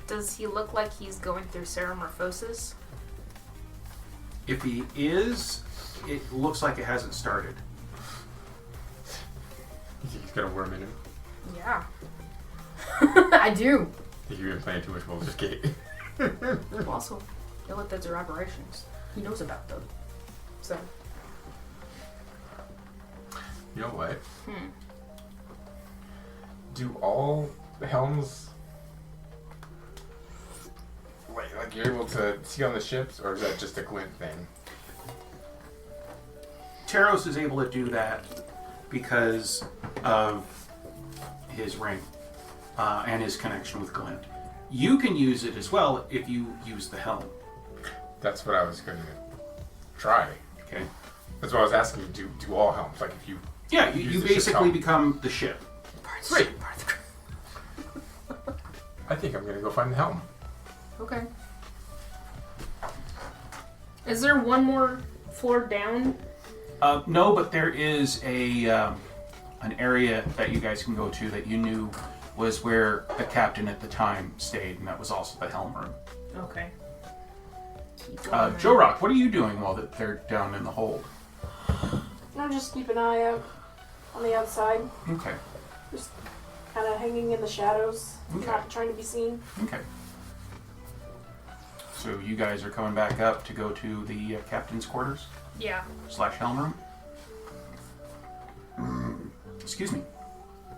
Does he look like he's going through ceramorphosis? If he is, it looks like it hasn't started. He's got a worm in him. Yeah. I do. I think you've been playing too much Baldur's Gate. Also, he looked at their aberrations. He knows about them. So. You know what? Do all helms like you're able to see on the ships, or is that just a glint thing? Taros is able to do that because of his ring and his connection with Glint. You can use it as well if you use the helm. That's what I was going to try. Okay. That's what I was asking you. Do all helms, like if you... Yeah, you basically become the ship. Sweet. I think I'm going to go find the helm. Okay. Is there one more floor down? No, but there is an area that you guys can go to that you knew was where the captain at the time stayed, and that was also the helm room. Okay. Keep going. Johnrok, what are you doing while they're down in the hold? I'll just keep an eye out on the outside. Okay. Just kind of hanging in the shadows, not trying to be seen. Okay. So you guys are coming back up to go to the captain's quarters? Yeah. / helm room? Excuse me.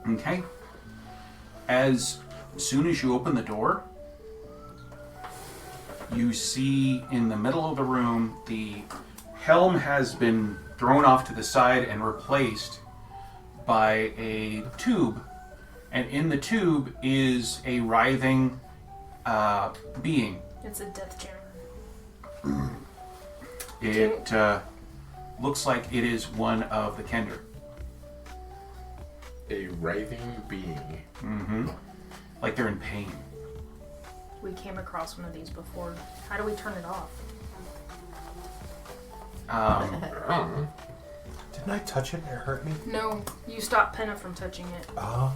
Okay. As soon as you open the door, you see in the middle of the room the helm has been thrown off to the side and replaced by a tube. And in the tube is a writhing being. It's a death jammer. It looks like it is one of the Kender. A writhing being. Mm-hmm. Like they're in pain. We came across one of these before. How do we turn it off? Didn't I touch it and it hurt me? No, you stopped Penna from touching it. Oh.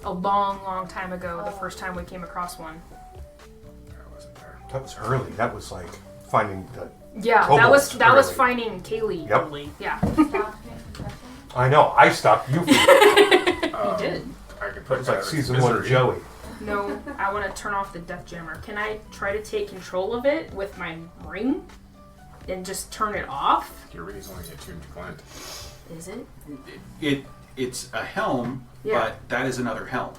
A long, long time ago, the first time we came across one. I wasn't there. That was early. That was like finding the Yeah, kobolds that was early. finding Kaylee. Yep. Early. Yeah. I know. I stopped you. You did. I could put It's like season 1 of Joey. No, I want to turn off the death jammer. Can I try to take control of it with my ring and just turn it off? Your ring's only attuned to Glint. Is it? It's a helm, Yeah. but that is another helm.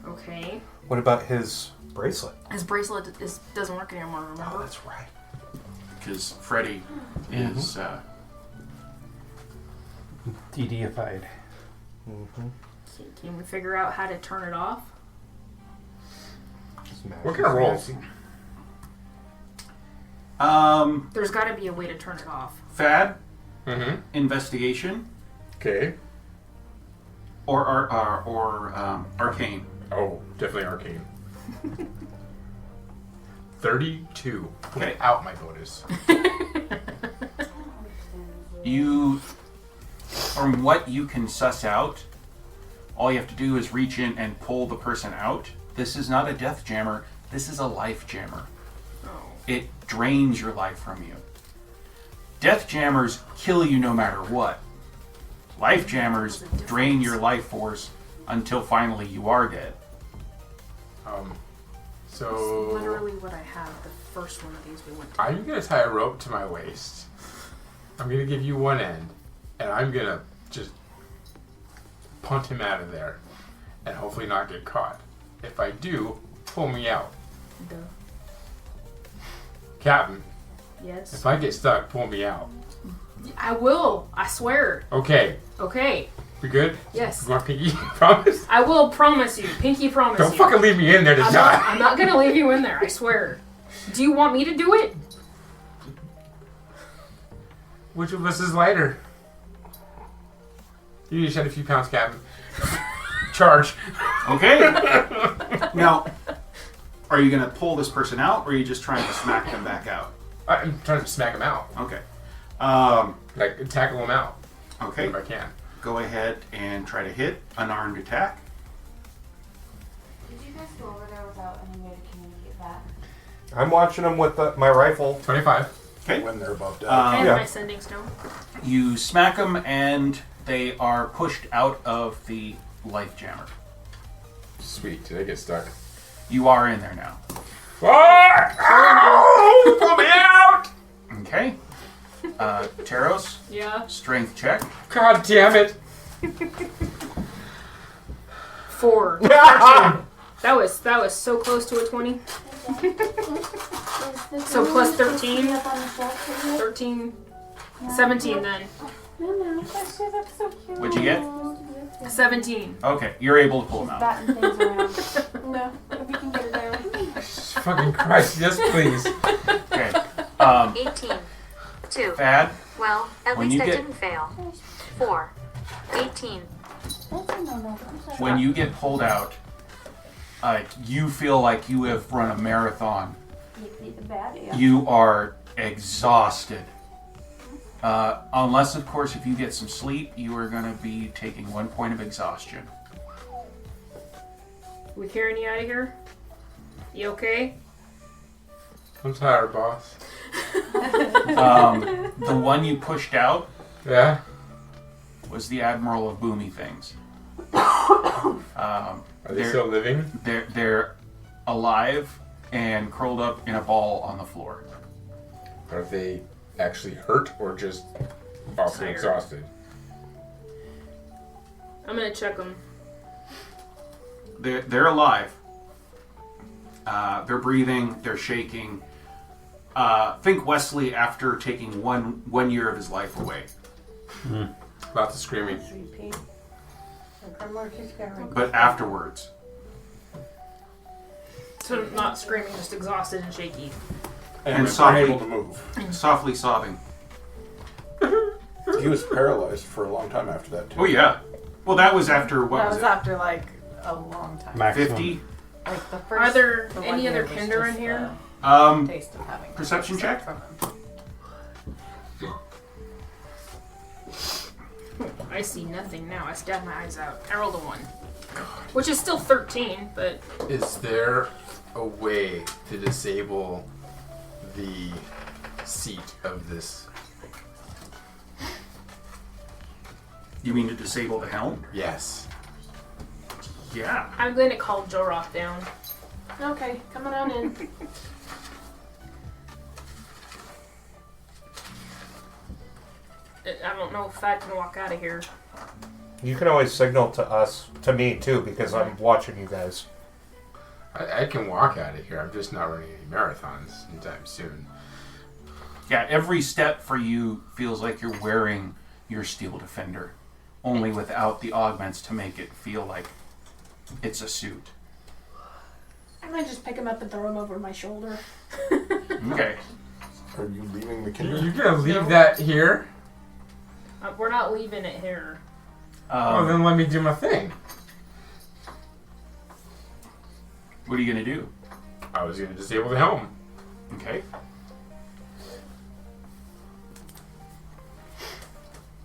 Okay. What about his bracelet? His bracelet doesn't work anymore, remember? Oh, that's right. Because Freddy is... DD-ified. Can we figure out how to turn it off? What kind of rolls? There's got to be a way to turn it off. Fad, Mm-hmm. investigation, Okay. or arcane. Oh, definitely arcane. 32. Okay. Out my bonus. You, from what you can suss out, all you have to do is reach in and pull the person out. This is not a death jammer. This is a life jammer. It drains your life from you. Death jammers kill you no matter what. Life jammers drain your life force until finally you are dead. So That's literally what I had the first one of these we went to. I'm gonna tie a rope to my waist. I'm gonna give you one end, and I'm gonna just punt him out of there, and hopefully not get caught. If I do, pull me out. Duh. Captain, Yes. if I get stuck, pull me out. I will. I swear. Okay, Okay. we good? Yes. You want Pinky? Promise? I will promise you. Pinky promise Don't you. fucking leave me in there to die. I'm not gonna leave you in there. I swear. Do you want me to do it? Which of us is lighter? You just had a few pounds, Captain. Charge. Okay. Now, are you going to pull this person out, or are you just trying to smack them back out? I'm trying to smack him out. Okay. Like, tackle him out. Okay. If I can. Go ahead and try to hit unarmed attack. Did you guys go over there without any way to communicate back? I'm watching them with my rifle. 25. Okay. When they're above deck. And my sending stone. You smack them, and they are pushed out of the life jammer. Sweet. Did I get stuck? You are in there now. Fuck! Ow! Pull me out! Okay. Taros. Yeah. Strength check. God damn it! 4. that was so close to a 20. So plus 13. 13. 17 then. What'd you get? 17. Okay, you're able to pull them out. Batting things around. No, if you can get it down. Fucking Christ, yes please. Okay. 18. 2. Fad. Well, at When least you I get- didn't fail. 4. 18. When you get pulled out, you feel like you have run a marathon. You are exhausted. Unless, of course, if you get some sleep, you are going to be taking 1 point of exhaustion. We carrying you out of here? You okay? I'm tired, boss. The one you pushed out Yeah? was the Admiral of Boomy Things. Are they still living? They're alive and curled up in a ball on the floor. Are they actually hurt or just also Tired. exhausted? I'm gonna check them. They're alive. They're breathing. They're shaking. Think Wesley after taking one year of his life away. Lots of screaming. But afterwards. So not screaming, just exhausted and shaky. And unable to move. softly sobbing. He was paralyzed for a long time after that, too. Oh, yeah. Well, that was after, what That was was it? after like a long time. 50? Like the first. Are there the 1 any year other was Kinder in just here? the taste of having Perception check? from him. I see nothing now. I stabbed my eyes out. I rolled a 1. Which is still 13, but Is there a way to disable the seat of this? You mean to disable the helm? Yes. Yeah. I'm going to call Johnrok down. Okay, coming on in. I don't know if I can walk out of here. You can always signal to me too, because I'm watching you guys. I can walk out of here. I'm just not running any marathons anytime soon. Yeah, every step for you feels like you're wearing your Steel Defender, only without the augments to make it feel like it's a suit. I might just pick him up and throw him over my shoulder. Okay. Are you leaving the Kinder? You're gonna leave that here? We're not leaving it here. Oh, then let me do my thing. What are you going to do? I was gonna disable the helm. Okay.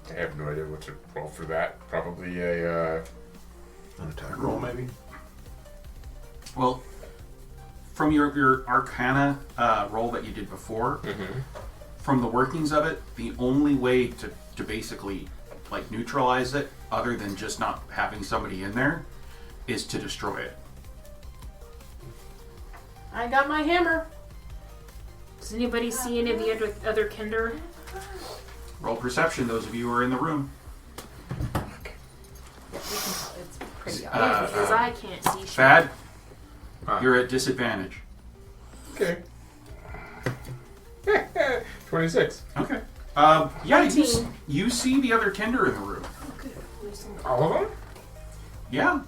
I have no idea what to roll for that. Probably a An attack roll, maybe? Well, from your Arcana roll that you did before, from the workings of it, the only way to basically like neutralize it, other than just not having somebody in there, is to destroy it. I got my hammer. Does anybody see any of the other Kinder? Roll perception, those of you who are in the room. It's pretty Yeah, because I can't see shit. Fad, you're at disadvantage. Okay. 26. Okay. Yeah, you see the other Kinder in the room. All of them? Yeah.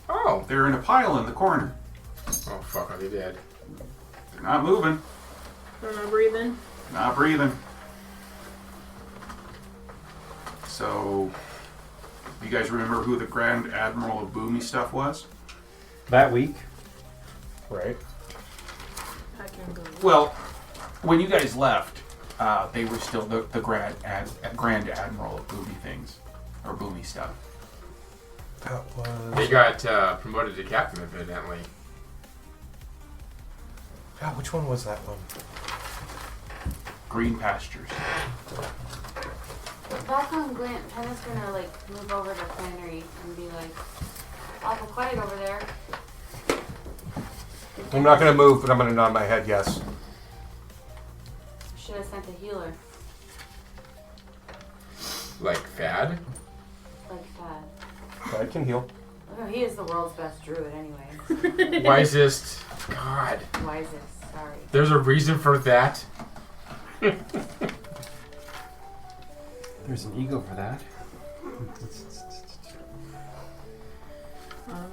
Oh. They're in a pile in the corner. Oh, fuck, are they dead? They're not moving. They're not breathing. Not breathing. So, You guys remember who the Grand Admiral of Boomy stuff was? That week. Right. I can go. Well, when you guys left, they were still the Grand Admiral of Boomy things. Or Boomy stuff. That was. They got promoted to captain, evidently. God, which one was that one? Green Pastures. Back on Glint, Penna's gonna like move over to Flannery and be like, awful quiet over there. I'm not gonna move, but I'm gonna nod my head yes. Should have sent a healer. Like Fad? Like that. I can heal. Oh, he is the world's best druid anyway. Wisest. God. Wisest, sorry. There's a reason for that. There's an ego for that.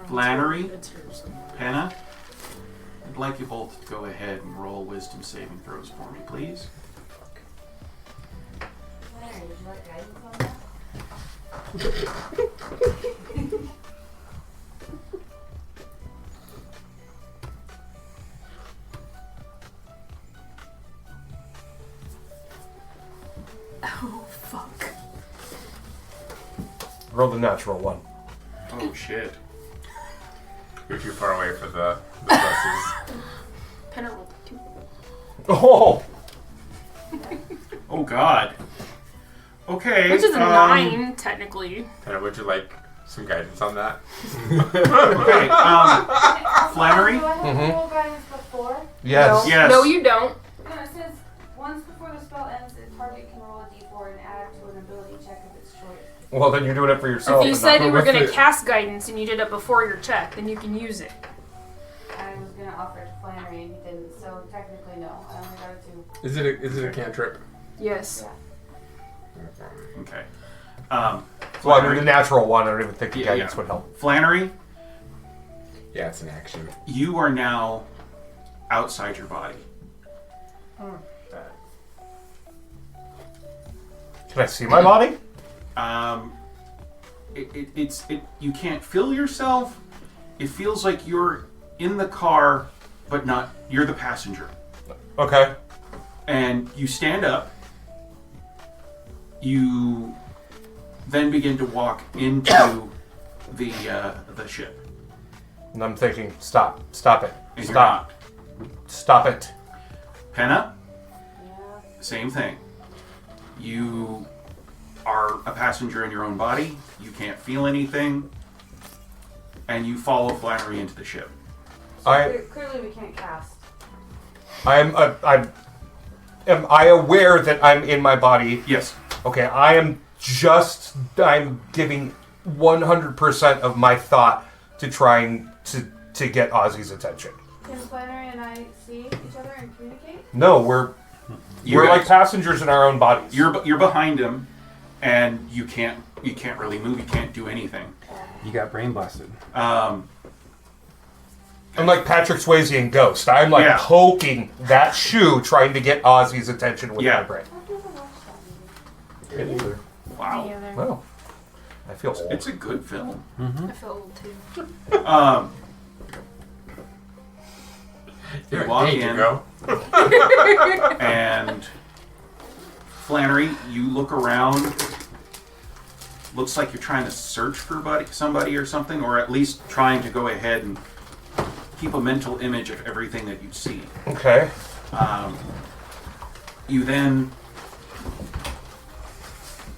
Flannery, Penna, I'd like you both to go ahead and roll wisdom saving throws for me, please. Flannery, would you like guidance on that? Oh, fuck. Roll the natural one. Oh shit. You're too far away for the pluses. Penna rolled 2. Oh! Oh god. Okay. Which is a 9, technically. Penna, would you like some guidance on that? Okay, Flannery? Do I have to roll guidance before? Yes. No. Yes. No, you don't. No, it says once before the spell ends, the target can roll a d4 and add to an ability check if it's short. Well, then you're doing it for yourself. If you and said not- you were what's going to the- cast guidance and you did it before your check, then you can use it. I was gonna offer it to Flannery and he didn't, so technically no. I only got a 2. Is it a cantrip? Yes. Okay. Well, I mean, Flannery. the natural one, I don't even think the Yeah, guidance yeah. would help. Flannery, Yeah, it's an action. you are now outside your body. Can I see my body? You can't feel yourself. It feels like you're in the car, but not. You're the passenger. Okay. And you stand up. You then begin to walk into the ship. And I'm thinking, stop it, And you're stop, stop it. Penna, Yeah. same thing. You are a passenger in your own body. You can't feel anything, and you follow Flannery into the ship. Clearly we can't cast. Am I aware that I'm in my body? Yes. Okay, I'm giving 100% of my thought to trying to get Ozzy's attention. Can Flannery and I see each other and communicate? No, we're like passengers in our own bodies. You're behind him, and you can't really move. You can't do anything. You got brain blasted. I'm like Patrick Swayze in Ghost. I'm like Yeah. poking that shoe, trying to get Ozzy's attention with my brain. Wow. Me either. Well, I feel old. It's a good film. I feel old too. You walk in, and Flannery, you look around. Looks like you're trying to search for somebody or something, or at least trying to go ahead and keep a mental image of everything that you see. Okay. You then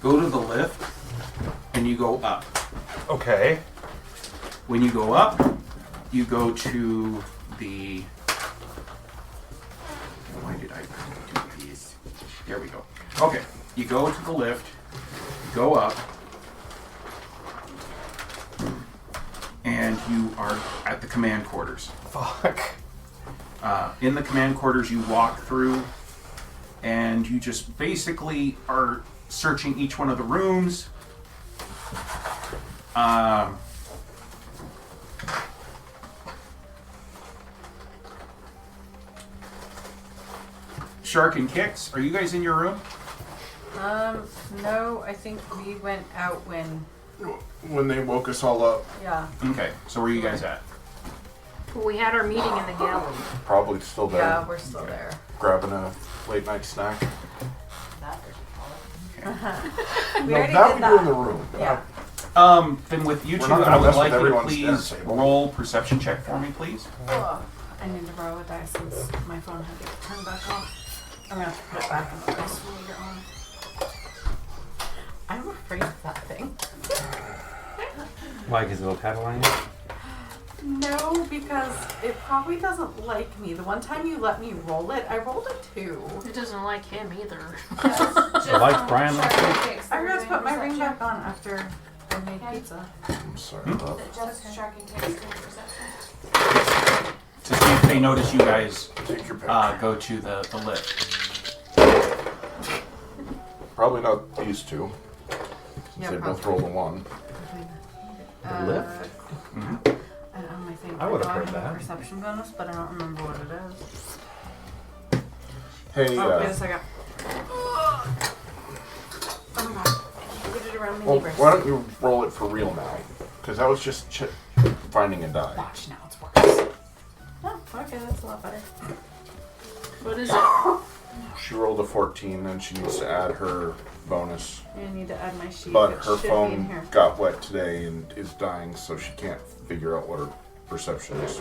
go to the lift, and you go up. Okay. When you go up, you go to the... Why did I do these? There we go. Okay, you go to the lift, go up, and you are at the command quarters. Fuck. In the command quarters, you walk through, and you just basically are searching each one of the rooms. Shark and Kix, are you guys in your room? No, I think we went out when When they woke us all up. Yeah. Okay, so where are you guys at? Well, we had our meeting in the galley. Probably still there. Yeah, we're still there. Grabbing a late night snack. That we No, already that did we that. do in the room. Yeah. Then with you We're two, not gonna I would mess with like you to everyone's please dinner table. roll perception check for me, please. Ugh. I need to borrow a die since my phone had to get turned back off. I'm gonna have to put it back in the place when you're on. I'm afraid of that thing. Like his little tattle on you? No, because it probably doesn't like me. The one time you let me roll it, I rolled a 2. It doesn't like him either. It likes Brian like that? I forgot to put my ring back on after I made pizza. I'm sorry about that. Just tracking takes to perception. To see if they notice you guys Take your pick. go to the lift. Probably not these two. Since Yeah, they both probably. rolled a 1. lift? I don't know my thing. I would've know heard have a that. perception bonus, but I don't remember what it is. Hey, Oh, wait a second. Oh my god. Get it around my well, neighbors. why don't you roll it for real now? Because that was just finding a die. Watch now, it's worse. Oh, okay, that's a lot better. What is it? She rolled a 14 and she needs to add her bonus. I need to add my sheet. But It her should be in phone here. got wet today and is dying, so she can't figure out what her perception is.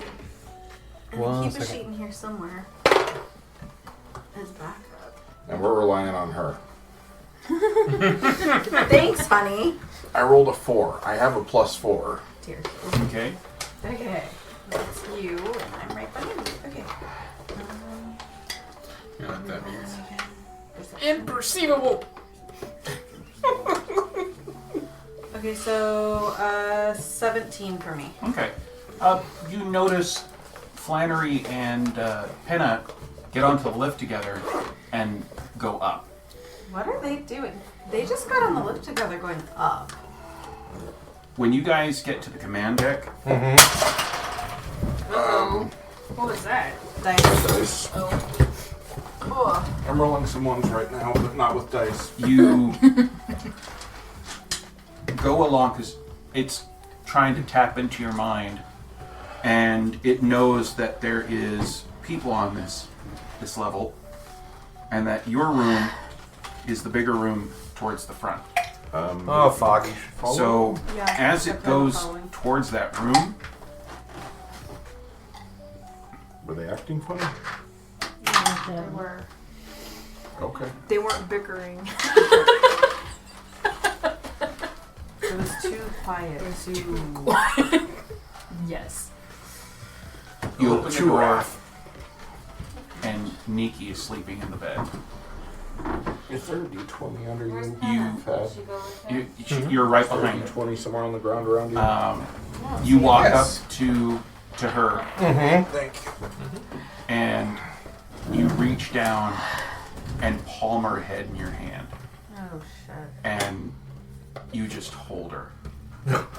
One Keep a second. sheet in here somewhere. As backup. And we're relying on her. Thanks, honey. I rolled a 4. I have a +4. Tears. Okay. Okay. That's you, and I'm right behind you. Okay. You know what that means? Imperceivable. Okay, so 17 for me. Okay. You notice Flannery and Penna get onto the lift together and go up. What are they doing? They just got on the lift together going up. When you guys get to the command deck, Uh-oh. What was that? Dice. Oh. I'm rolling some ones right now, but not with dice. you go along because it's trying to tap into your mind, and it knows that there is people on this level, and that your room is the bigger room towards the front. Oh, fuck. So Yeah, as I it plan on goes following. towards that room, Were they acting funny? They were. Okay. They weren't bickering. It was too quiet. Too. Yes. you open the Too door, rough. and Nikki is sleeping in the bed. Is there a D20 under Where's you? Penna? Fab? Did she go with him? You're right Is there a behind her. D20 somewhere on the ground around you? You walk Yes. up to her, Thank you. and you reach down and palm her head in your hand, Oh shit. and you just hold her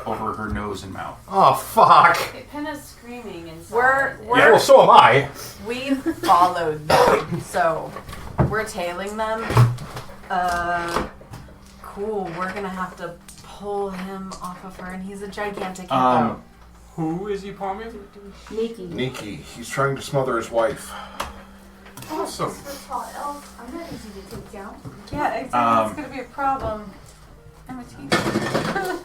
over her nose and mouth. Oh, fuck. Penna's screaming inside. We're Yeah, well, so am I. we followed them, so we're tailing them. Cool. We're gonna have to pull him off of her, and he's a gigantic hippo. Who is he palming? Nikki. Nikki, he's trying to smother his wife. Awesome. This is a tall elf. I'm not easy to take down. Yeah, exactly. It's gonna be a problem. I'm a teacher.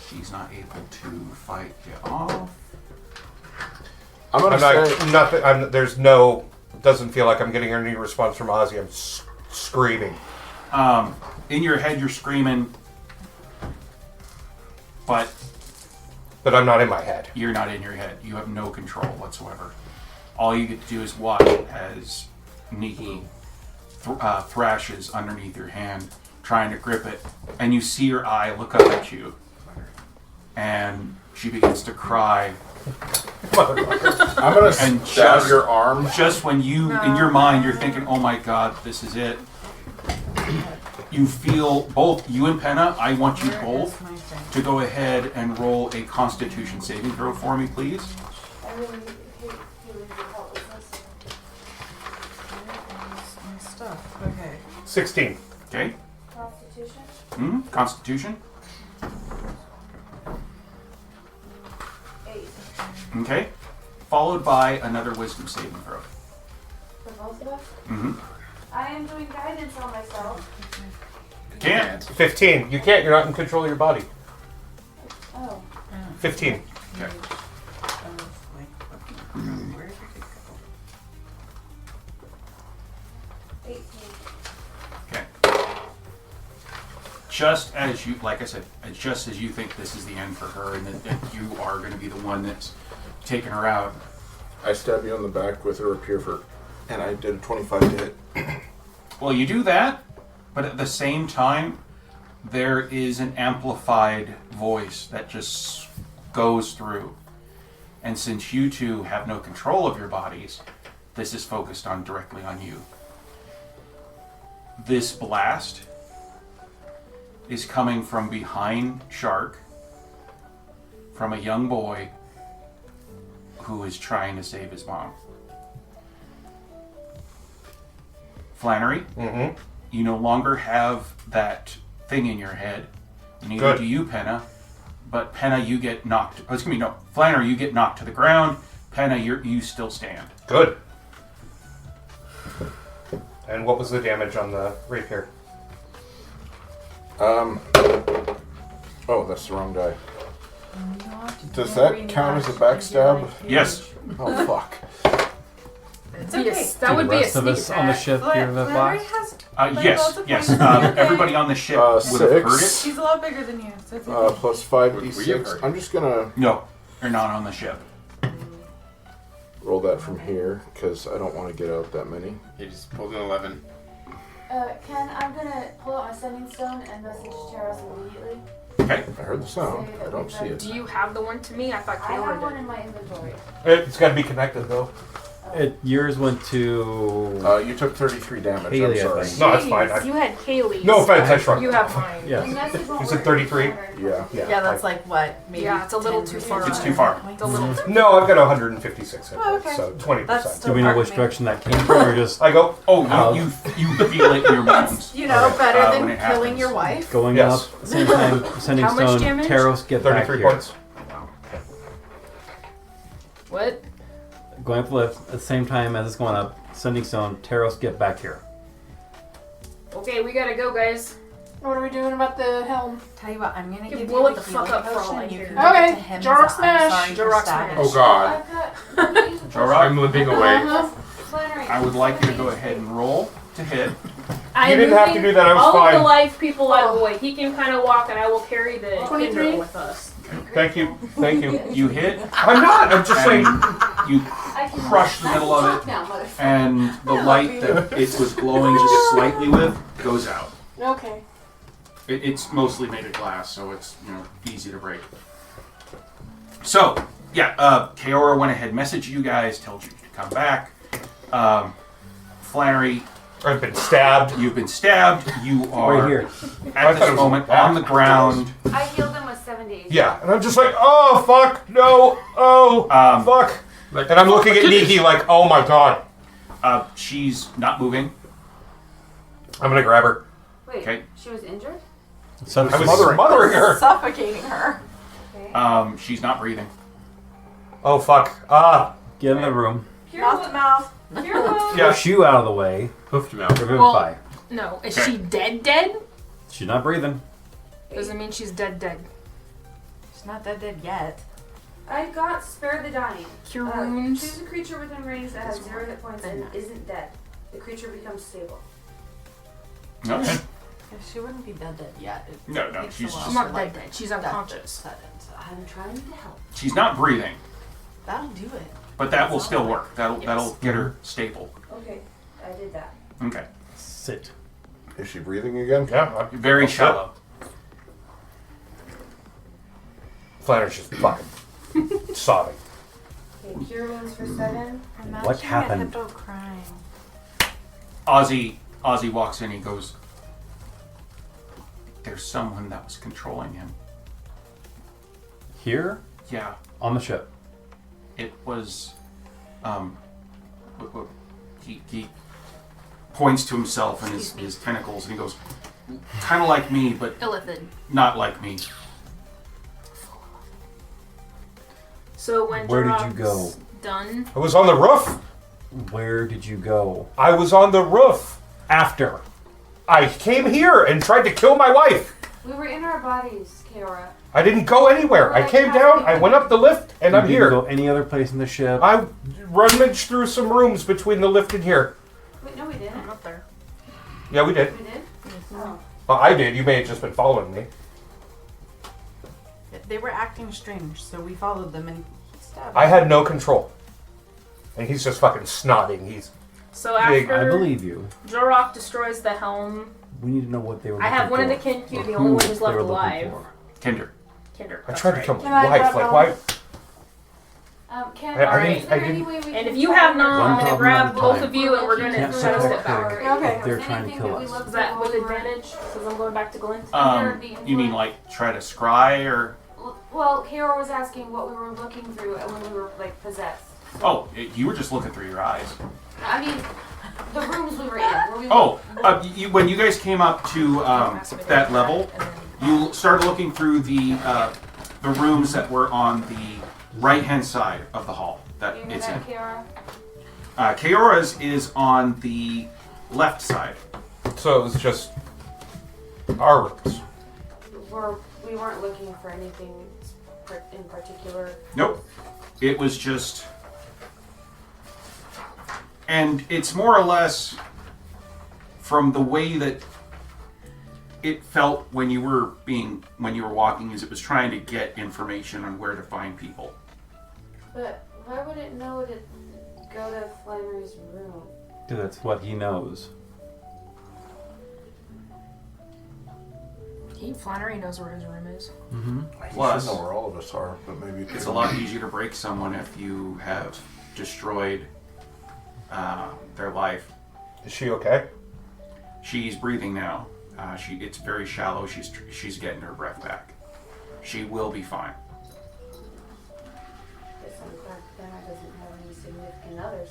She's not able to fight you off. I'm gonna I'm say. not, nothing. There's no. Doesn't feel like I'm getting any response from Ozzy. I'm screaming. In your head, you're screaming, but I'm not in my head. you're not in your head. You have no control whatsoever. All you get to do is watch as Nikki thrashes underneath your hand, trying to grip it, and you see her eye look up at you, and she begins to cry. I'm gonna And stab just- your arm. Just when you, in your mind, you're thinking, "Oh my God, this is it." You feel both you and Penna. I want you both to go ahead and roll a Constitution saving throw for me, please. I really hate feeling your helplessness. My stuff. Okay. 16. Okay. Constitution? Constitution. 8. Okay. Followed by another wisdom saving throw. For both of us? Mm-hmm. I am doing guidance on myself. Can't. 15. You can't. You're not in control of your body. Oh. 15. Okay. Where did it go? 18. Okay. Just as you, like I said, just as you think this is the end for her and that you are going to be the one that's taking her out. I stab you on the back with a rapier and I did a 25 to hit. Well, you do that, but at the same time, there is an amplified voice that just goes through. And since you two have no control of your bodies, this is focused on directly on you. This blast is coming from behind Shark, from a young boy who is trying to save his mom. Flannery, you no longer have that thing in your head. Neither do you, Penna. But Penna, you get knocked. Oh, excuse me, no. Flannery, you get knocked to the ground. Penna, you still stand. Good. And what was the damage on the rapier? Oh, that's the wrong guy. Does that count as a backstab? Yes. Oh, fuck. It's okay. That would be a rest of sneak us on the attack. ship here in the Flannery box? has Yes. Everybody on the ship would have heard it. She's a lot bigger than you, so it's okay. Plus 5d6. I'm just gonna No, you're not on the ship. roll that from here because I don't want to get out that many. He just pulled an 11. Ken, I'm gonna pull out my sending stone and message Taros immediately. Okay. I heard the sound. I don't see it. Do you have the one to me? I thought I have Kayla one did. in my inventory. It's got to be connected, though. Yours went to... You took 33 damage. Haley, I'm I sorry. think. No, it's fine. You had Haley's. No offense, I shrunk. You have mine. Yes. The message won't Is it work 33? Yeah. Yeah, that's like what? Maybe Yeah, it's a little 10 too far. It's too far. It's a little too No, I've got 156 hit Oh, points, okay. so 20%. That's still Do we know part which of me. direction that came from, or just I go, Oh, you feel it in your bones. You know, better when than it killing happens. your wife. going Yes. up, same time, sending How much stone, damage? Taros, get back 33 here. points. What? Going up the lift, at the same time as it's going up, sending stone, Taros, get back here. Okay, we gotta go, guys. What are we doing about the helm? Tell you what, I'm gonna You give blow you it the the fuck healing up for all potion. I You care. can give it Okay, to him. Johnrok as a, smash. I'm sorry for Johnrok stabbing. smash. Oh god. I've got. I'm limping away. Flannery. I would like you to go ahead and roll to hit. I You didn't have to do that, I was all fine. of the life people out of the way. He can kind of walk, and I will carry the 23? Kindle with us. Thank you. Thank you. You hit. I'm not. I'm just saying. You crush the middle of it, and the light that it was glowing just slightly with goes out. Okay. It's mostly made of glass, so it's easy to break. So yeah, Kaora went ahead, messaged you guys, told you to come back. Flannery, I've been stabbed. you've been stabbed. You are Right here. I at thought it this was moment back. on the ground. I healed him with 7 days. Yeah, and I'm just like, oh fuck, no, oh fuck, Like, and I'm looking at Nikki like, oh my god. She's not moving. I'm gonna grab her. Wait, Okay. she was injured? So I was smothering her. Suffocating her. Okay. She's not breathing. Oh fuck. get in the room. Mouth to mouth. Yeah. Push you out of the way. Hoof to mouth. Revivify. No, is she dead? Dead? She's not breathing. Doesn't mean she's dead. Dead. She's not dead yet. I got Spare the Dying. Cure wounds. Choose a creature within range that has 0 hit points and isn't dead. The creature becomes stable. Okay. She wouldn't be dead yet. It No, takes she's a while just- She's for, not like, dead. She's that to unconscious. set in, so I'm trying to help. She's not breathing, that'll do it. but that will still work. That'll get her stable. Okay, I did that. Okay. Sit. Is she breathing again? Yeah. Very I'll sit. shallow. Flannery's just fucking sobbing. Okay, cure wounds for 7. What happened? Hippo crying. Ozzy walks in. He goes, "There's someone that was controlling him." Here? Yeah, On the ship. it was. He points to himself and his tentacles, and he goes, kind of like me, but Illithid. not like me. So when Where did Johnrock's you go? done, I was on the roof. Where did you go? I was on the roof. After. I came here and tried to kill my wife. We were in our bodies, Kaora. I didn't go anywhere. I came down, I went up the lift, and You I'm didn't here. go any other place in the ship? I rummaged through some rooms between the lift and here. Wait, no, we didn't. I'm up there. Yeah, we did. We did? Oh. Well, I did. You may have just been following me. They were acting strange, so we followed them and stabbed I them. had no control. And he's just fucking snotting. He's So big. after I believe you. Johnrock destroys the helm, We need to know what they were I have one of the Kenku, the only one who's left alive. Kinder. Kinder. I tried to kill Can my I wife. grab Like, one? why? Ken, I is didn't- there I any didn't- way we And can if you have figure not, out One I'm gonna problem grab at a both time. of you and we're gonna Can't try to sit step there back. quick Okay. if they're trying to kill us. Is that with advantage? Since I'm going back to Glenn. You mean like try to scry or? Well, Kaora was asking what we were looking through and when we were like possessed. Oh, you were just looking through your eyes. I mean, the rooms we were in. Where we Oh, when you guys came up to that level, you started looking through the rooms that were on the right-hand side of the hall that Do you know it's in. that, Kaora? Kaora's is on the left side. So it was just our rooms. We weren't looking for anything in particular. Nope. It was just... And it's more or less from the way that it felt when you were walking, as it was trying to get information on where to find people. But why would it know to go to Flannery's room? Dude, that's what he knows. Flannery knows where his room is. Mm-hmm. Plus, should know where all of us are, but maybe it's a lot easier to break someone if you have destroyed their life. Is she okay? She's breathing now. It's very shallow. She's getting her breath back. She will be fine. Guess I'm glad Benna doesn't have any significant others.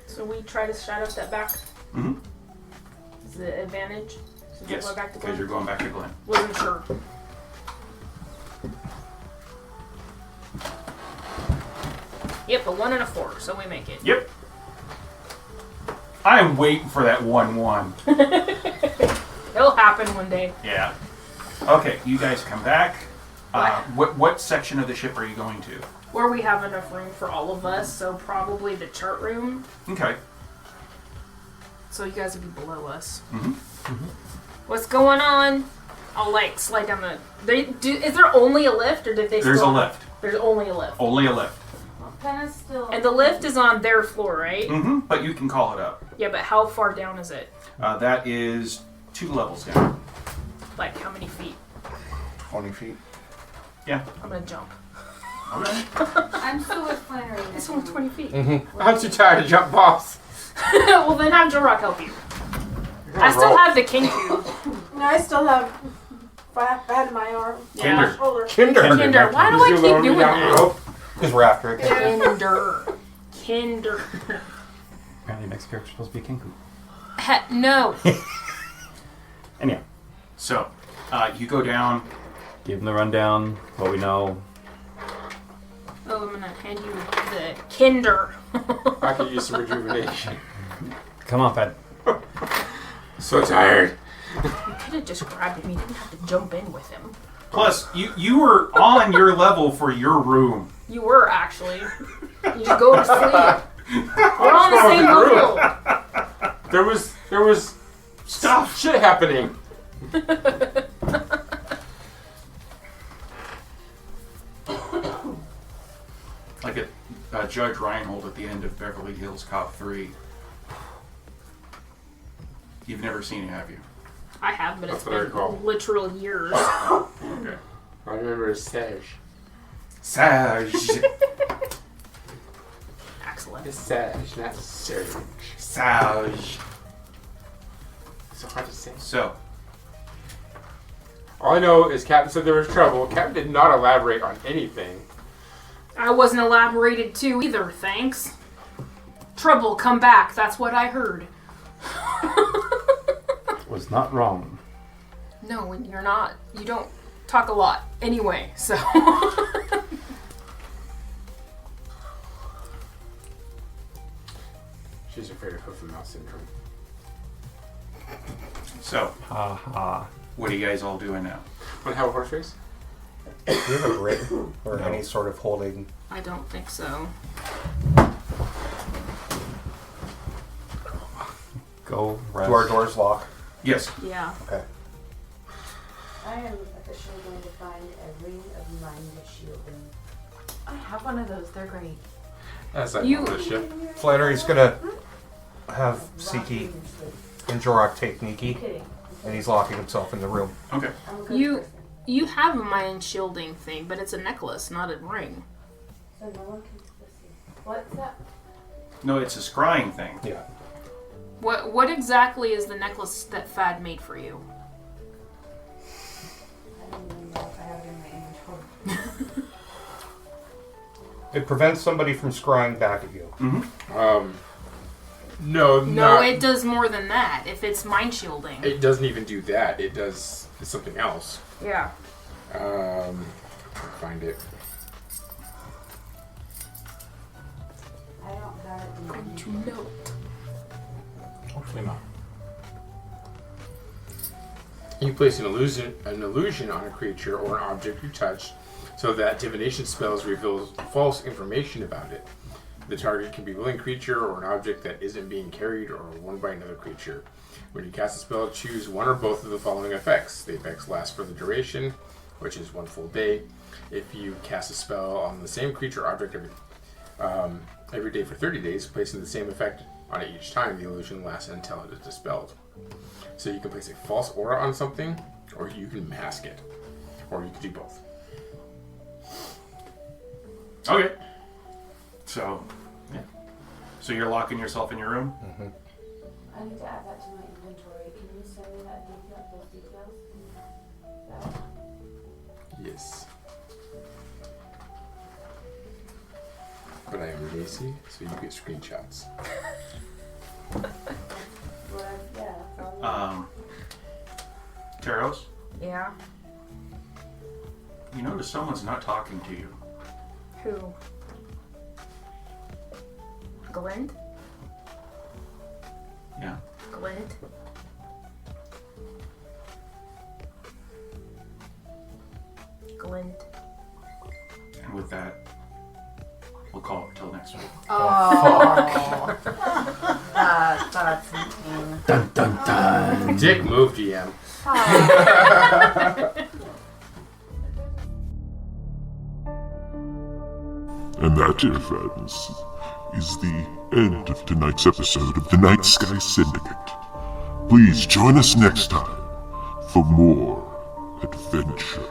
So we try to shadow step back. Mm-hmm. Is the advantage? Since Yes, we're back to because Glenn? you're going back to Glenn. Wasn't sure. Yep, a 1 and a 4, so we make it. Yep. I am waiting for that 1-1. It'll happen one day. Yeah. Okay, you guys come back. What section of the ship are you going to? Where we have enough room for all of us, so probably the chart room. Okay. So you guys will be below us. Mm-hmm. What's going on? I'll like slide down the. Is there only a lift, or did they? There's still a lift. There's only a lift. Only a lift. Benna's still. And the lift is on their floor, right? Mm-hmm. But you can call it up. Yeah, but how far down is it? That is 2 levels down. Like how many feet? 20 feet. Yeah. I'm gonna jump. Okay. I'm still with Flannery. It's only 20 feet. Mm-hmm. I'm too tired to jump, boss. Well, then have Johnrok help you. I still have the Kenku. No, I still have bad in my arm. Kinder. My shoulder. Kinder. Why do I keep doing that? Because we're after it. Kinder. Apparently next character's supposed to be Kenku. No. Anyhow. So, you go down. Give him the rundown, what we know. Oh, I'm gonna hand you the Kinder. I could use some rejuvenation. Come on, Fed. So tired. You could have just grabbed him. You didn't have to jump in with him. Plus, you were on your level for your room. You were actually. You just go to sleep. We're on the same level. There was stuff, shit happening. Like a Judge Reinhold at the end of Beverly Hills Cop 3. You've never seen it, have you? I have, but it's That's what I been recall. literal years. Okay. I remember it's Sage. Sage. Excellent. It's Sage, not Serge. Sage. It's so hard to say. So, All I know is Captain said there was trouble. Captain did not elaborate on anything. I wasn't elaborated to either, thanks. Trouble, come back. That's what I heard. was not wrong. No, and you're not. You don't talk a lot anyway, so. She's afraid of hoof and mouth syndrome. So, Ha what are you guys all doing now? Want to have a horse race? Do you have a grid or any sort of holding? I don't think so. Go rest. Do our doors lock? Yes. Yeah. Okay. I am officially going to find a ring of mind shielding. I have one of those. They're great. That's like You- the ship. Flannery's gonna have Siki and Jorak take Nikki, Kidding. and he's locking himself in the room. Okay. I'm a good You person. you have a mind shielding thing, but it's a necklace, not a ring. So no one can see. What's that? No, it's a scrying thing. Yeah. What exactly is the necklace that Fad made for you? I don't even know if I have it in my inventory. It prevents somebody from scrying back at you. No, No, it does more than that. If it's mind shielding. It doesn't even do that. It does something else. Yeah. Find it. I don't have it in my Going to inventory. note. Hopefully not. You place an illusion on a creature or an object you touch, so that divination spells reveal false information about it. The target can be a willing creature or an object that isn't being carried or worn by another creature. When you cast a spell, choose one or both of the following effects. The effects last for the duration, which is 1 full day. If you cast a spell on the same creature or object every day for 30 days, placing the same effect on it each time, the illusion lasts until it is dispelled. So you can place a false aura on something, or you can mask it, or you can do both. Okay. So, yeah. So you're locking yourself in your room? Mm-hmm. I need to add that to my inventory. Can you send me that detail, those details? That Yes. But I am lazy, so you get screenshots. Taros, Yeah. you notice someone's not talking to you. Who? Glint? Yeah. Glint? Glint. And with that, we'll call it till next week. Oh. That's mean. Dun dun dun. Dick move, GM. And that, dear friends, is the end of tonight's episode of the Nightsky Syndicate. Please join us next time for more adventure.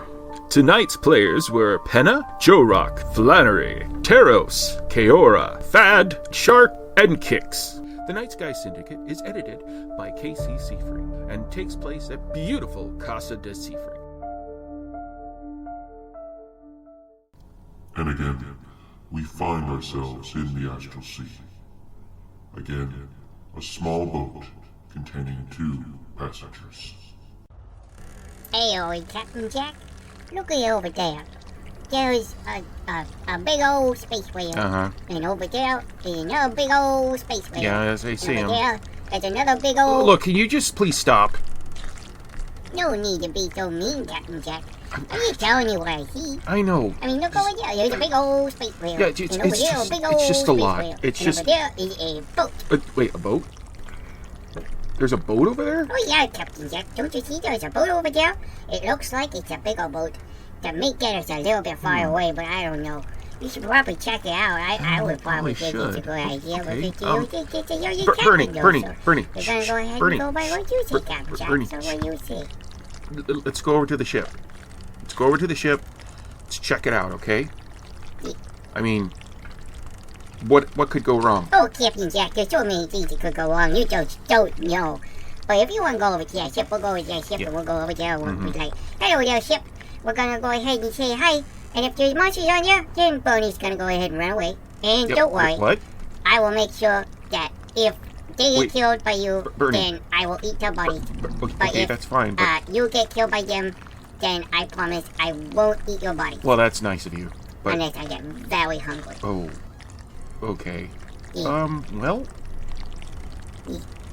Tonight's players were Penna, Johnrok, Flannery, Taros, Kaora, Fad, Shark, and Kix. The Nightsky Syndicate is edited by JD Siefring and takes place at beautiful Casa de Siefring. And again, we find ourselves in the Astral Sea. Again, a small boat containing 2 passengers. Hey, Captain Jack, looky over there. There's a big old space whale. And over there is another big old space whale. Yeah, as I see and over him. there, there's another big old... Look, can you just please stop? No need to be so mean, Captain Jack. I'm just telling you what I see. I know. I mean, look over there. There's a big old space whale. Yeah, and over there, a big old it's just a space lot. whale. It's and just... over there is a boat. Wait, a boat? There's a boat over there? Oh yeah, Captain Jack. Don't you see there's a boat over there? It looks like it's a bigger boat. The meat getter's a little bit far away, but I don't know. You should probably check it out. I would probably think it's a good idea. But Okay, if you think it's a you're Bernie, captain, though, Bernie, so Bernie, you're gonna go ahead Bernie. and go by what you say, Captain Jack. Bernie, So what do you say? Let's go over to the ship. Let's go over to the ship. Let's check it out, okay? I mean, what could go wrong? Oh, Captain Jack, there's so many things that could go wrong. You just don't know. But if you want to go over to that ship, we'll go over to that ship and we'll go over there. We'll be like, hello there, ship. We're gonna go ahead and say hi. And if there's monsters on there, then Bernie's gonna go ahead and run away. And don't worry. What? I will make sure that if they get Wait. killed by you, Bernie. then I will eat their bodies. But Okay, if that's fine. But, you get killed by them, then I promise I won't eat your body. well, that's nice of you. But Unless I get very hungry. oh, okay. Yeah. Well,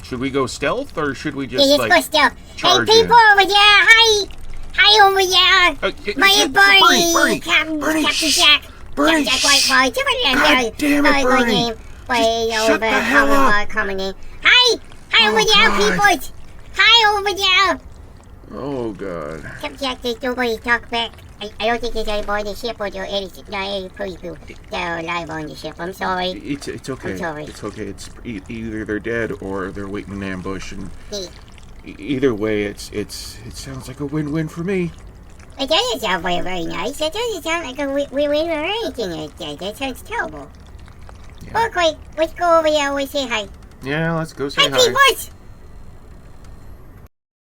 should we go stealth or should we Yeah, just let's like go stealth. Hey, charge people in? over there! Hi! Hi over there! My name's Bernie! Captain Jack! Bernie, Captain Jack Whiteboy! God damn it, Bernie. Way Shut over the hell up. common name. Hi! Hi over there, God. people! Hi over there! Oh God. Captain Jack, there's nobody talk back. I don't think there's anybody on the ship or any people that are alive on the ship. I'm sorry. It's okay. I'm sorry. It's okay. It's either they're dead or they're waiting in ambush, and Yeah. either way, it sounds like a win-win for me. It doesn't sound very, very nice. That doesn't sound like a win-win or anything like that. That sounds terrible. Okay, let's go over there and say hi. Yeah, let's go say Hi, hi. peoples!